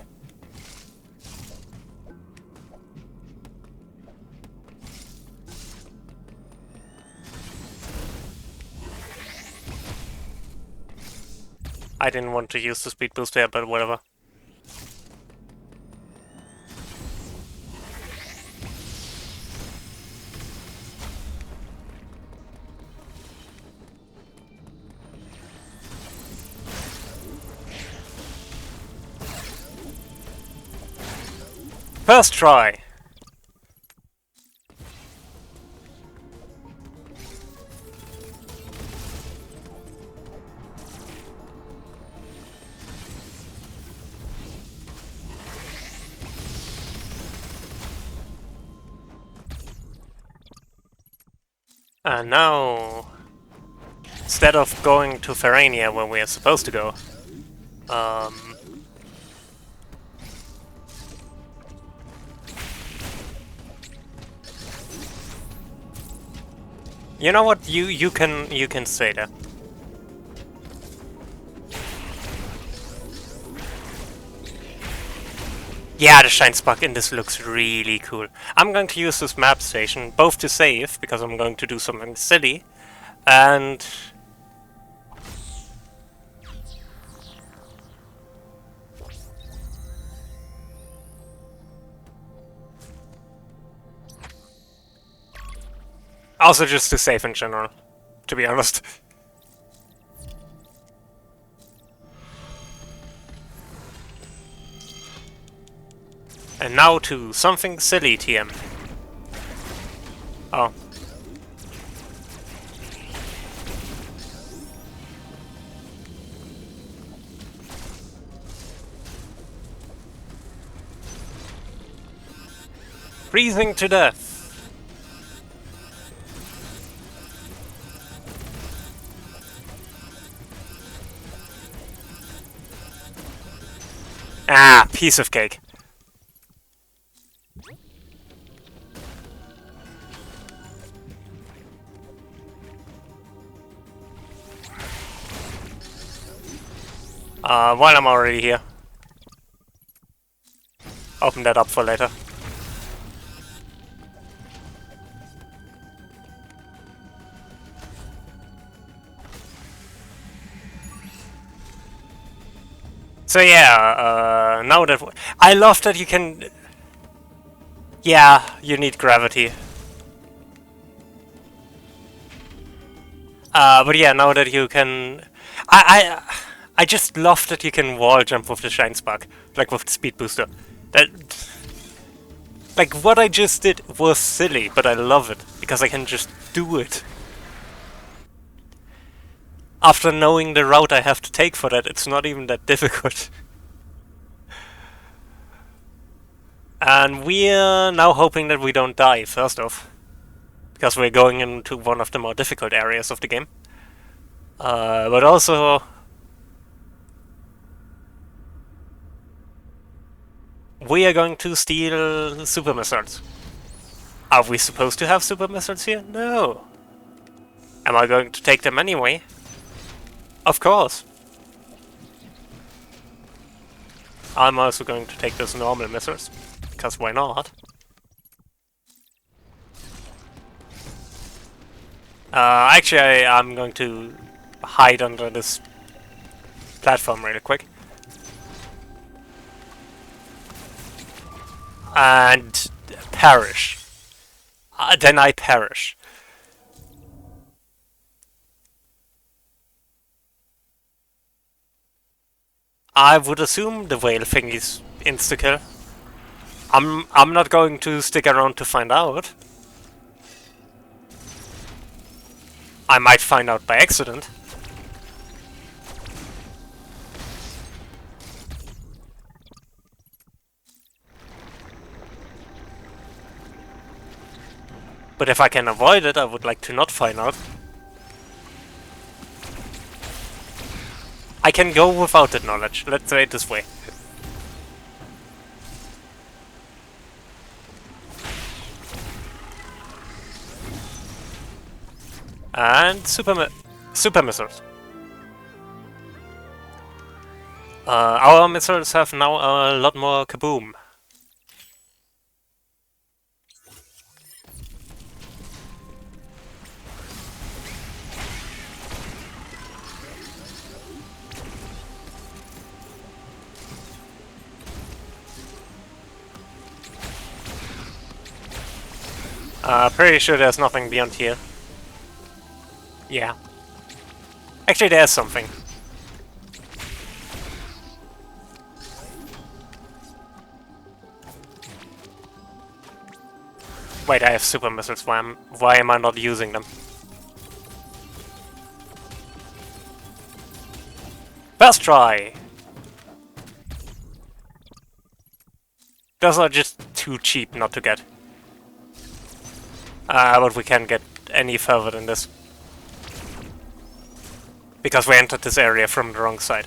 I didn't want to use the speed boost there, but whatever. First try! And now, instead of going to Ferrania where we are supposed to go, you know what? You can stay there. Yeah, the shine spark in this looks really cool. I'm going to use this map station both to save, because I'm going to do something silly, and also just to save in general, to be honest. And now to something silly, TM. Oh. Freezing to death. Ah, piece of cake. While I'm already here, open that up for later. So yeah, now that I love that you can. Yeah, you need gravity. But yeah, now that you can, I just love that you can wall jump with the shine spark, like with the speed booster. That, like what I just did was silly, but I love it because I can just do it. After knowing the route I have to take for that, it's not even that difficult. And we're now hoping that we don't die, first off. Because we're going into one of the more difficult areas of the game. But also, we are going to steal super missiles. Are we supposed to have super missiles here? No. Am I going to take them anyway? Of course. I'm also going to take those normal missiles, because why not? Actually, I'm going to hide under this platform really quick. And perish. Then I perish. I would assume the whale thing is insta-kill. I'm not going to stick around to find out. I might find out by accident. But if I can avoid it, I would like to not find out. I can go without that knowledge, let's say it this way. And super missiles. Our missiles have now a lot more kaboom. Pretty sure there's nothing beyond here. Yeah. Actually, there's something. Wait, I have super missiles. Why am I not using them? First try! Those are just too cheap not to get. But we can't get any further than this. Because we entered this area from the wrong side.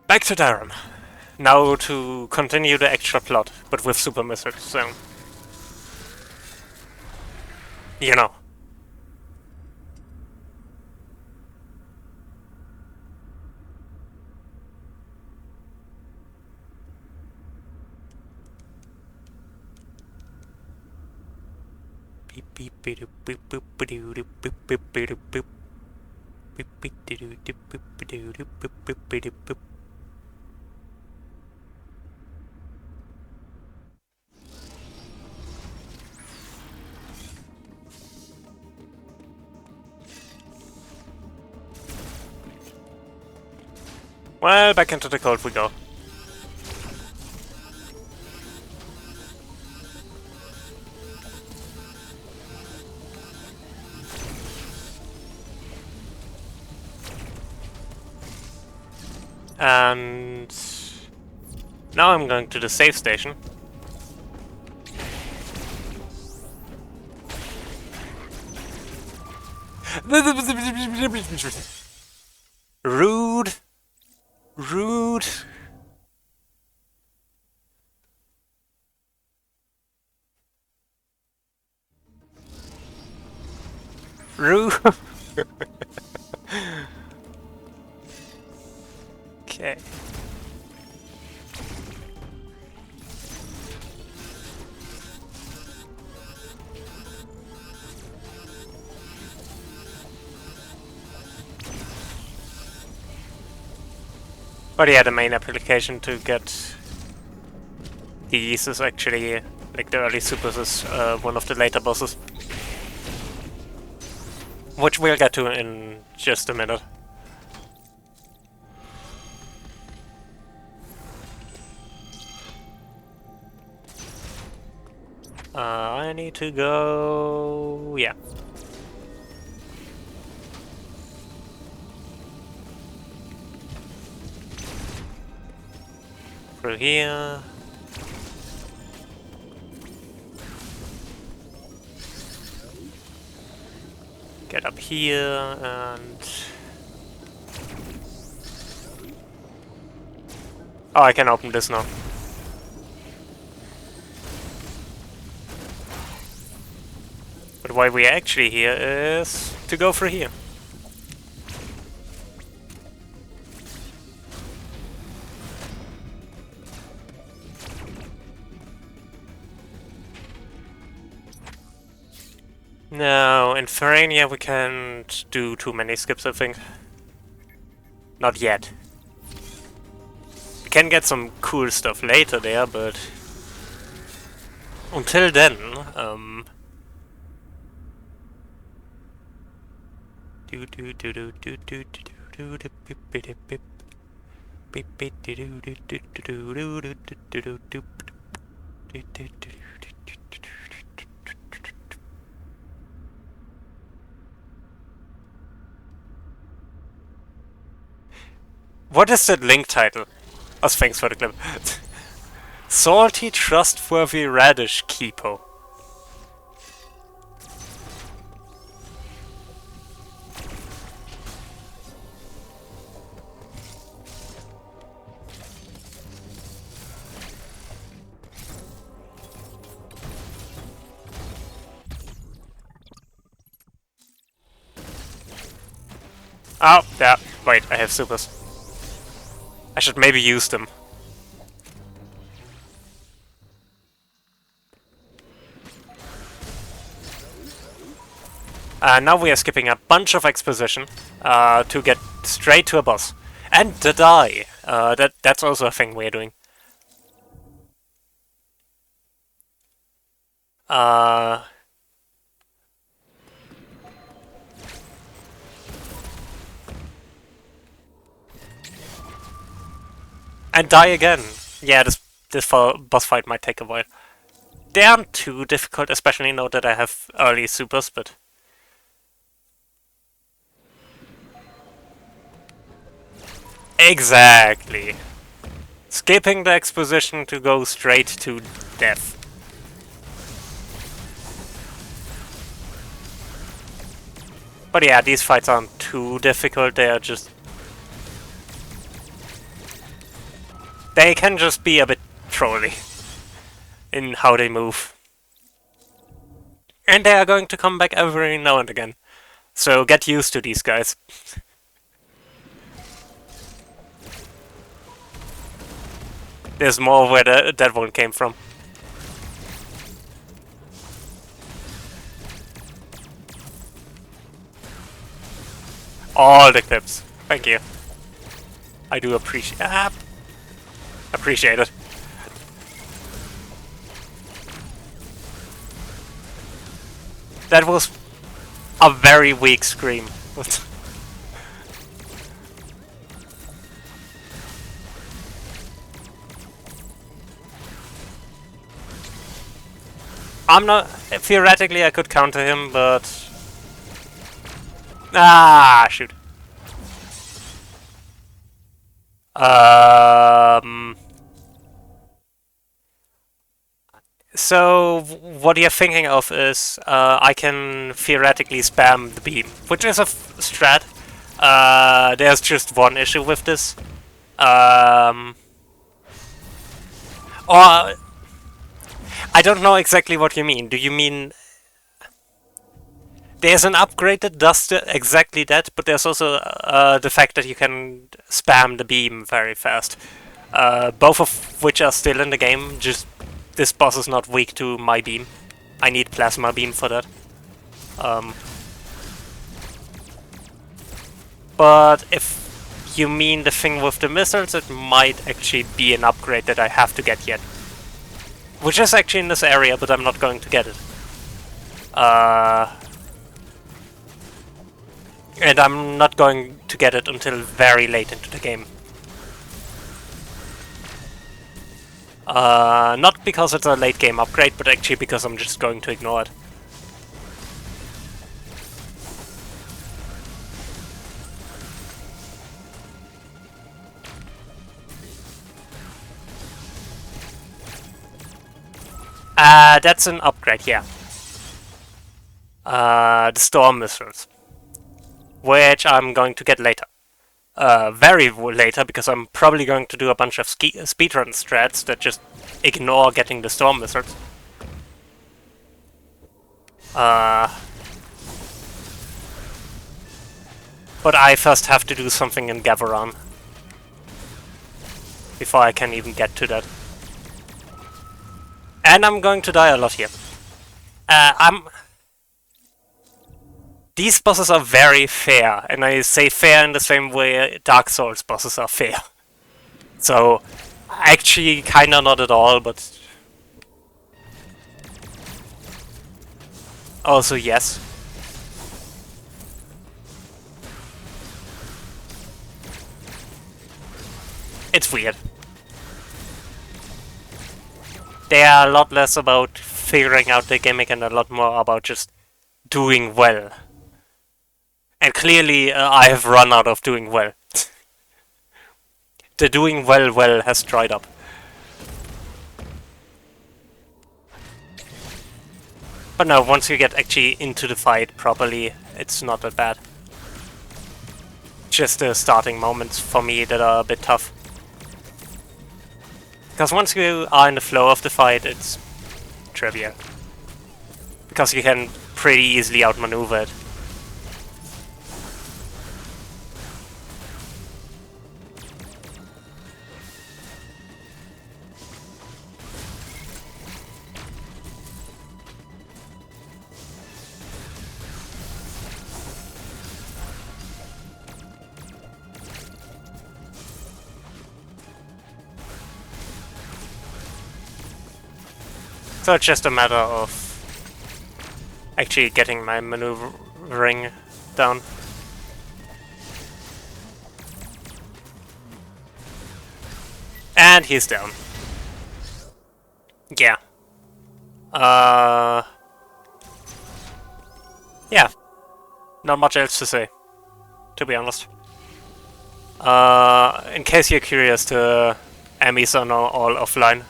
Back to Durham. Now to continue the extra plot, but with super missiles, so... You know. Beep beep beep boop boop boop boop boop boop boop boop. Beep beep doo doo doo boop doo doo boop boop boop boop. Well, back into the cold we go. And now I'm going to the safe station. Rude. Rude. Rude. Okay. But yeah, the main application to get these is actually, like the early supers is one of the later bosses. Which we'll get to in just a minute. I need to go... yeah. Through here. Get up here and... oh, I can open this now. But why we're actually here is to go through here. No, in Farania we can't do too many skips, I think. Not yet. We can get some cool stuff later there, but... until then, what is that link title? Oh, thanks for the clip. Salty, trustworthy radish Kipo. Oh, yeah. Wait, I have supers. I should maybe use them. Now we are skipping a bunch of exposition to get straight to a boss. And to die. That's also a thing we're doing. And die again. Yeah, this boss fight might take a while. They aren't too difficult, especially now that I have early supers, but... Exactly. Skipping the exposition to go straight to death. But yeah, these fights aren't too difficult, they are just... They can just be a bit trolly in how they move. And they are going to come back every now and again. So get used to these guys. There's more where that one came from. All the clips. Thank you. I do appreciate it. That was a very weak scream. I'm not... Theoretically I could counter him, but... Ah, shoot. So, what you're thinking of is, I can theoretically spam the beam, which is a strat. There's just one issue with this. Or... I don't know exactly what you mean. Do you mean... There's an upgrade that does exactly that, but there's also the fact that you can spam the beam very fast. Both of which are still in the game, just this boss is not weak to my beam. I need plasma beam for that. But if you mean the thing with the missiles, it might actually be an upgrade that I have to get yet. Which is actually in this area, but I'm not going to get it. And I'm not going to get it until very late into the game. Not because it's a late game upgrade, but actually because I'm just going to ignore it. That's an upgrade, yeah. The storm missiles. Which I'm going to get later. Very later, because I'm probably going to do a bunch of speedrun strats that just ignore getting the storm missiles. But I first have to do something in Gavaron before I can even get to that. And I'm going to die a lot here. These bosses are very fair, and I say fair in the same way Dark Souls bosses are fair. So, actually kinda not at all, but... Also yes. It's weird. They are a lot less about figuring out the gimmick and a lot more about just doing well. And clearly, I have run out of doing well. The doing well has dried up. But no, once you get actually into the fight properly, it's not that bad. Just the starting moments for me that are a bit tough. Because once you are in the flow of the fight, it's trivial. Because you can pretty easily outmaneuver it. So it's just a matter of actually getting my maneuvering down. And he's down. Yeah. Yeah. Not much else to say, to be honest. In case you're curious, the Emmys are now all offline.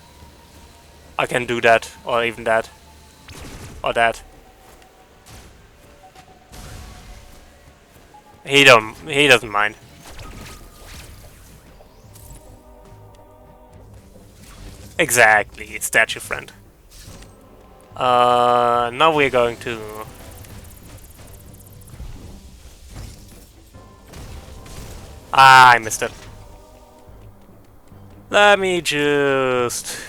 I can do that, or even that. Or that. He doesn't mind. Exactly, statue friend. Now we're going to... Ah, I missed it. Let me just...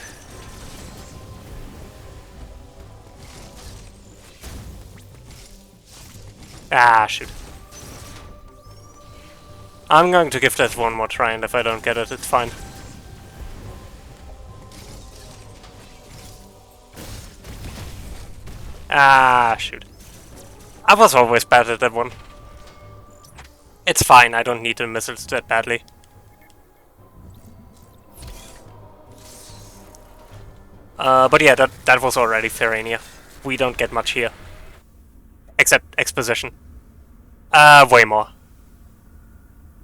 Ah, shoot. I'm going to give that one more try, and if I don't get it, it's fine. Ah, shoot. I was always bad at that one. It's fine, I don't need the missiles that badly. But yeah, that was already Ferrania. We don't get much here. Except exposition. Way more.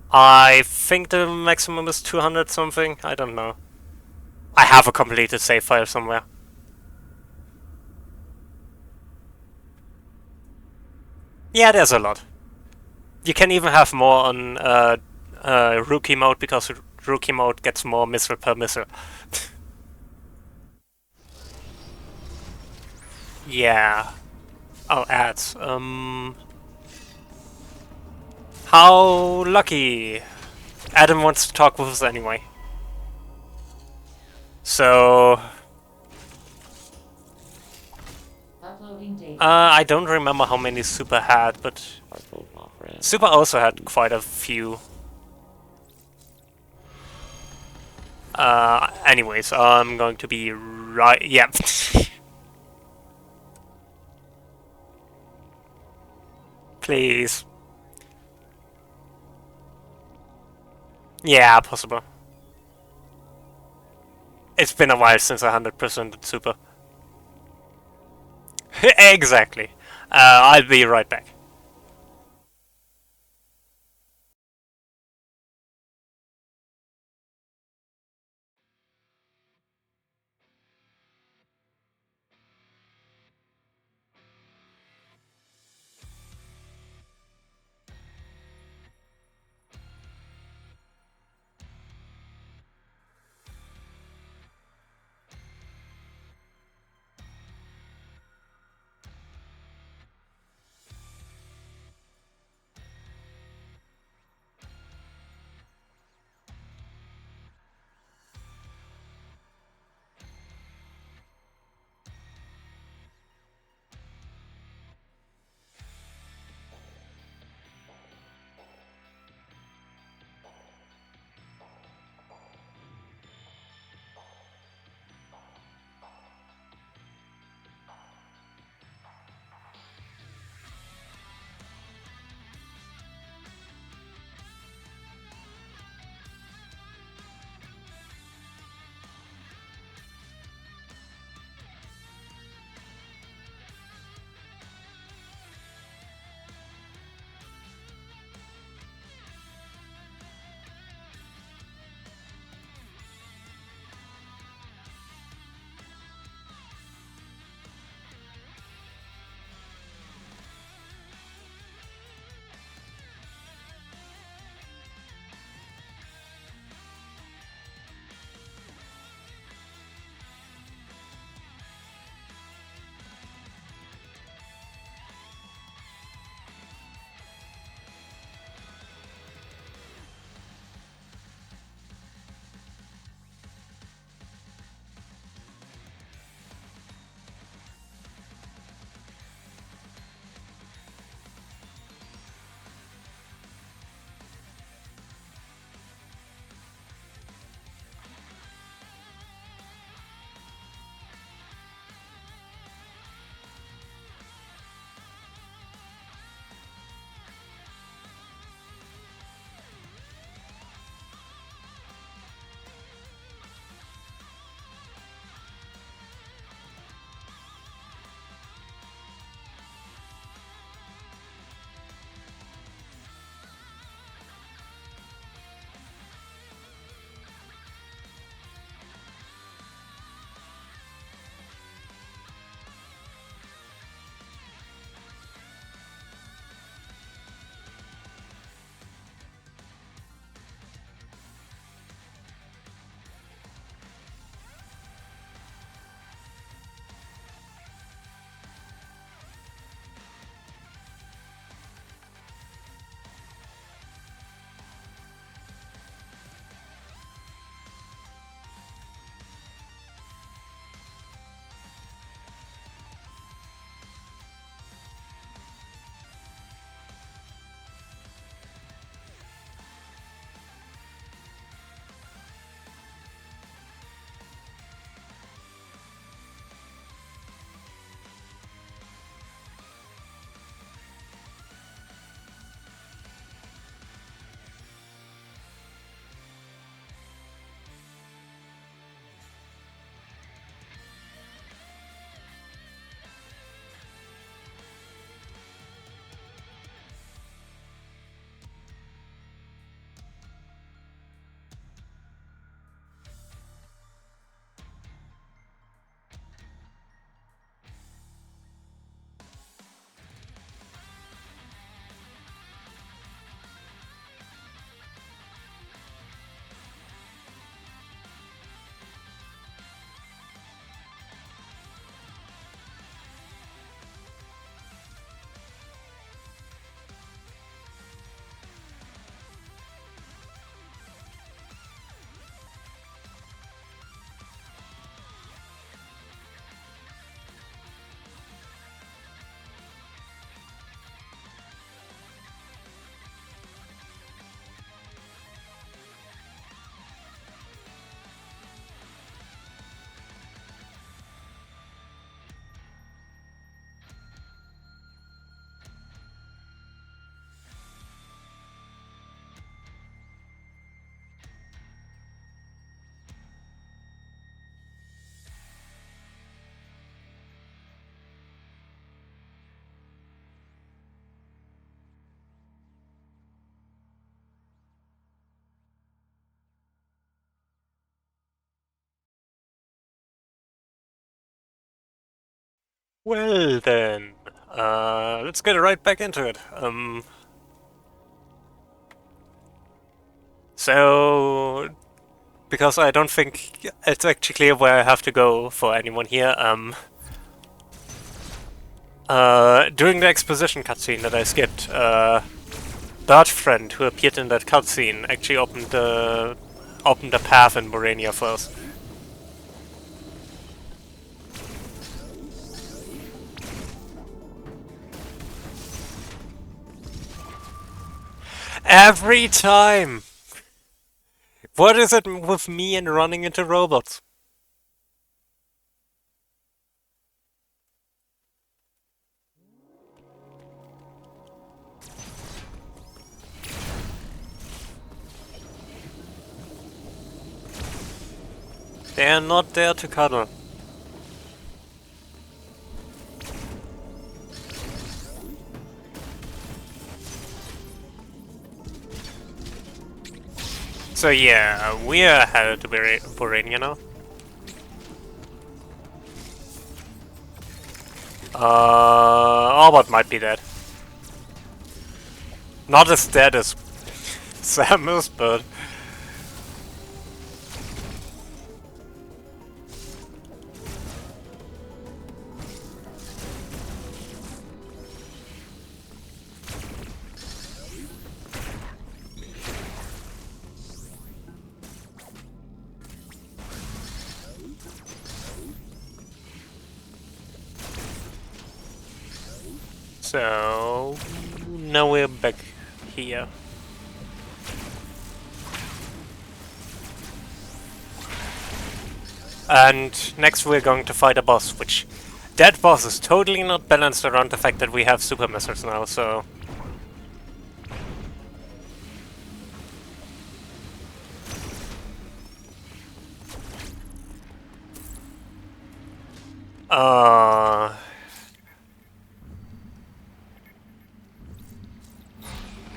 I think the maximum is 200 something, I don't know. I have a completed save file somewhere. Yeah, there's a lot. You can even have more on rookie mode, because rookie mode gets more missile per missile. Yeah. Oh, ads. How lucky. Adam wants to talk with us anyway. So... I don't remember how many Super had, but... Super also had quite a few. Anyways, I'm going to be right... Yeah. Please. Yeah, possible. It's been a while since I 100%ed Super. Exactly. I'll be right back. Well then, let's get right back into it. So, because I don't think it's actually clear where I have to go for anyone here, during the exposition cutscene that I skipped, the arch-friend who appeared in that cutscene actually opened a path in Morania for us. Every time! What is it with me and running into robots? They are not there to cuddle. So yeah, we are headed to Borania now. Albert might be dead. Not as dead as Samus, but... So... now we're back here. And next we're going to fight a boss, which... that boss is totally not balanced around the fact that we have super missiles now, so...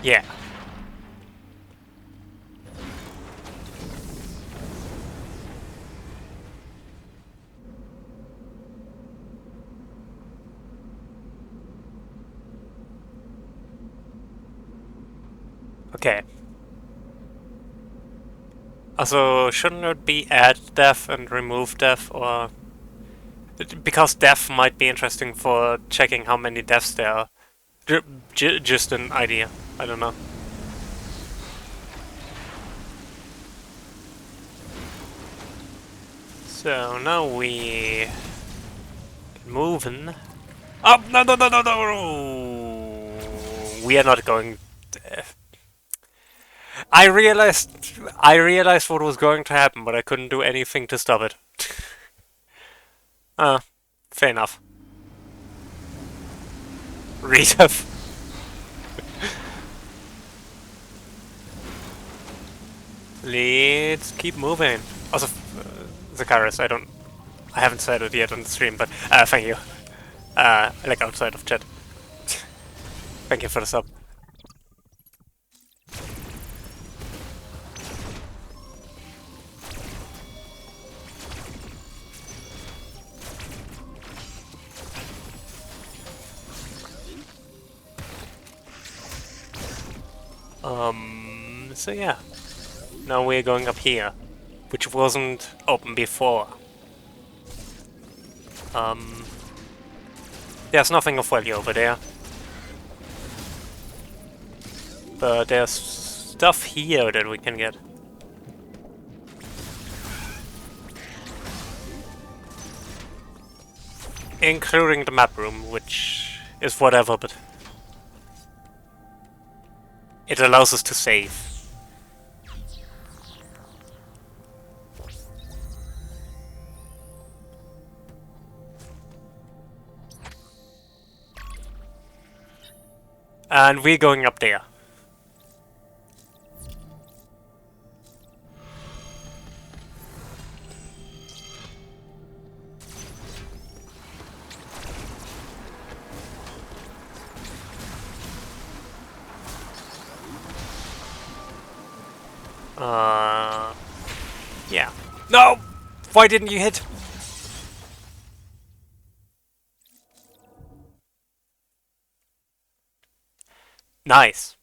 yeah. Okay. Also, shouldn't it be add death and remove death, or... because death might be interesting for checking how many deaths there are. Just an idea. I don't know. So now we can move in. Oh no no no no no! We are not going. I realized what was going to happen, but I couldn't do anything to stop it. Fair enough. Redev. Let's keep moving. Also, Zacharias, I haven't said it yet on the stream, but thank you. Like outside of chat. Thank you for the sub. So yeah. Now we're going up here, which wasn't open before. There's nothing of value over there. But there's stuff here that we can get. Including the map room, which is whatever, but it allows us to save. And we're going up there. Yeah. No! Why didn't you hit? Nice.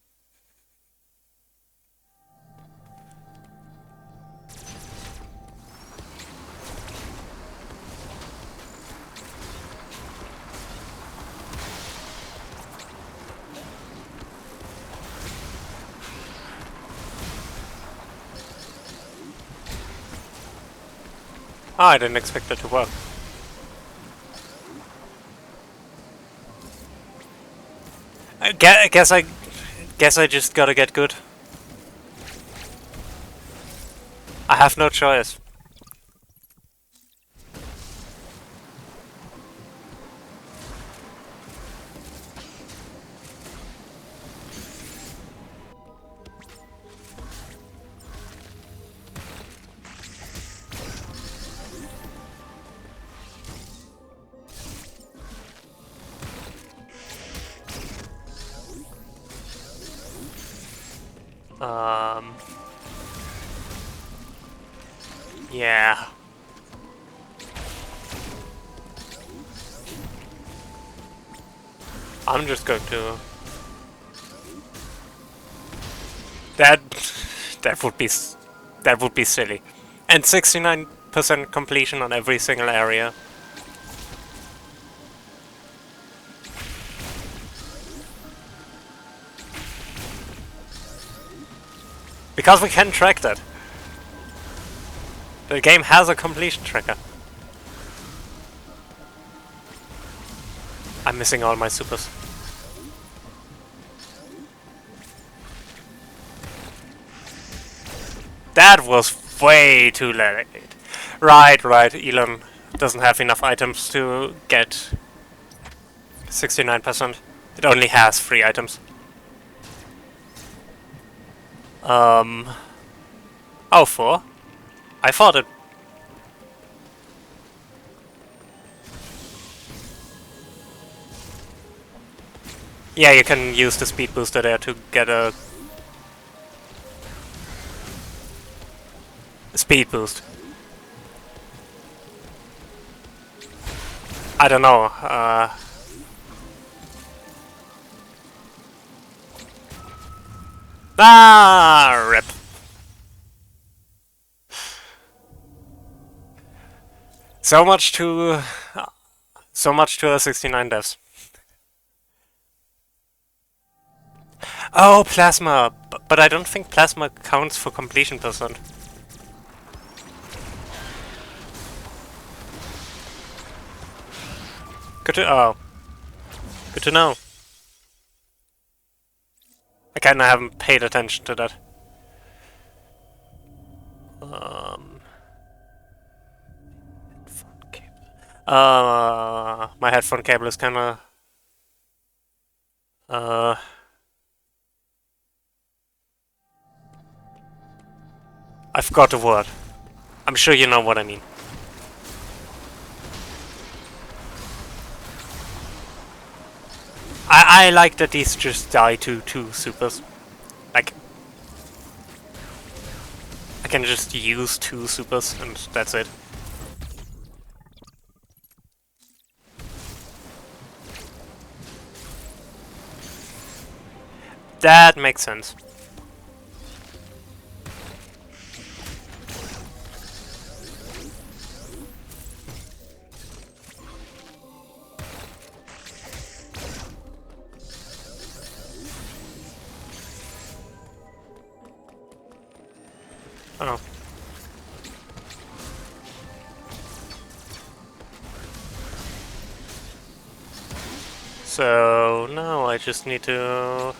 Oh, I didn't expect it to work. I guess I just gotta get good. I have no choice. Yeah. I'm just going to... That... That would be silly. And 69% completion on every single area. Because we can track that. The game has a completion tracker. I'm missing all my supers. That was way too late. Right. Elon doesn't have enough items to get 69%. It only has 3 items. Oh, 4? I thought it... Yeah, you can use the speed booster there to get a... speed boost. I don't know, rip. So much to a 69 deaths. Oh, plasma! But I don't think plasma counts for completion percent. Good to know. I kinda haven't paid attention to that. Headphone cable. My headphone cable is kinda... I forgot the word. I'm sure you know what I mean. I like that these just die to 2 supers. Like, I can just use 2 supers and that's it. That makes sense. Oh. So now I just need to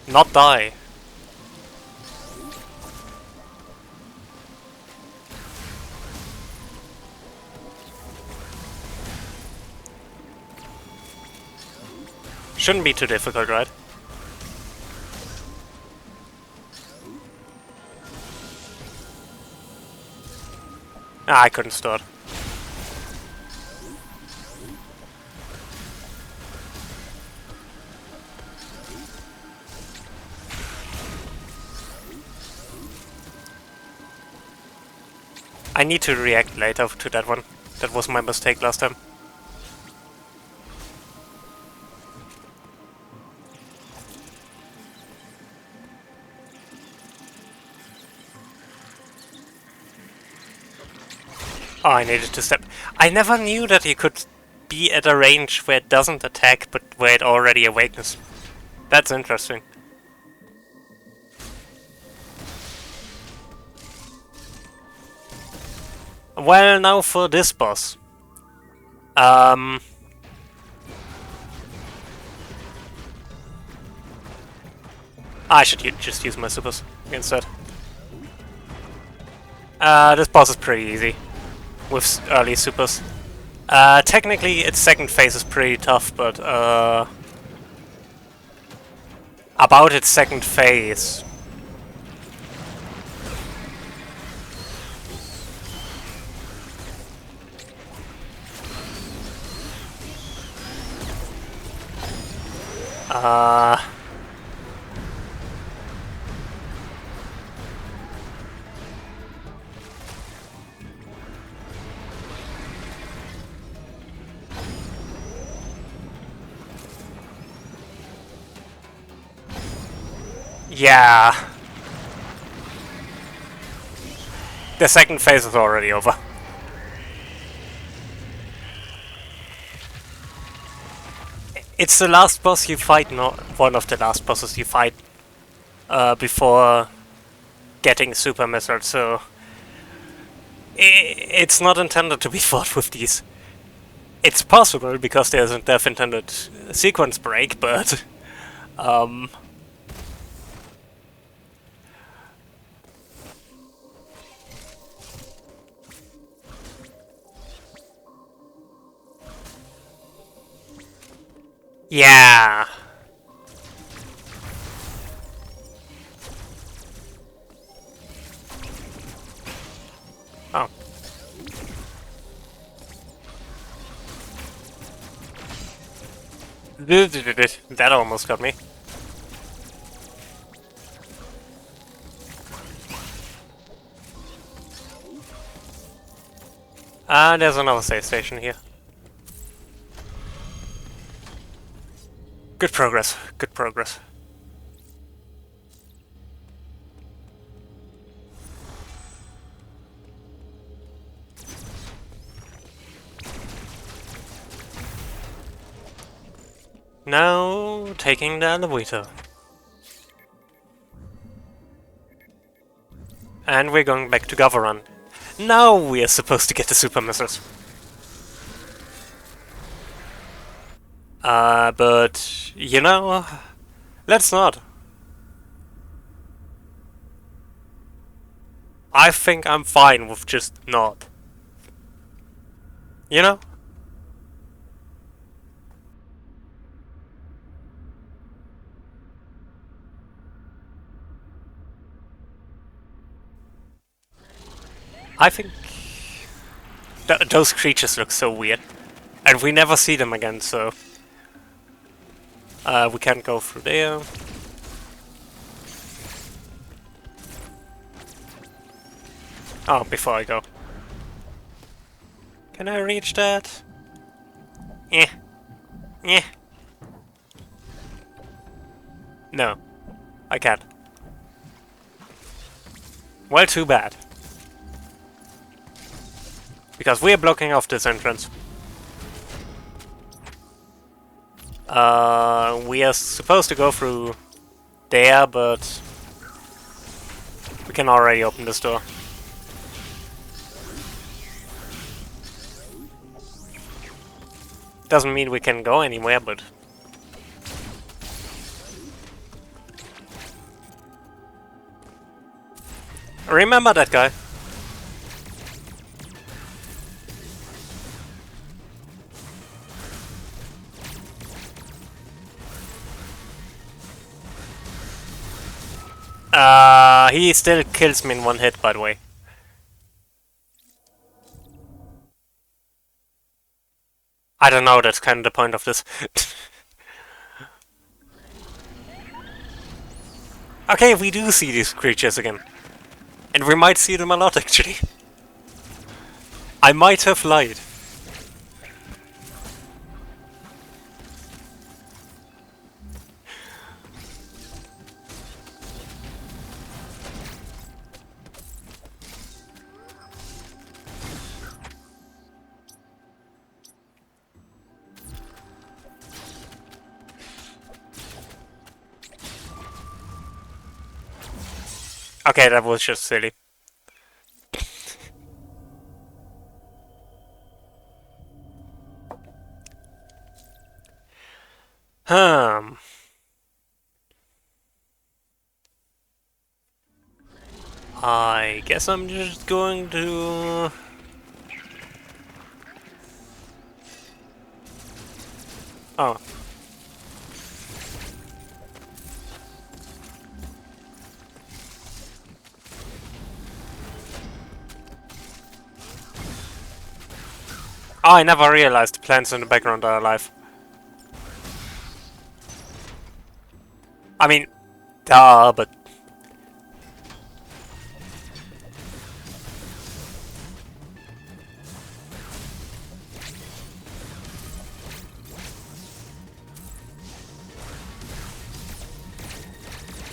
not die. Shouldn't be too difficult, right? Ah, I couldn't start. I need to react later to that one. That was my mistake last time. Oh, I needed to step. I never knew that you could be at a range where it doesn't attack, but where it already awakens. That's interesting. Well, now for this boss. I should just use my supers instead. This boss is pretty easy with early supers. Technically, its second phase is pretty tough, but about its second phase. Yeah. The second phase is already over. It's the last boss you fight, not one of the last bosses you fight before getting super missiles, so it's not intended to be fought with these. It's possible because there's a death intended sequence break, but yeah. Oh. That almost got me. There's another save station here. Good progress, good progress. Now, taking the elevator. And we're going back to Gavaran. Now we are supposed to get the super missiles. But, you know, let's not. I think I'm fine with just not. You know? I think those creatures look so weird. And we never see them again, so we can't go through there. Oh, before I go. Can I reach that? Yeah. Yeah. No. I can't. Well, too bad. Because we're blocking off this entrance. We are supposed to go through there, but we can already open this door. Doesn't mean we can go anywhere, but... Remember that guy. He still kills me in one hit, by the way. I don't know, that's kind of the point of this. Okay, we do see these creatures again. And we might see them a lot, actually. I might have lied. Okay, that was just silly. Hmm. I guess I'm just going to... Oh. Oh, I never realized the plants in the background are alive. I mean, duh, but...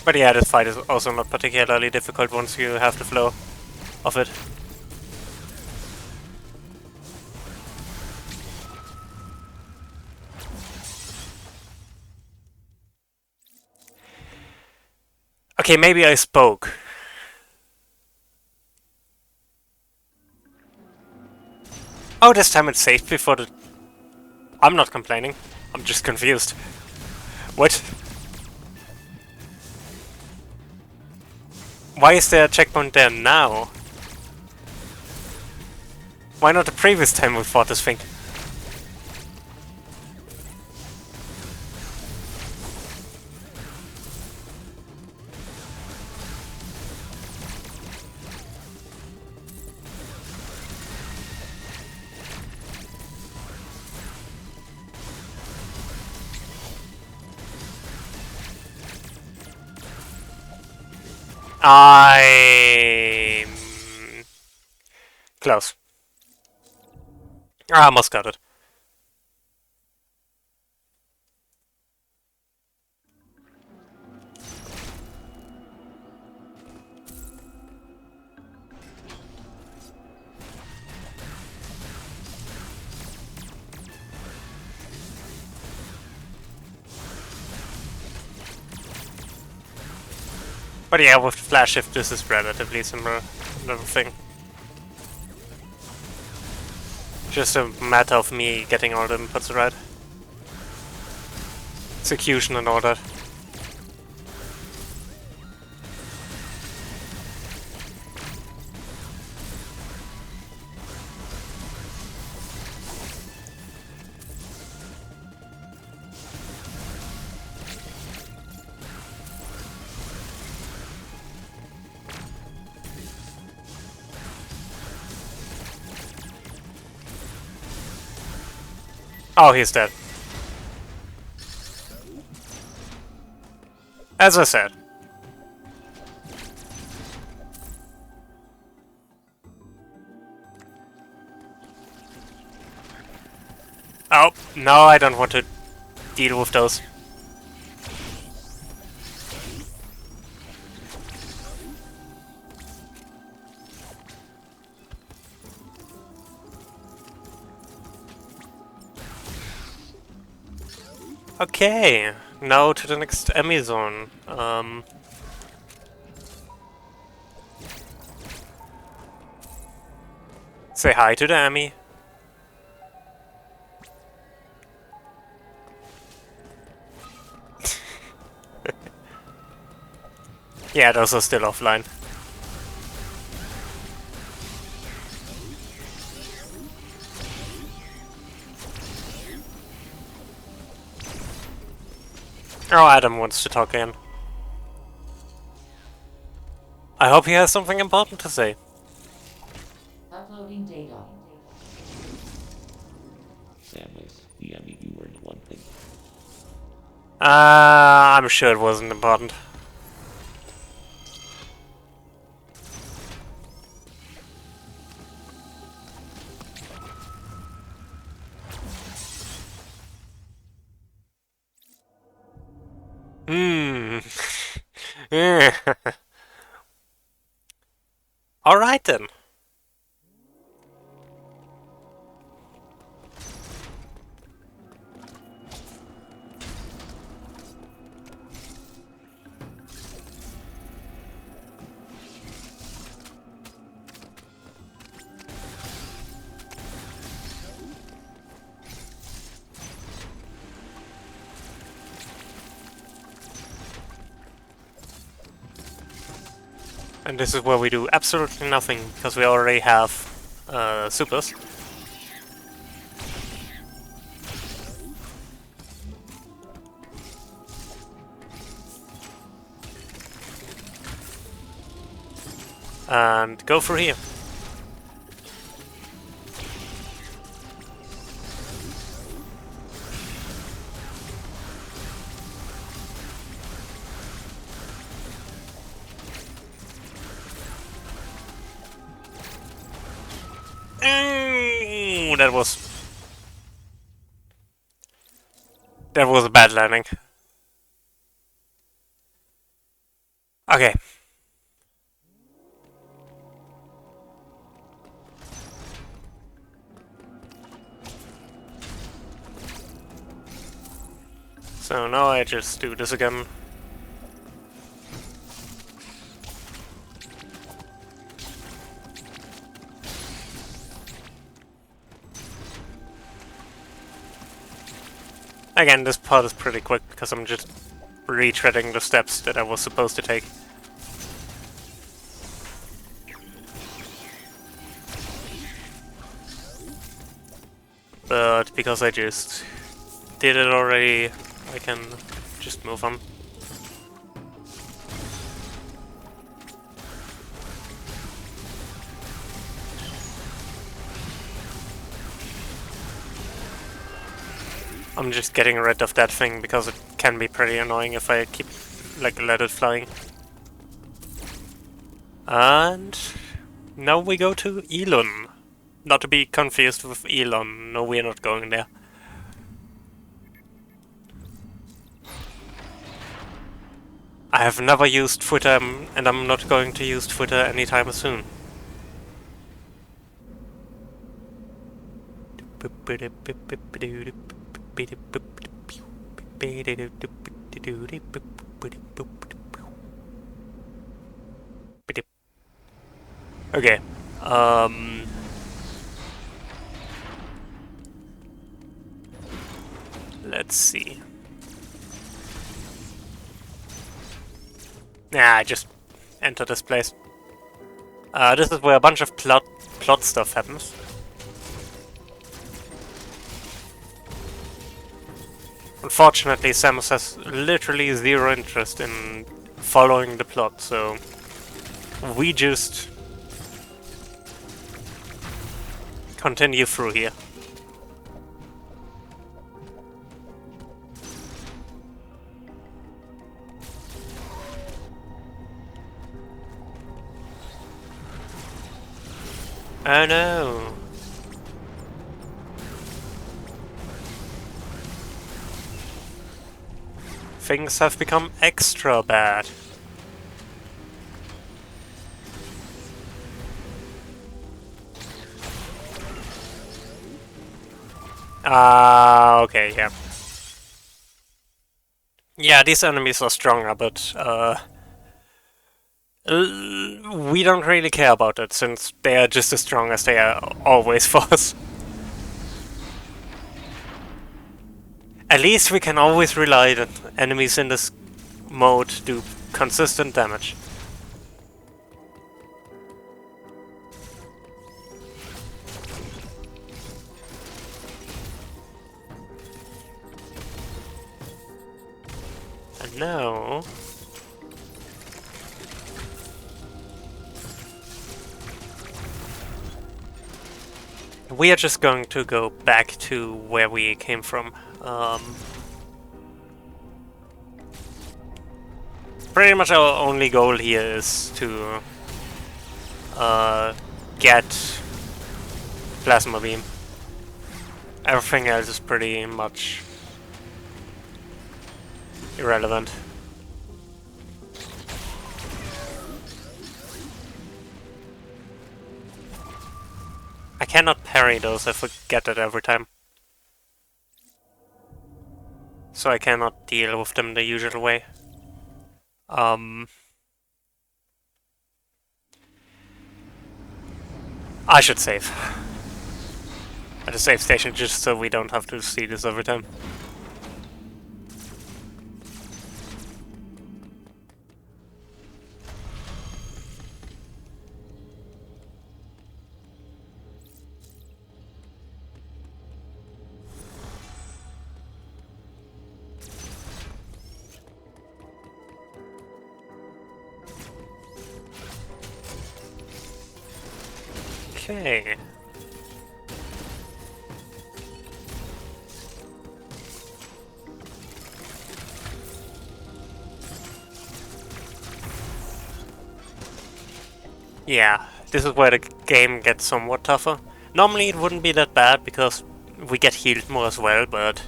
But yeah, this fight is also not particularly difficult once you have the flow of it. Okay, maybe I spoke. Oh, this time it's safe before the... I'm not complaining. I'm just confused. What? Why is there a checkpoint there now? Why not the previous time we fought this thing? I'm... close. I almost got it. But yeah, with flash shift this is relatively similar little thing. Just a matter of me getting all the inputs right. Execution and all that. Oh, he's dead. As I said. Oh, no, I don't want to deal with those. Okay, now to the next Emmy zone. Say hi to the Emmy. Yeah, those are still offline. Oh, Adam wants to talk again. I hope he has something important to say. Uploading data. Samus, the Emmy, you learned one thing. I'm sure it wasn't important. Hmm. Alright then. And this is where we do absolutely nothing, because we already have supers. And go for here. Ooh, that was a bad landing. Okay. So now I just do this again. Again, this part is pretty quick because I'm just retreading the steps that I was supposed to take. But because I just did it already, I can just move on. I'm just getting rid of that thing because it can be pretty annoying if I keep, let it flying. And now we go to Elon. Not to be confused with Elon. No, we're not going there. I have never used Twitter, and I'm not going to use Twitter anytime soon. Okay. Let's see. Nah, I just enter this place. This is where a bunch of plot stuff happens. Unfortunately, Samus has literally zero interest in following the plot, so we just continue through here. Oh no! Things have become extra bad. Okay, yeah. Yeah, these enemies are stronger, but we don't really care about it, since they are just as strong as they are always for us. At least we can always rely that enemies in this mode do consistent damage. And now... we are just going to go back to where we came from. Pretty much our only goal here is to get Plasma Beam. Everything else is pretty much irrelevant. I cannot parry those, I forget that every time. So I cannot deal with them the usual way. I should save at a save station just so we don't have to see this every time. Okay. Yeah, this is where the game gets somewhat tougher. Normally it wouldn't be that bad because we get healed more as well, but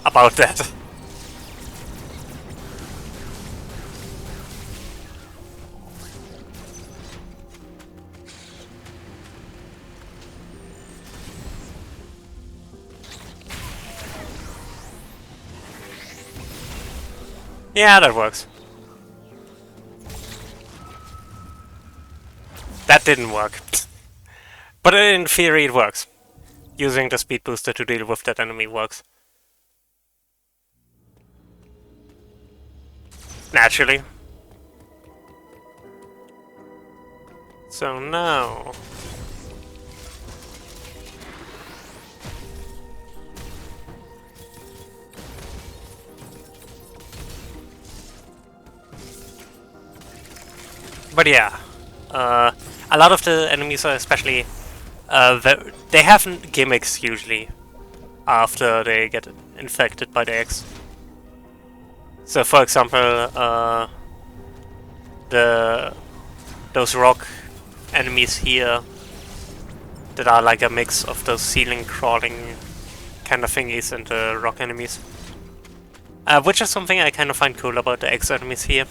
about that. Yeah, that works. That didn't work. But in theory it works. Using the speed booster to deal with that enemy works. Naturally. So now... But yeah, a lot of the enemies are especially... they have gimmicks usually after they get infected by the X. So for example, those rock enemies here that are like a mix of those ceiling crawling kind of thingies and the rock enemies. Which is something I kind of find cool about the X enemies here.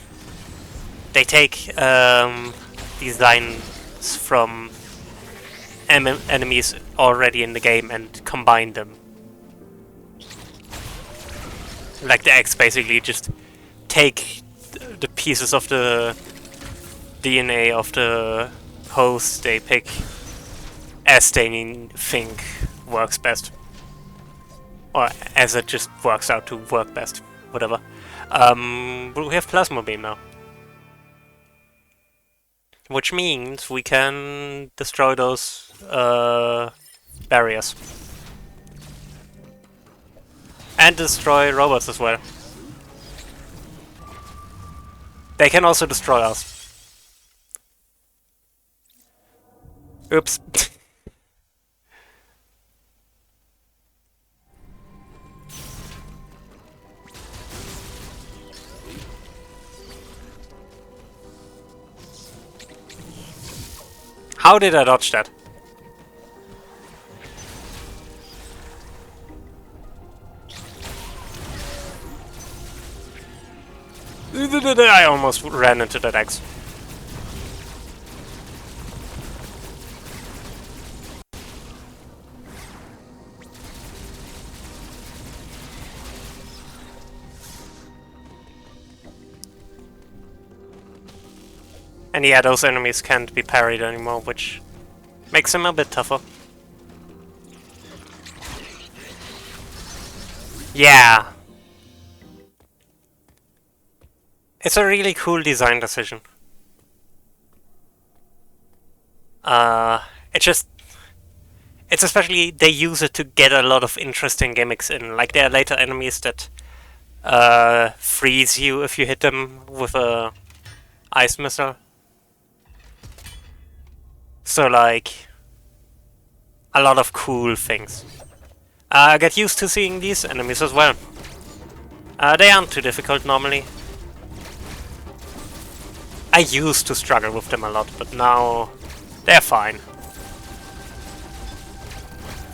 They take designs from enemies already in the game and combine them. Like the X basically just take the pieces of the DNA of the host they pick as they think works best. Or as it just works out to work best. Whatever. But we have Plasma Beam now. Which means we can destroy those barriers. And destroy robots as well. They can also destroy us. Oops. How did I dodge that? I almost ran into that X. And yeah, those enemies can't be parried anymore, which makes them a bit tougher. Yeah. It's a really cool design decision. It's especially, they use it to get a lot of interesting gimmicks in. Like, there are later enemies that freeze you if you hit them with a ice missile. So, like, a lot of cool things. I get used to seeing these enemies as well. They aren't too difficult normally. I used to struggle with them a lot, but now they're fine.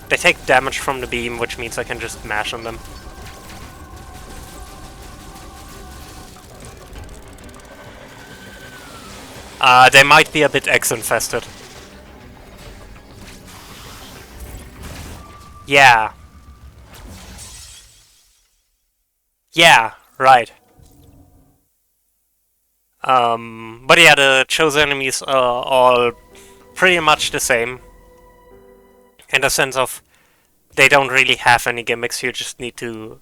They take damage from the beam, which means I can just mash on them. They might be a bit X-infested. Yeah. Yeah, right. But yeah, the chosen enemies are all pretty much the same. In the sense of, they don't really have any gimmicks, you just need to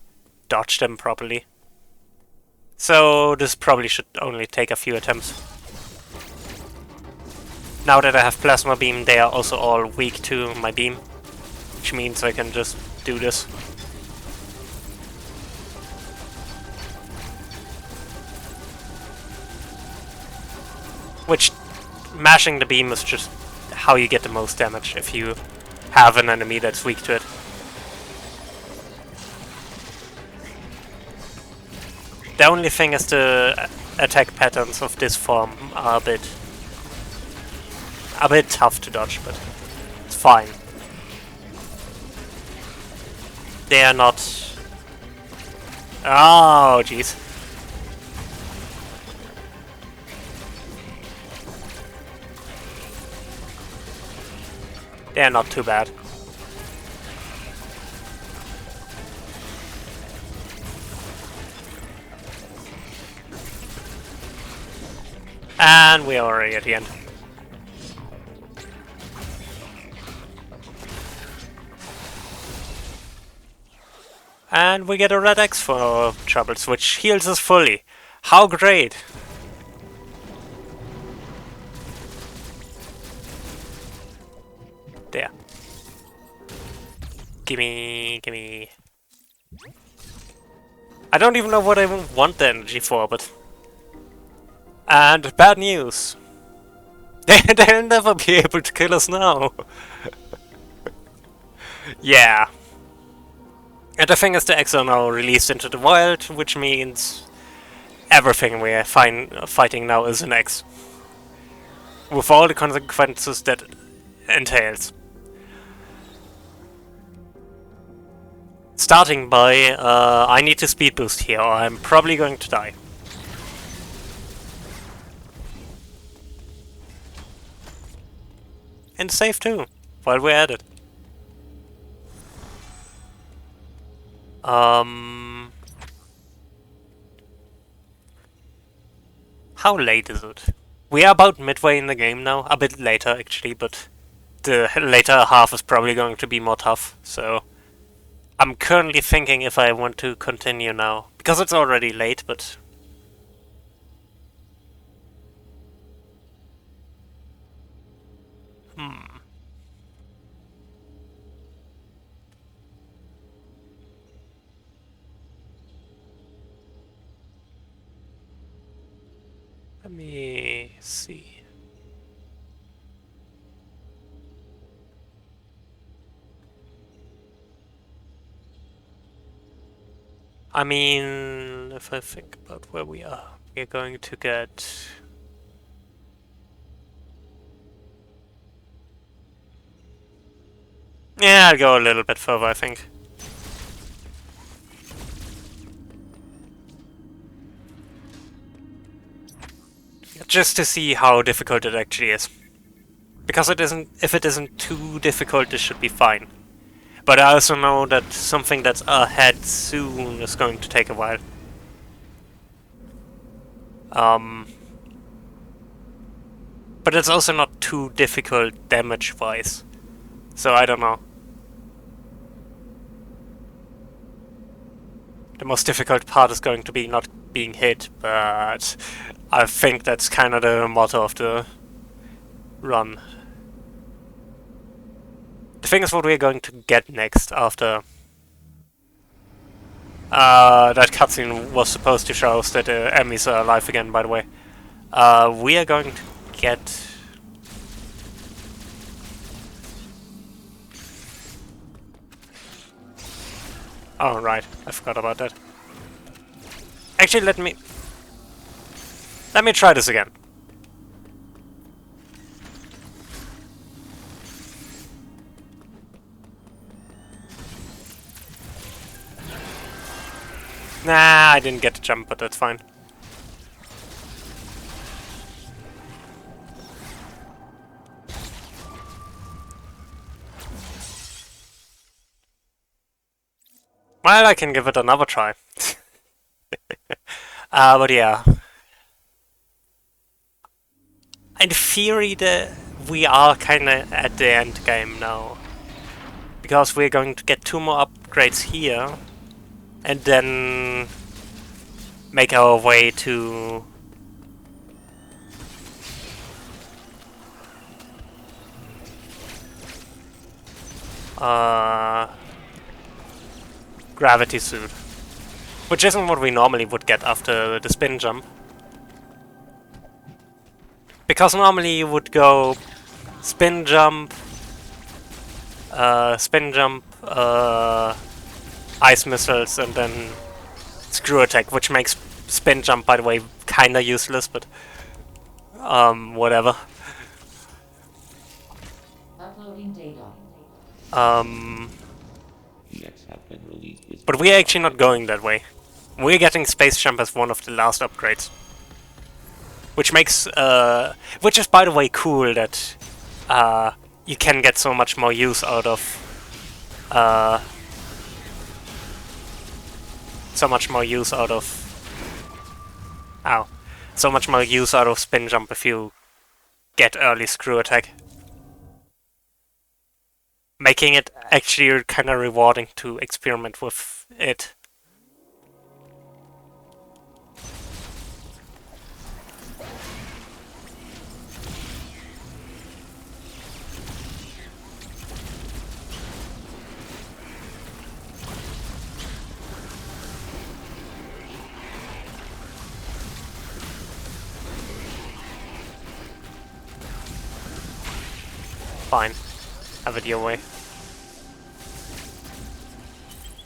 dodge them properly. So this probably should only take a few attempts. Now that I have Plasma Beam, they are also all weak to my beam. Which means I can just do this. Which mashing the beam is just how you get the most damage if you have an enemy that's weak to it. The only thing is the attack patterns of this form are a bit tough to dodge, but it's fine. They are not... Oh, jeez. They're not too bad. And we are already at the end. And we get a red X for troubles, which heals us fully. How great! There. Gimme, gimme. I don't even know what I want the energy for, but... And bad news! They'll never be able to kill us now! Yeah. And the thing is, the X are now released into the wild, which means everything we're fighting now is an X. With all the consequences that entails. Starting by, I need to speed boost here, or I'm probably going to die. And save too, while we're at it. How late is it? We are about midway in the game now, a bit later actually, but the later half is probably going to be more tough, so... I'm currently thinking if I want to continue now, because it's already late, but... Let me see. I mean, if I think about where we are, we're going to get... Yeah, I'll go a little bit further, I think. Just to see how difficult it actually is. Because it isn't, if it isn't too difficult, this should be fine. But I also know that something that's ahead soon is going to take a while. But it's also not too difficult damage-wise. So I don't know. The most difficult part is going to be not being hit, but I think that's kind of the motto of the run. The thing is what we're going to get next after that cutscene was supposed to show us that the enemies are alive again, by the way. We are going to get... Oh, right. I forgot about that. Actually, let me try this again. Nah, I didn't get the jump, but that's fine. Well, I can give it another try. But yeah. In theory, we are kinda at the end game now. Because we're going to get 2 more upgrades here. And then make our way to gravity suit, which isn't what we normally would get after the spin jump. Because normally you would go spin jump, ice missiles, and then screw attack, which makes spin jump, by the way, kinda useless, but whatever. Uploading data. EX have been released with But we're actually not going that way. We're getting space jump as one of the last upgrades. Which makes, which is, by the way, cool that, you can get so much more use out of, so much more use out of spin jump if you get early screw attack. Making it actually kind of rewarding to experiment with it. Fine. Have it your way.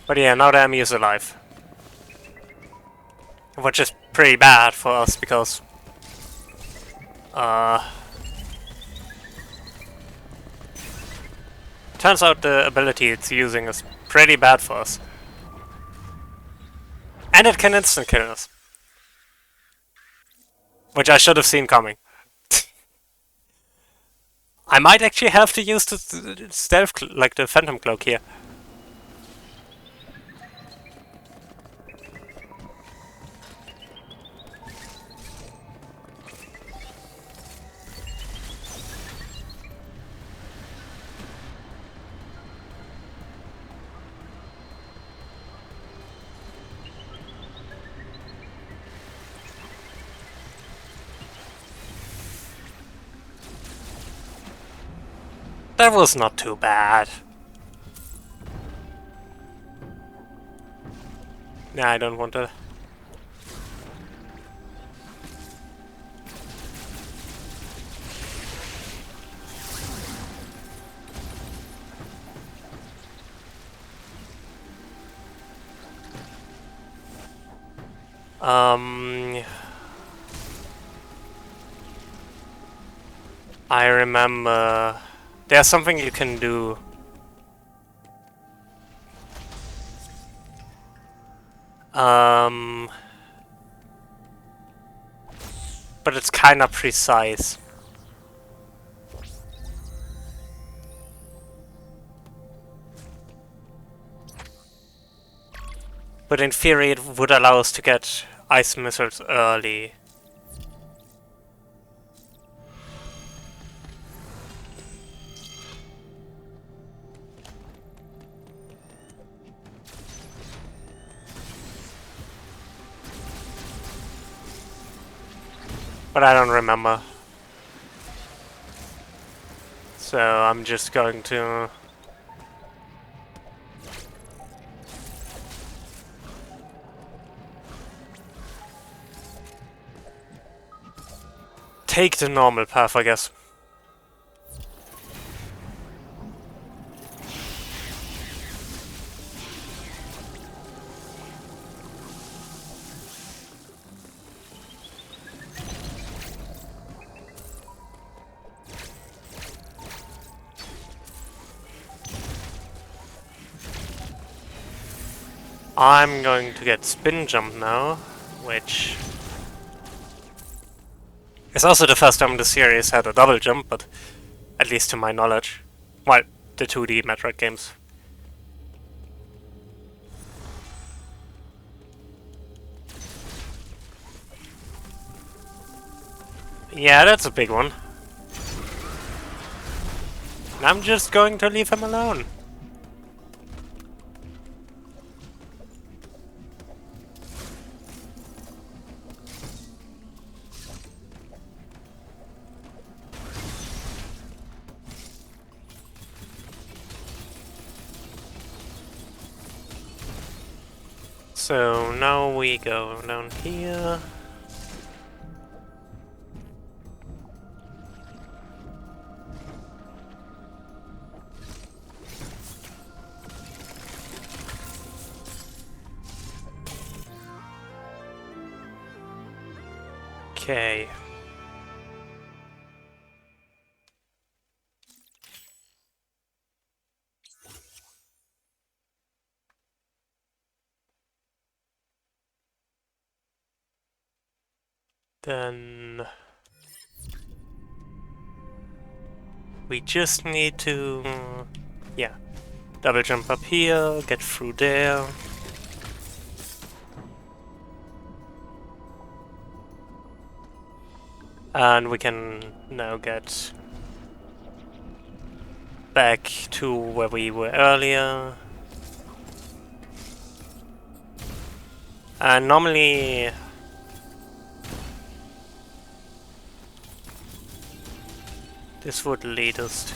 But yeah, now the enemy is alive. Which is pretty bad for us because turns out the ability it's using is pretty bad for us. And it can instant kill us. Which I should have seen coming. I might actually have to use the stealth, like the phantom cloak here. That was not too bad. Nah, I don't want to. I remember there's something you can do. But it's kind of precise. But in theory it would allow us to get ice missiles early. But I don't remember. So I'm just going to... take the normal path, I guess. I'm going to get spin jump now, which is also the first time the series had a double jump, but at least to my knowledge. Well, the 2D Metroid games. Yeah, that's a big one. And I'm just going to leave him alone. So now we go down here. Okay. Then we just need to, yeah, double jump up here, get through there. And we can now get back to where we were earlier. And normally this would lead us to...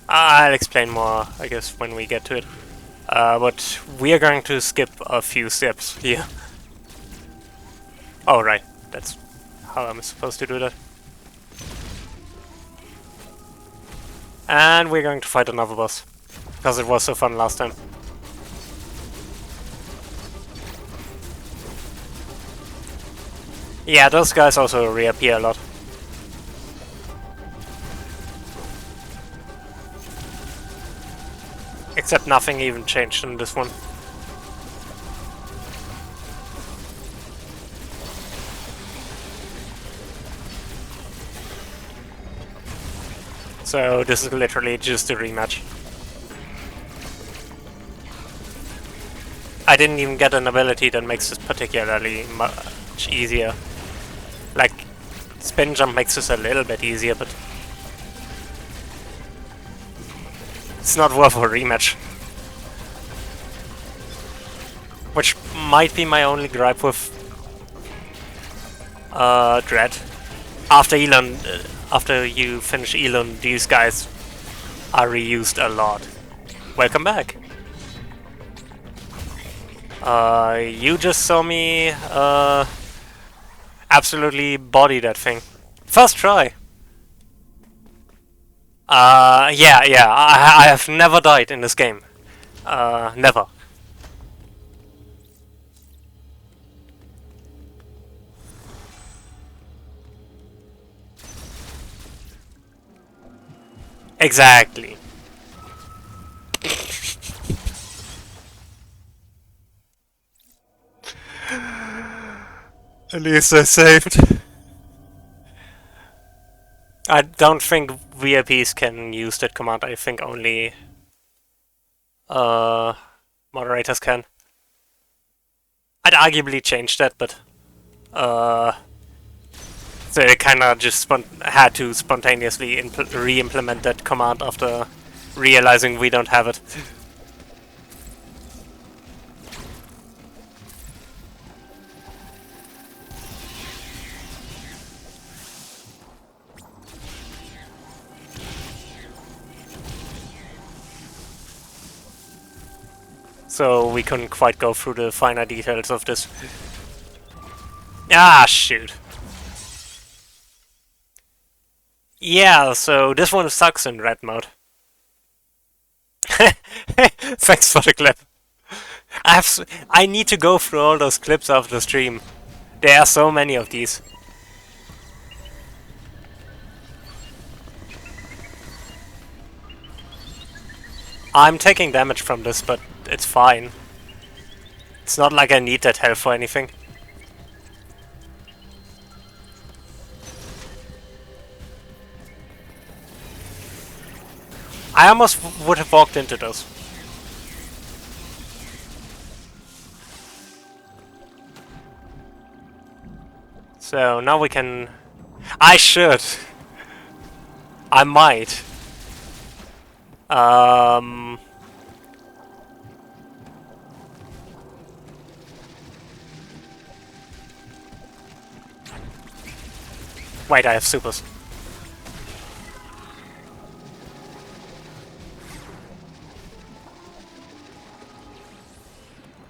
I'll explain more, I guess, when we get to it. But we are going to skip a few steps here. Oh, right. That's how I'm supposed to do that. And we're going to fight another boss. Because it was so fun last time. Yeah, those guys also reappear a lot. Except nothing even changed in this one. So this is literally just a rematch. I didn't even get an ability that makes this particularly much easier. Like, spin jump makes this a little bit easier, but it's not worth a rematch. Which might be my only gripe with Dread. After Elon, after you finish Elon, these guys are reused a lot. Welcome back. You just saw me absolutely body that thing. First try. Yeah. I have never died in this game. Never. Exactly. At least I saved. I don't think VIPs can use that command. I think only moderators can. I'd arguably change that, but they kinda just had to spontaneously re-implement that command after realizing we don't have it. So we couldn't quite go through the finer details of this. Ah, shoot. Yeah, so this one sucks in red mode. Thanks for the clip. I need to go through all those clips of the stream. There are so many of these. I'm taking damage from this, but it's fine. It's not like I need that health for anything. I almost would have walked into those. So now we can... I should! I might. Wait, I have supers.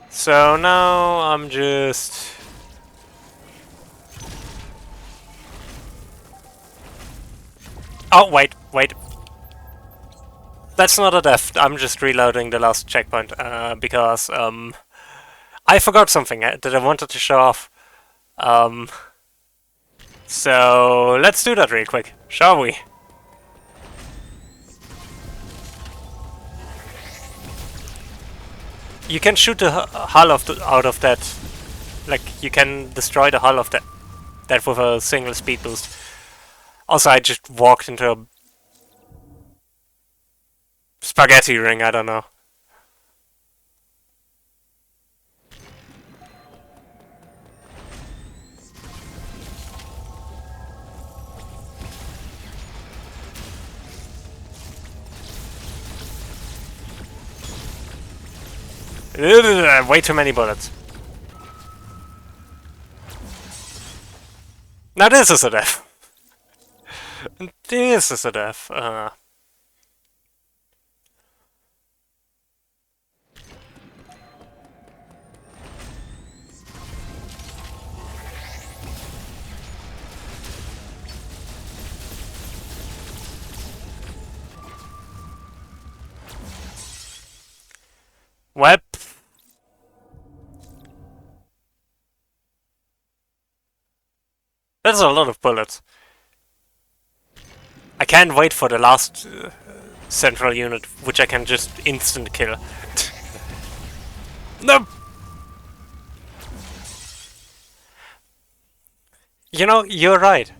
So now I'm just... Oh, wait. That's not a death. I'm just reloading the last checkpoint, because, I forgot something that I wanted to show off. So let's do that real quick, shall we? You can shoot the hull of out of that. Like, you can destroy the hull of that with a single speed boost. Also, I just walked into a spaghetti ring, I don't know. Way too many bullets. Now this is a death. This is a death. Web. That's a lot of bullets. I can't wait for the last central unit, which I can just instant kill. No. You know, you're right.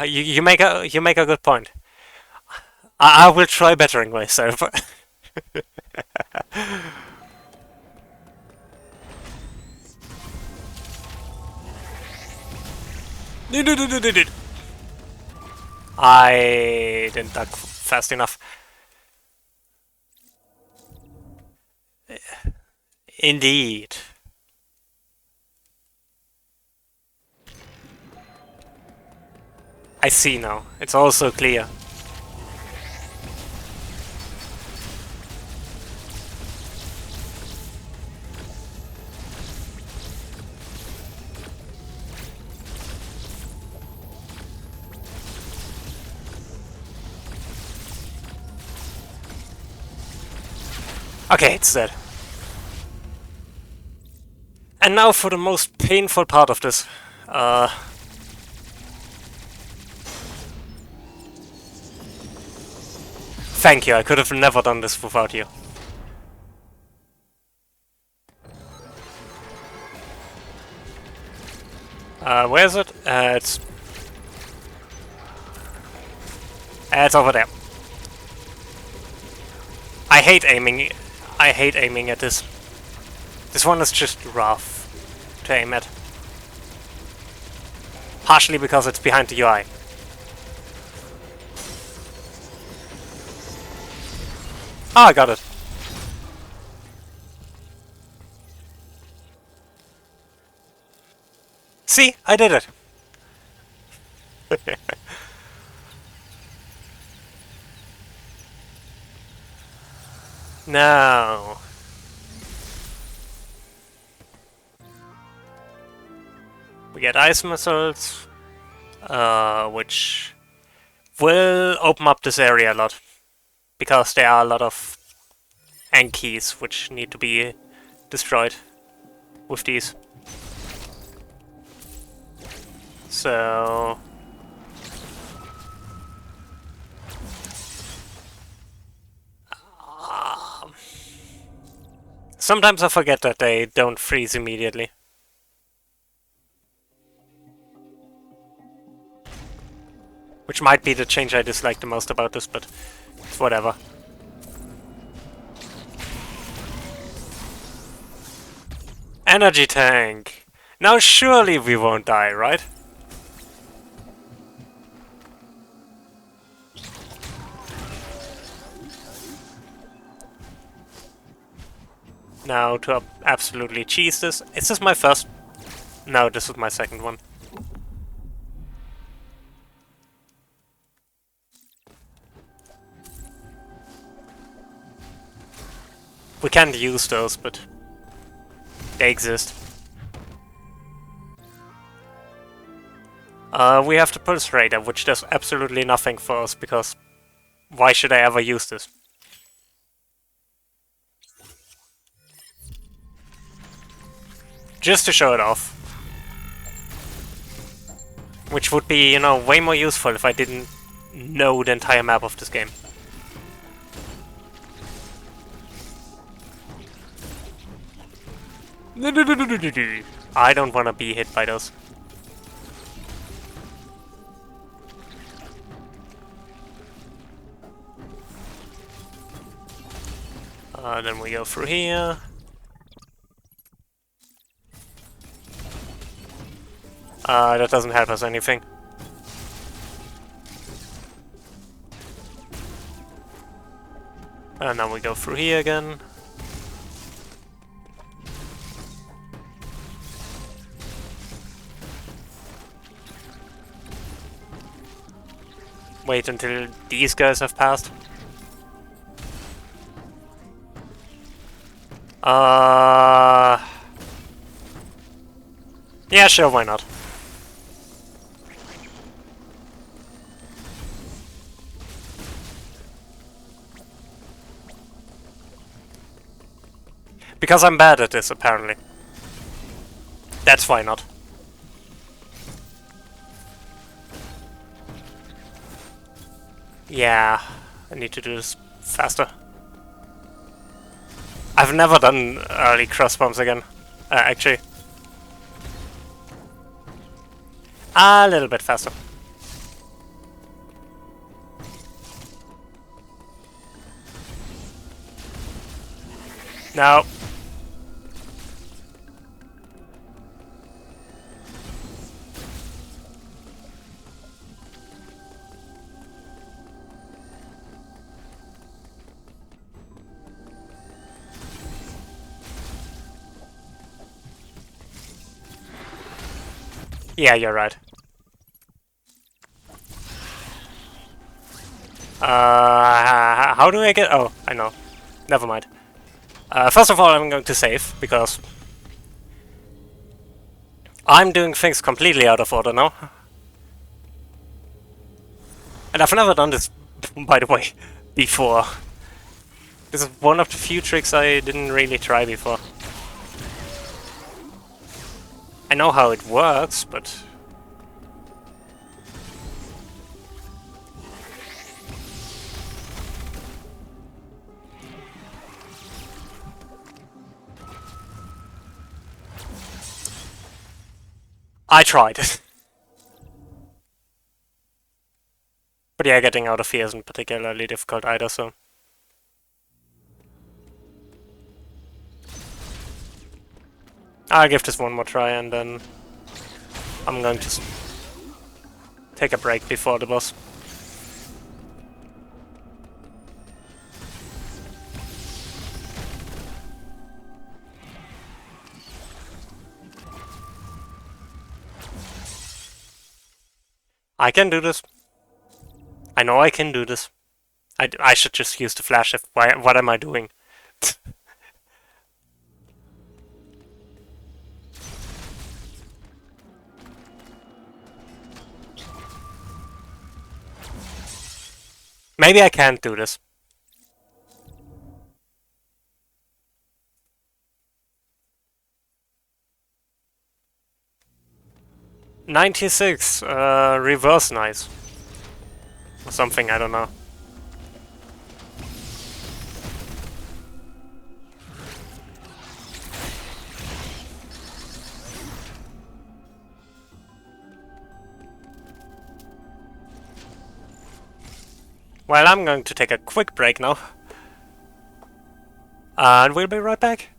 You make a good point. I will try bettering myself. I didn't duck fast enough. Indeed. I see now. It's also clear. Okay, it's dead. And now for the most painful part of this. Thank you, I could have never done this without you. Where is it? It's over there. I hate aiming at this. This one is just rough to aim at. Partially because it's behind the UI. Ah, I got it. See, I did it. Now, we get ice missiles, which will open up this area a lot, because there are a lot of Ankies which need to be destroyed with these. So sometimes I forget that they don't freeze immediately. Which might be the change I dislike the most about this, but it's whatever. Energy tank! Now surely we won't die, right? Now to absolutely cheese this. Is this my first? No, this is my second one. We can't use those, but they exist. We have the Pulse Radar, which does absolutely nothing for us, because why should I ever use this? Just to show it off. Which would be, you know, way more useful if I didn't know the entire map of this game. I don't want to be hit by those. Then we go through here. That doesn't help us anything. And now we go through here again. Wait until these guys have passed. Yeah, sure, why not? Because I'm bad at this, apparently. That's why not. Yeah, I need to do this faster. I've never done early cross bombs again, actually. A little bit faster. No. Yeah, you're right. How do I get... Oh, I know. Never mind. First of all, I'm going to save, because I'm doing things completely out of order now. And I've never done this, by the way, before. This is one of the few tricks I didn't really try before. I know how it works, but... I tried. But yeah, getting out of here isn't particularly difficult either, so... I'll give this one more try, and then... I'm going to take a break before the boss. I can do this. I know I can do this. I should just use the flash shift. What am I doing? Maybe I can't do this. '96, reverse nice. Or something, I don't know. Well, I'm going to take a quick break now. And we'll be right back.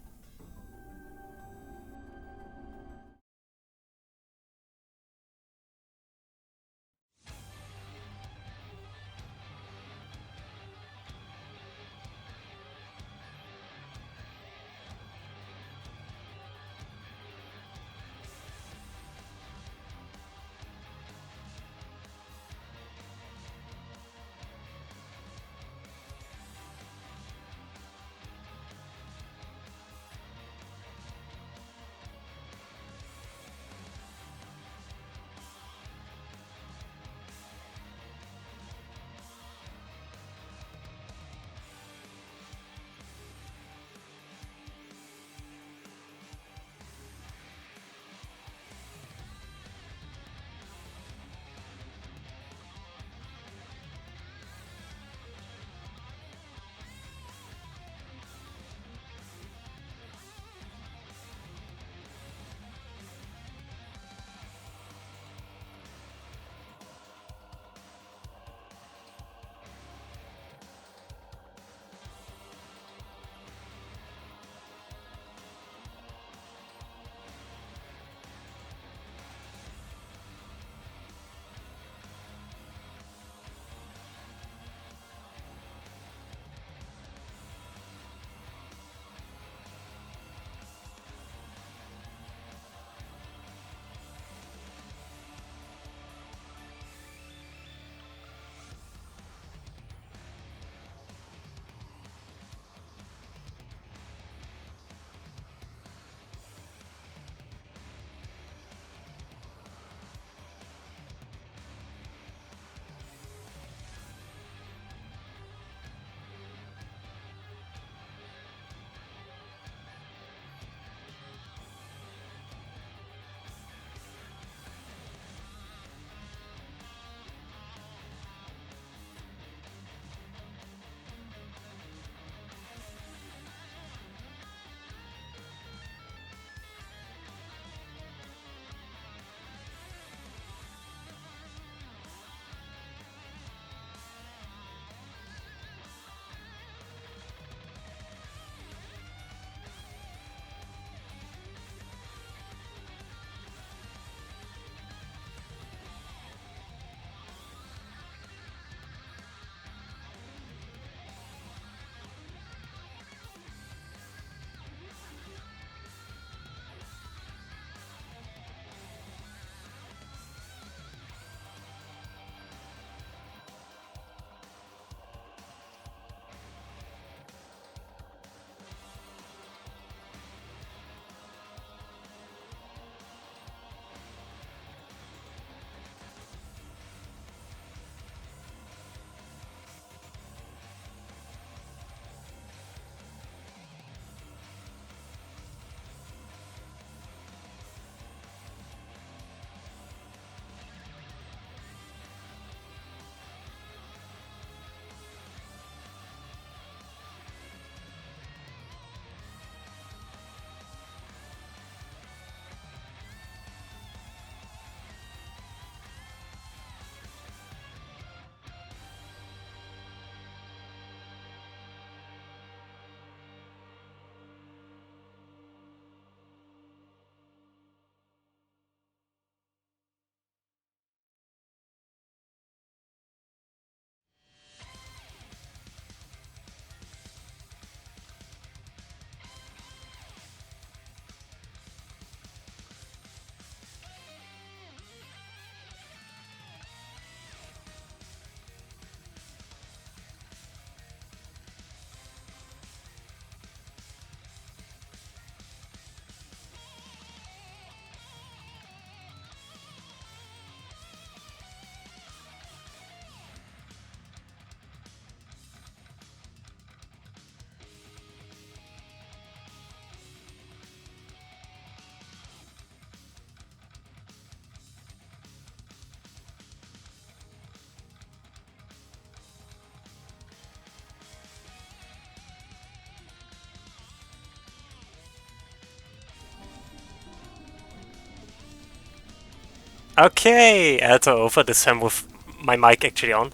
Okay, it's over this time with my mic actually on.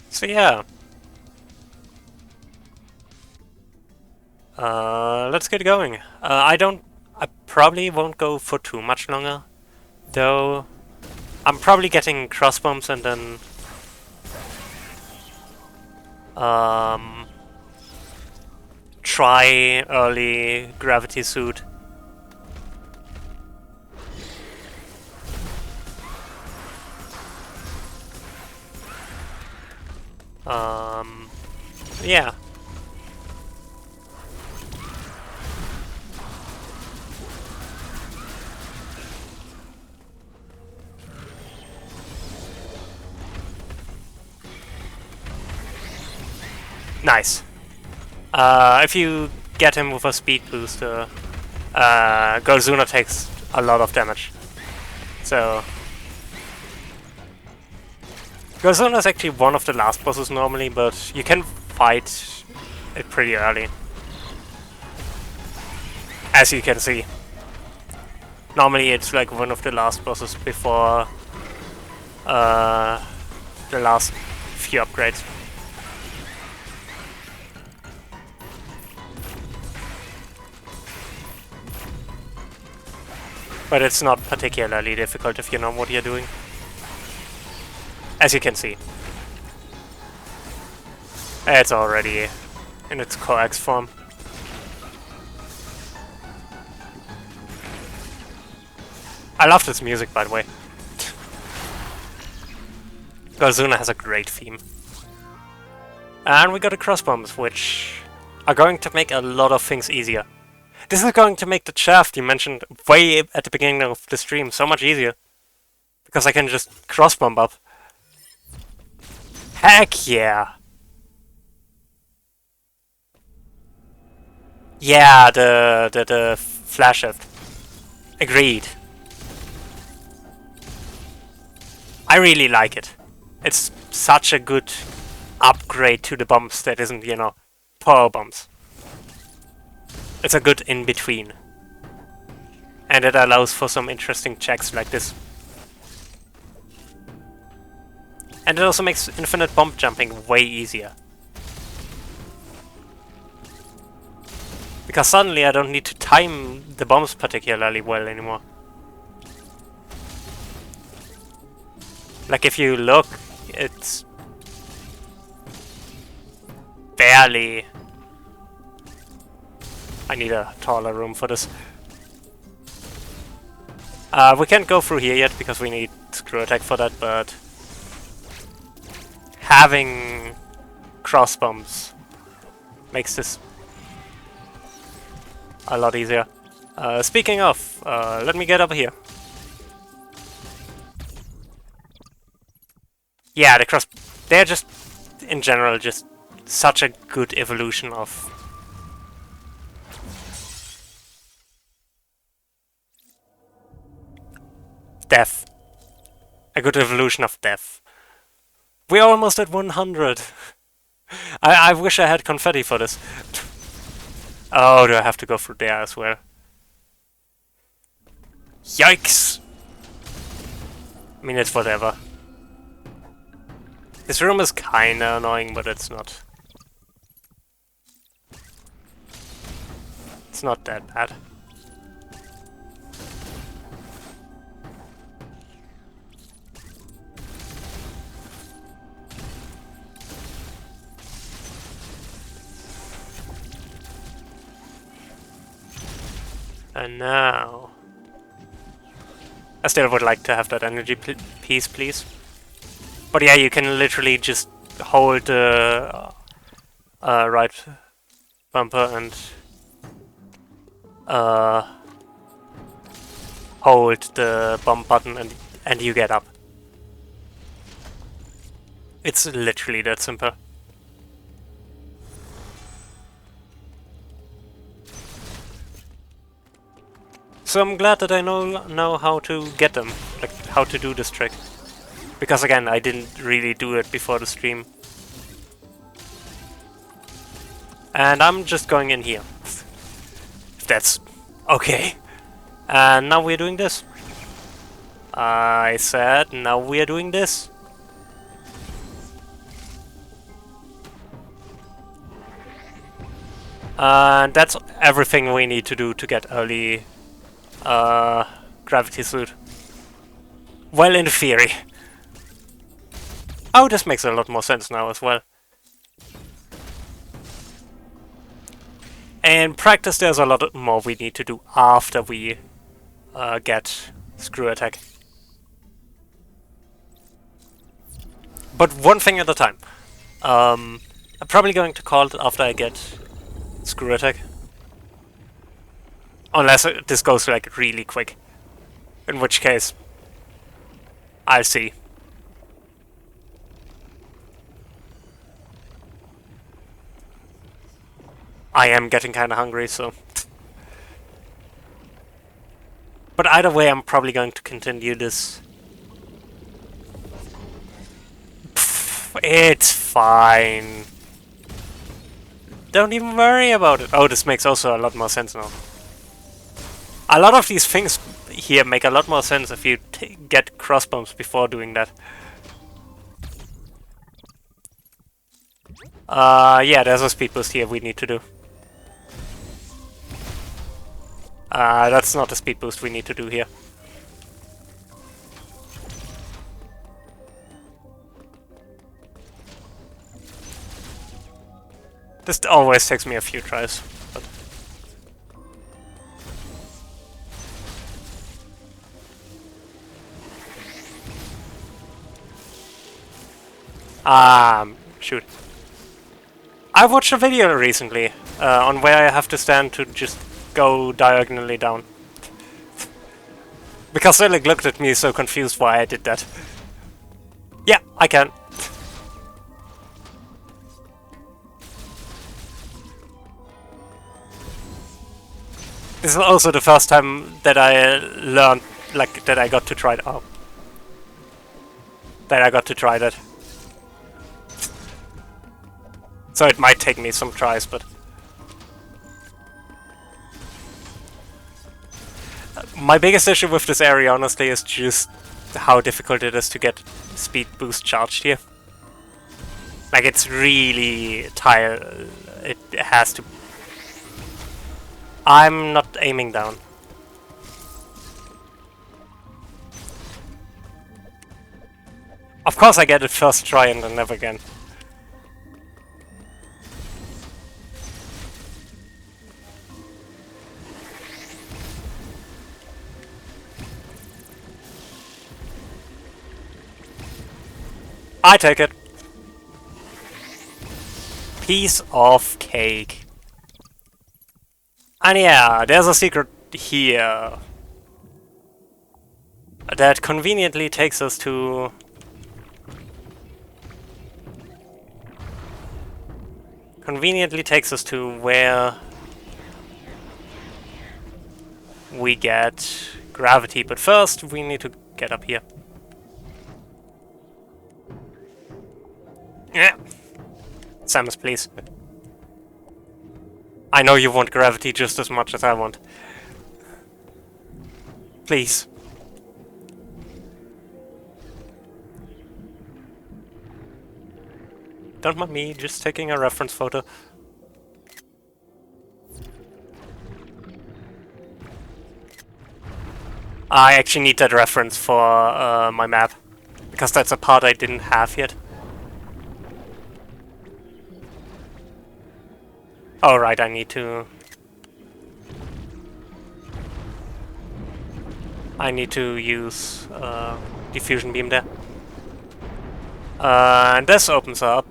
So yeah. Let's get going. I probably won't go for too much longer, though. I'm probably getting cross bumps and then try early gravity suit. Yeah. Nice. If you get him with a speed booster, Golzuna takes a lot of damage. So Golzuna is actually one of the last bosses normally, but you can fight it pretty early. As you can see. Normally it's like one of the last bosses before the last few upgrades. But it's not particularly difficult if you know what you're doing. As you can see. It's already in its coax form. I love this music, by the way. Golzuna has a great theme. And we got the cross bombs, which are going to make a lot of things easier. This is going to make the shaft you mentioned way at the beginning of the stream so much easier. Because I can just cross bomb up. Heck yeah! Yeah, the flash shift. Agreed. I really like it. It's such a good upgrade to the bombs that isn't, you know, power bombs. It's a good in-between. And it allows for some interesting checks like this. And it also makes infinite bomb jumping way easier. Because suddenly I don't need to time the bombs particularly well anymore. Like if you look, it's barely... I need a taller room for this. We can't go through here yet because we need screw attack for that, but having cross bombs makes this a lot easier. Speaking of, let me get up here. Yeah, the cross... They're just, in general, just such a good evolution of... death. A good evolution of death. We're almost at 100. I wish I had confetti for this. Oh, do I have to go through there as well? Yikes! I mean, it's whatever. This room is kinda annoying, but it's not. It's not that bad. And now... I still would like to have that energy piece, please. But yeah, you can literally just hold the right bumper and hold the bomb button and you get up. It's literally that simple. So I'm glad that I know how to get them, like how to do this trick. Because again, I didn't really do it before the stream. And I'm just going in here. If that's okay. And now we're doing this. I said, now we are doing this. And that's everything we need to do to get early gravity suit. Well, in theory. Oh, this makes a lot more sense now as well. In practice, there's a lot more we need to do after we get screw attack. But one thing at a time. I'm probably going to call it after I get screw attack. Unless this goes like really quick. In which case, I'll see. I am getting kinda hungry, so... But either way, I'm probably going to continue this. Pfft, it's fine. Don't even worry about it. Oh, this makes also a lot more sense now. A lot of these things here make a lot more sense if you get crossbows before doing that. Yeah, there's a speed boost here we need to do. That's not a speed boost we need to do here. This always takes me a few tries. But... shoot. I watched a video recently on where I have to stand to just go diagonally down. Because Oleg looked at me so confused why I did that. Yeah, I can. This is also the first time that I learned, like, that I got to try it. Oh. That I got to try that. So it might take me some tries, but... My biggest issue with this area, honestly, is just how difficult it is to get speed boost charged here. Like, it's really tired. It has to... I'm not aiming down. Of course I get it first try and then never again. I take it. Piece of cake. And yeah, there's a secret here that conveniently takes us to... where we get gravity, but first we need to get up here. Yeah. Samus, please. I know you want gravity just as much as I want. Please. Don't mind me, just taking a reference photo. I actually need that reference for my map, because that's a part I didn't have yet. Oh right, I need to use diffusion beam there. And this opens up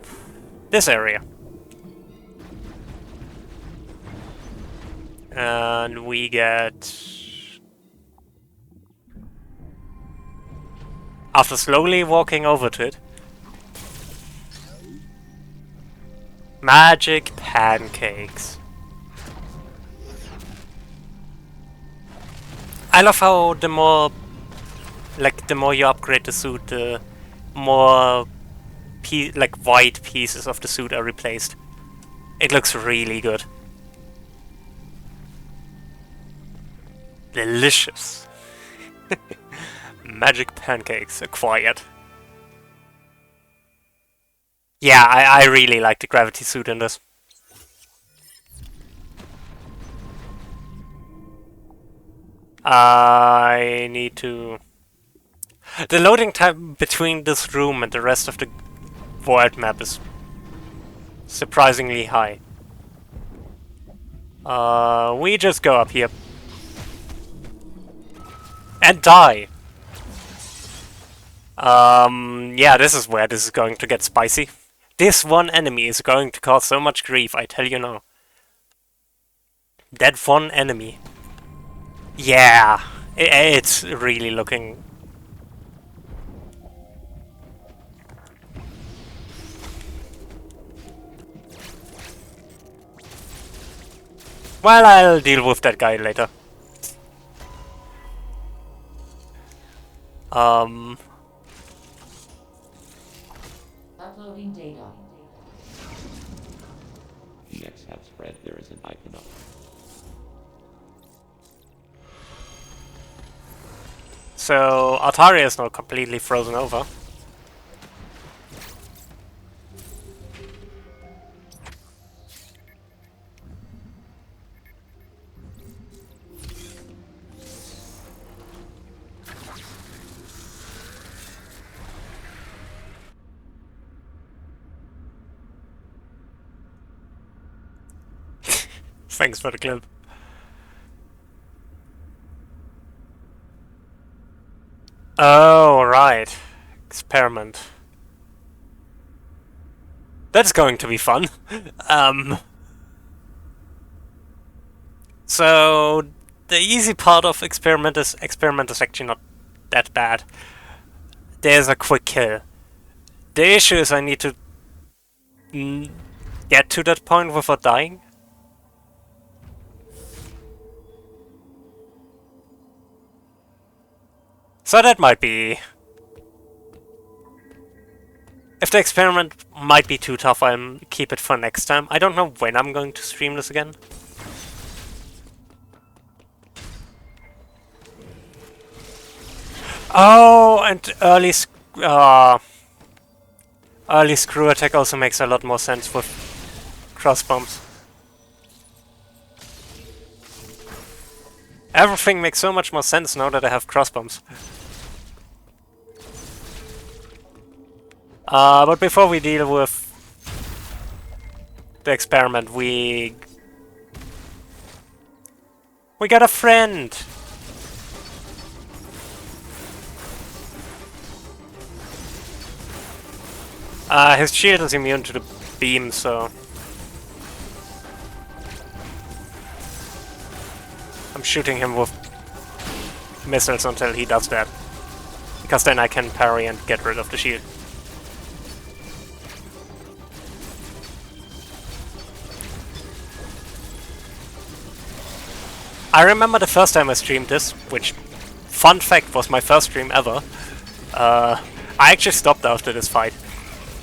this area. And we get... After slowly walking over to it... Magic pancakes. I love how the more you upgrade the suit, the more white pieces of the suit are replaced. It looks really good. Delicious. Magic pancakes acquired. Yeah, I really like the gravity suit in this. I need to... The loading time between this room and the rest of the world map is surprisingly high. We just go up here. And die! Yeah, this is where this is going to get spicy. This one enemy is going to cause so much grief, I tell you now. That one enemy. Yeah, it's really looking... Well, I'll deal with that guy later. Uploading data. EX have spread. There is an icon up. So, Altaria is not completely frozen over. Thanks for the clip. Oh, right. Experiment. That's going to be fun. So, the easy part of experiment is actually not that bad. There's a quick kill. The issue is I need to get to that point without dying. So that might be... If the experiment might be too tough, I'll keep it for next time. I don't know when I'm going to stream this again. Oh, and early screw attack also makes a lot more sense with cross bombs. Everything makes so much more sense now that I have cross bombs. But before we deal with the experiment, we got a friend! His shield is immune to the beam, so... I'm shooting him with missiles until he does that. Because then I can parry and get rid of the shield. I remember the first time I streamed this, which, fun fact, was my first stream ever. I actually stopped after this fight,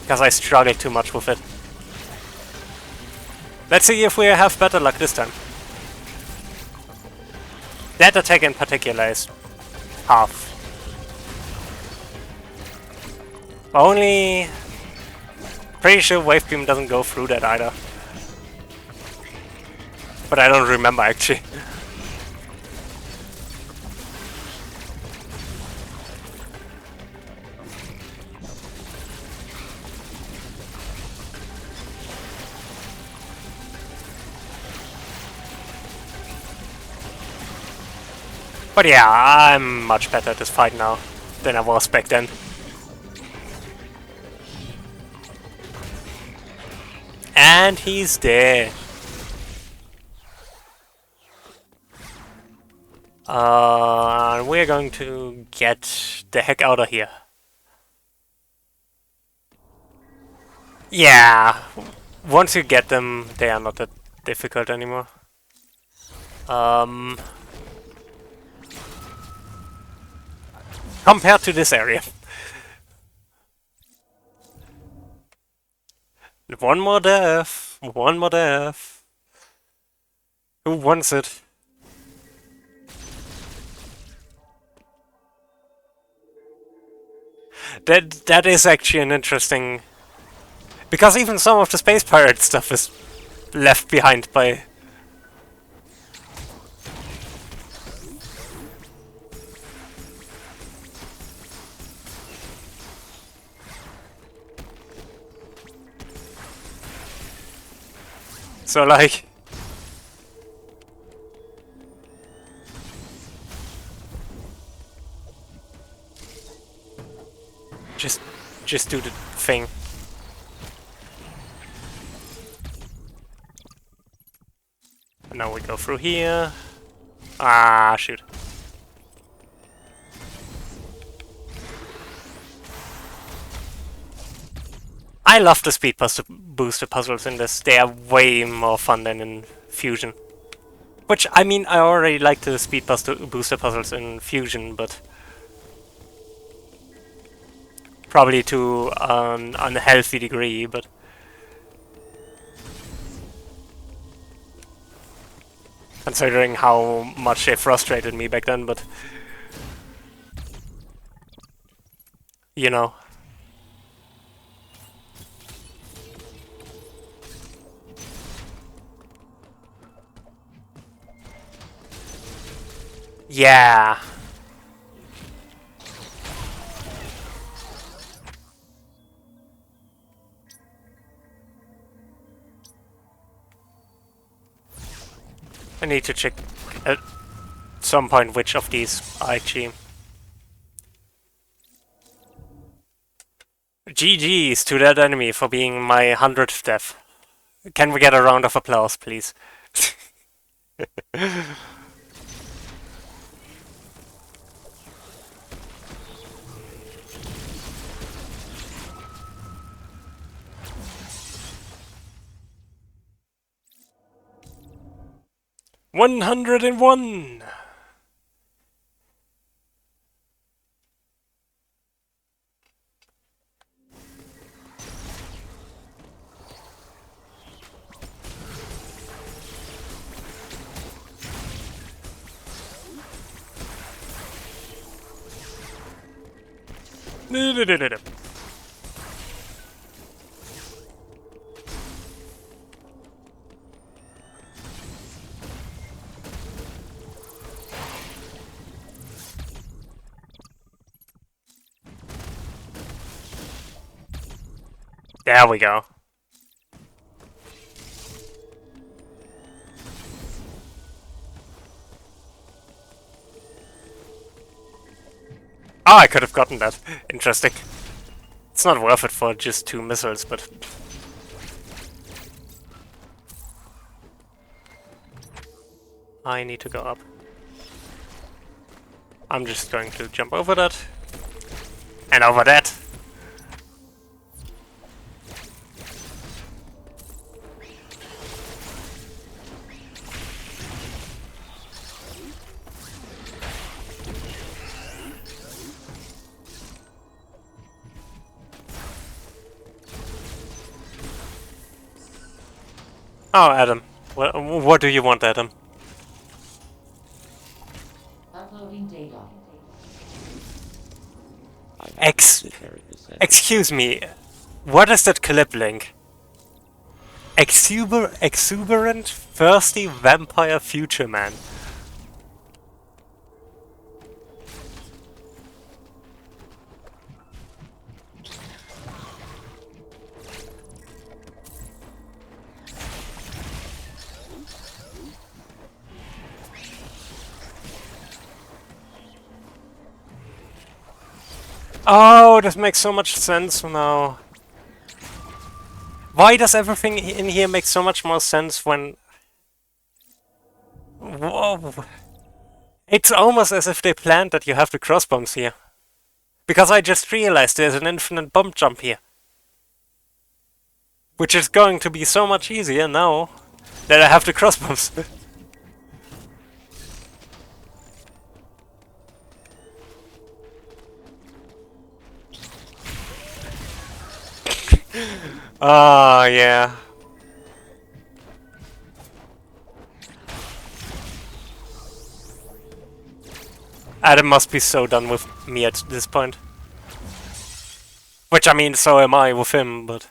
because I struggled too much with it. Let's see if we have better luck this time. That attack in particular is half. Only... Pretty sure Wave Beam doesn't go through that either. But I don't remember actually. But yeah, I'm much better at this fight now than I was back then. And he's dead. We're going to get the heck out of here. Yeah, once you get them, they are not that difficult anymore. Compared to this area. One more death. One more death. Who wants it? That is actually an interesting... Because even some of the space pirate stuff is left behind by... So like... Just do the thing. And now we go through here. Ah, shoot. I love the speed booster puzzles in this. They are way more fun than in Fusion. Which, I mean, I already like the speed booster puzzles in Fusion, but... Probably to an unhealthy degree, but... Considering how much they frustrated me back then, but... You know. Yeah. I need to check at some point which of these are actually... GG's to that enemy for being my 100th death. Can we get a round of applause, please? 101! There we go. Oh, I could have gotten that. Interesting. It's not worth it for just 2 missiles, but... I need to go up. I'm just going to jump over that. And over that. Oh, Adam. What do you want, Adam? Uploading data. Excuse me. What is that clip link? Exuberant, thirsty vampire future man. Oh, this makes so much sense now. Why does everything in here make so much more sense when... Whoa. It's almost as if they planned that you have the cross bombs here. Because I just realized there's an infinite bump jump here. Which is going to be so much easier now that I have the cross bombs. Ah, yeah. Adam must be so done with me at this point. Which, I mean, so am I with him, but...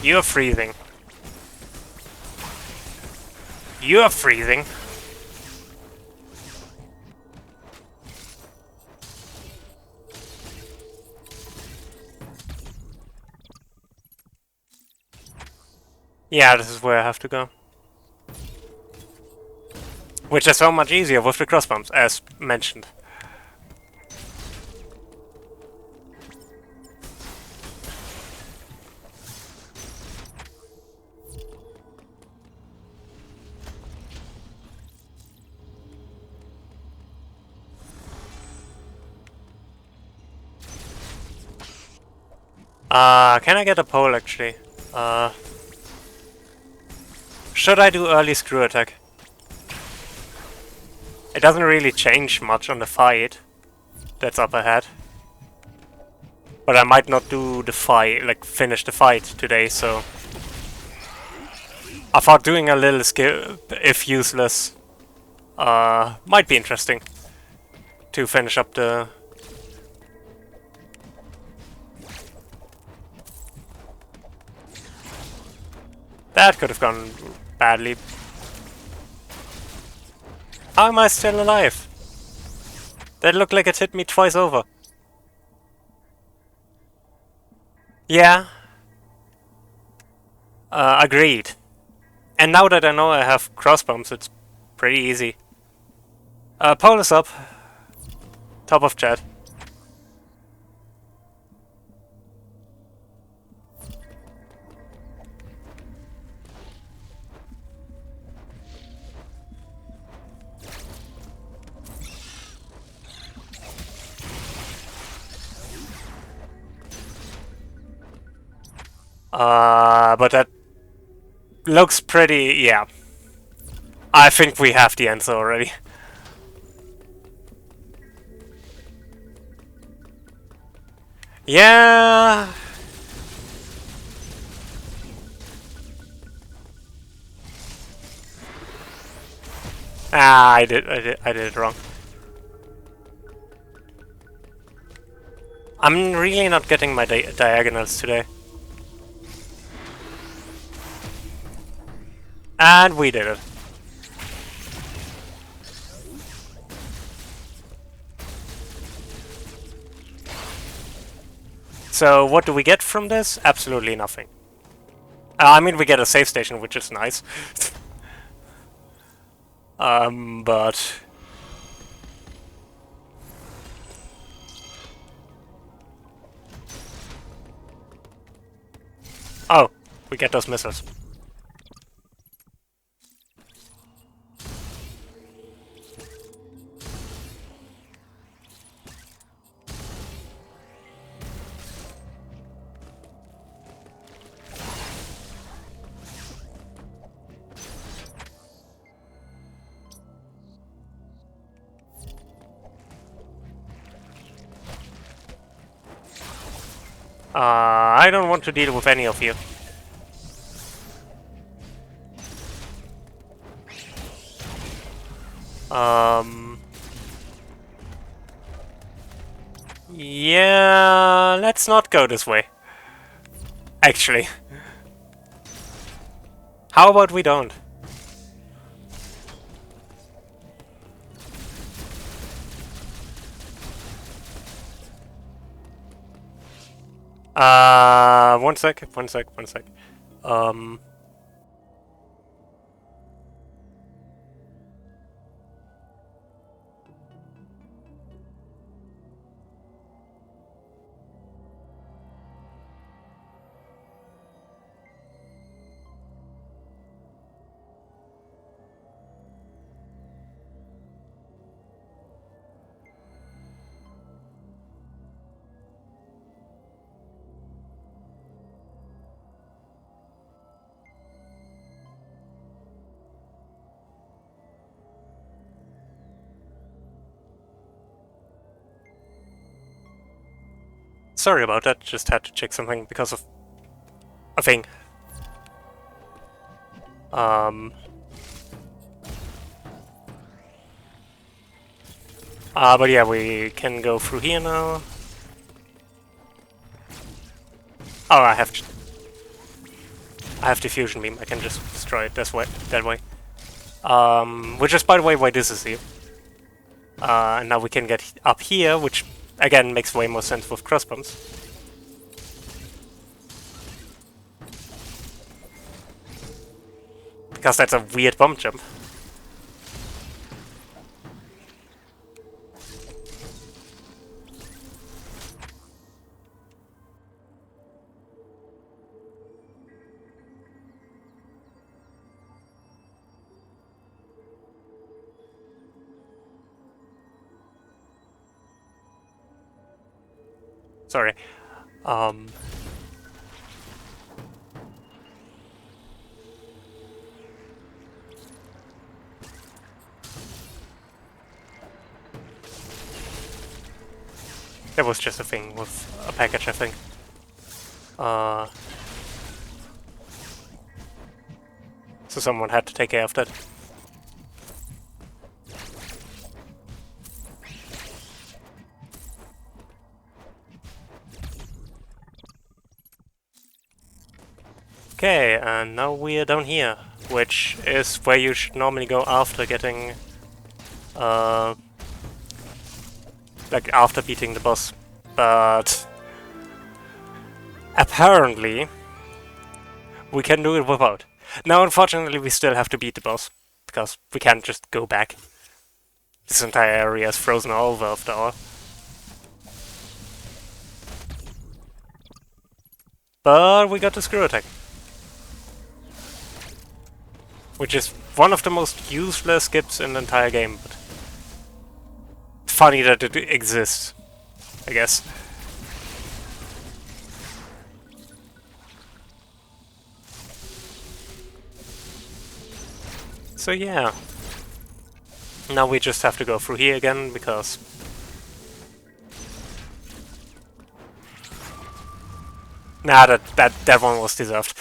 You're freezing. You're freezing. Yeah, this is where I have to go. Which is so much easier with the crossbombs, as mentioned. Can I get a pole actually? Should I do early screw attack? It doesn't really change much on the fight that's up ahead. But I might not do the fight, like finish the fight today, so... I thought doing a little skill, if useless, might be interesting to finish up the... That could have gone badly. How am I still alive? That looked like it hit me twice over. Yeah. Agreed. And now that I know I have crossbombs, it's pretty easy. Pole is up. Top of chat. But that looks pretty, yeah. I think we have the answer already. Yeah. I did it wrong. I'm really not getting my diagonals today. And we did it. So what do we get from this? Absolutely nothing. I mean, we get a save station, which is nice. But... Oh, we get those missiles. I don't want to deal with any of you. Yeah, let's not go this way. Actually. How about we don't? One sec. Um... Sorry about that, just had to check something because of a thing. But yeah, we can go through here now. Oh, I have the fusion beam. I can just destroy it this way, that way. Which is, by the way, why this is here. And now we can get up here, which again makes way more sense with crossbombs. Because that's a weird bomb jump. Sorry. That was just a thing with a package, I think. So someone had to take care of that. Okay, and now we're down here, which is where you should normally go after getting, like after beating the boss. But apparently we can do it without. Now, unfortunately, we still have to beat the boss, because we can't just go back. This entire area is frozen over after all. But we got the screw attack. Which is one of the most useless skips in the entire game, but funny that it exists, I guess. So yeah. Now we just have to go through here again, because nah, that one was deserved.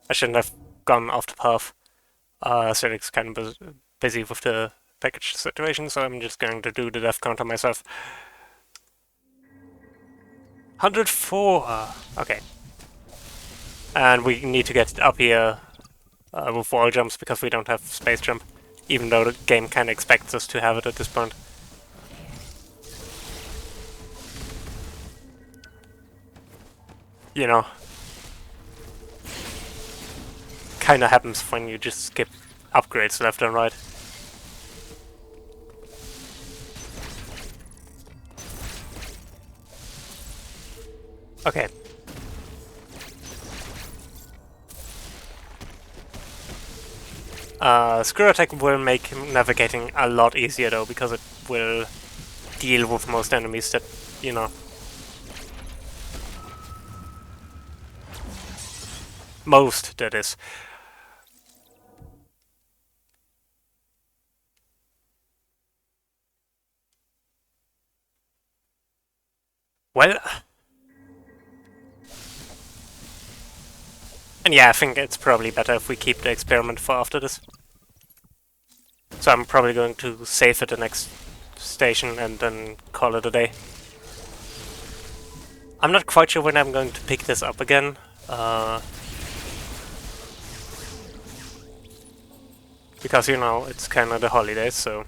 I shouldn't have gone off the path. Cedric's kind of busy with the package situation, so I'm just going to do the death counter myself. 104! Okay. And we need to get up here with wall jumps, because we don't have space jump. Even though the game kind of expects us to have it at this point. You know. Kinda happens when you just skip upgrades left and right. Okay. Screw attack will make navigating a lot easier though, because it will deal with most enemies that, you know. Most, that is. Well... And yeah, I think it's probably better if we keep the experiment for after this. So I'm probably going to save at the next station and then call it a day. I'm not quite sure when I'm going to pick this up again. Because, you know, it's kind of the holidays, so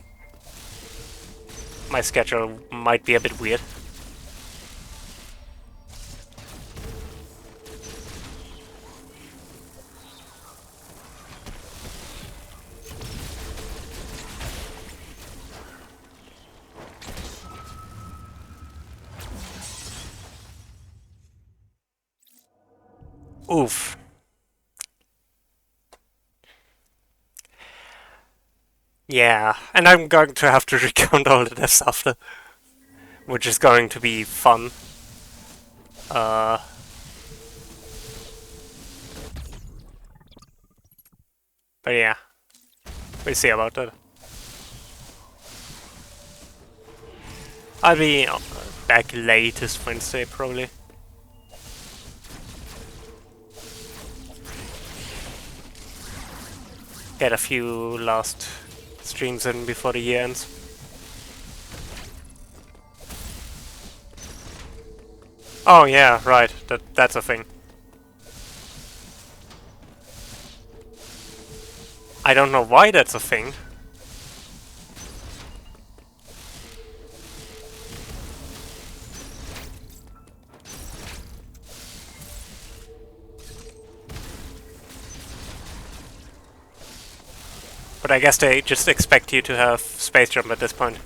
my schedule might be a bit weird. Oof. Yeah, and I'm going to have to recount all the deaths after, which is going to be fun. But yeah, we'll see about that. I'll be back latest Wednesday, probably. Get a few last streams in before the year ends. Oh yeah, right. That's a thing. I don't know why that's a thing. But I guess they just expect you to have space jump at this point.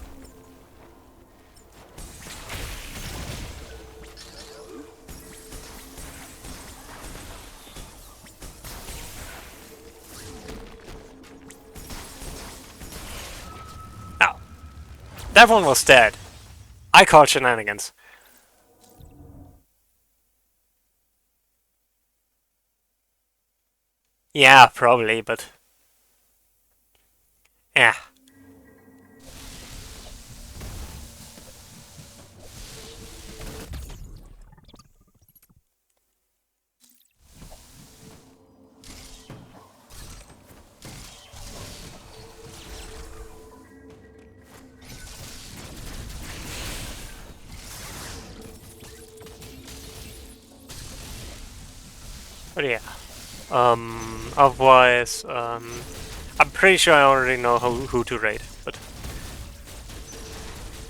Now, that one was dead. I called shenanigans. Yeah, probably, but... yeah. But yeah. Otherwise, I'm pretty sure I already know who to raid, but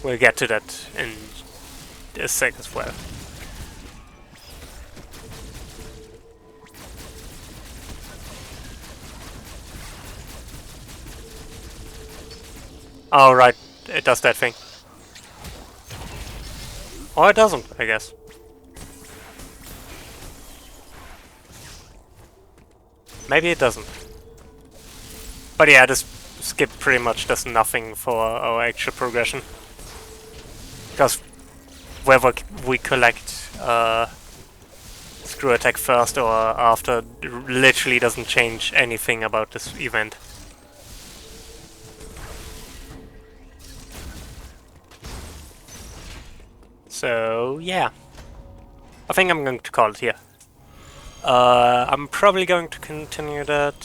we'll get to that in a sec as well. Oh, right, it does that thing. Or it doesn't, I guess. Maybe it doesn't. But yeah, this skip pretty much does nothing for our actual progression. Because whether we collect screw attack first or after literally doesn't change anything about this event. So yeah, I think I'm going to call it here. I'm probably going to continue that.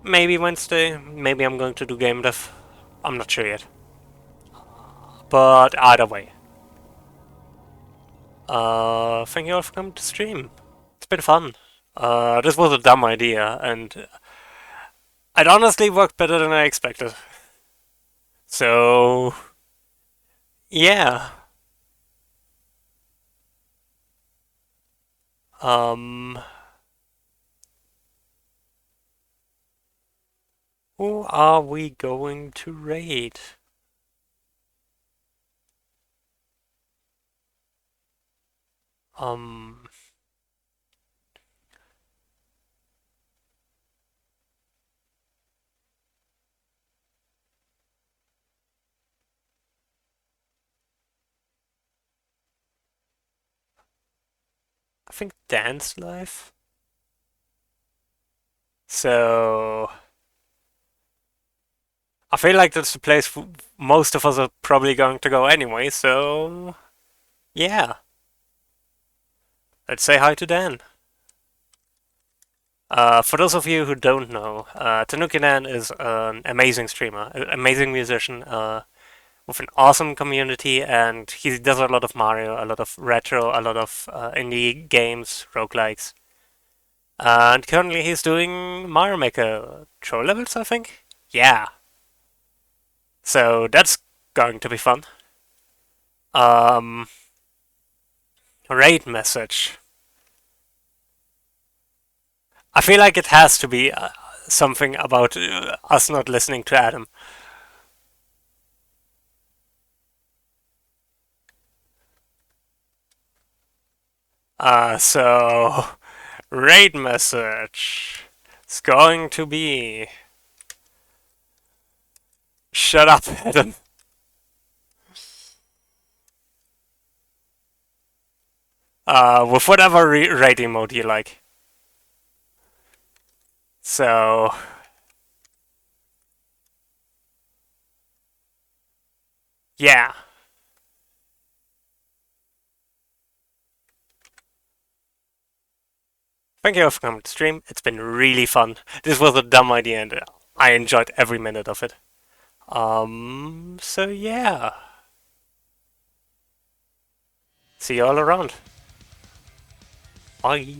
Maybe Wednesday. Maybe I'm going to do game dev. I'm not sure yet. But either way. Thank you all for coming to stream. It's been fun. This was a dumb idea, and it honestly worked better than I expected. So, yeah. Who are we going to raid? I think Dance Life. So I feel like that's the place most of us are probably going to go anyway, so yeah. Let's say hi to Dan. For those of you who don't know, Tanuki Dan is an amazing streamer, an amazing musician, with an awesome community, and he does a lot of Mario, a lot of retro, a lot of indie games, roguelikes. And currently he's doing Mario Maker troll levels, I think? Yeah. So that's going to be fun. Raid message. I feel like it has to be something about us not listening to Adam. So raid message. It's going to be shut up, Adam. With whatever raiding mode you like. So yeah. Thank you all for coming to stream. It's been really fun. This was a dumb idea and I enjoyed every minute of it. So yeah. See you all around. Bye.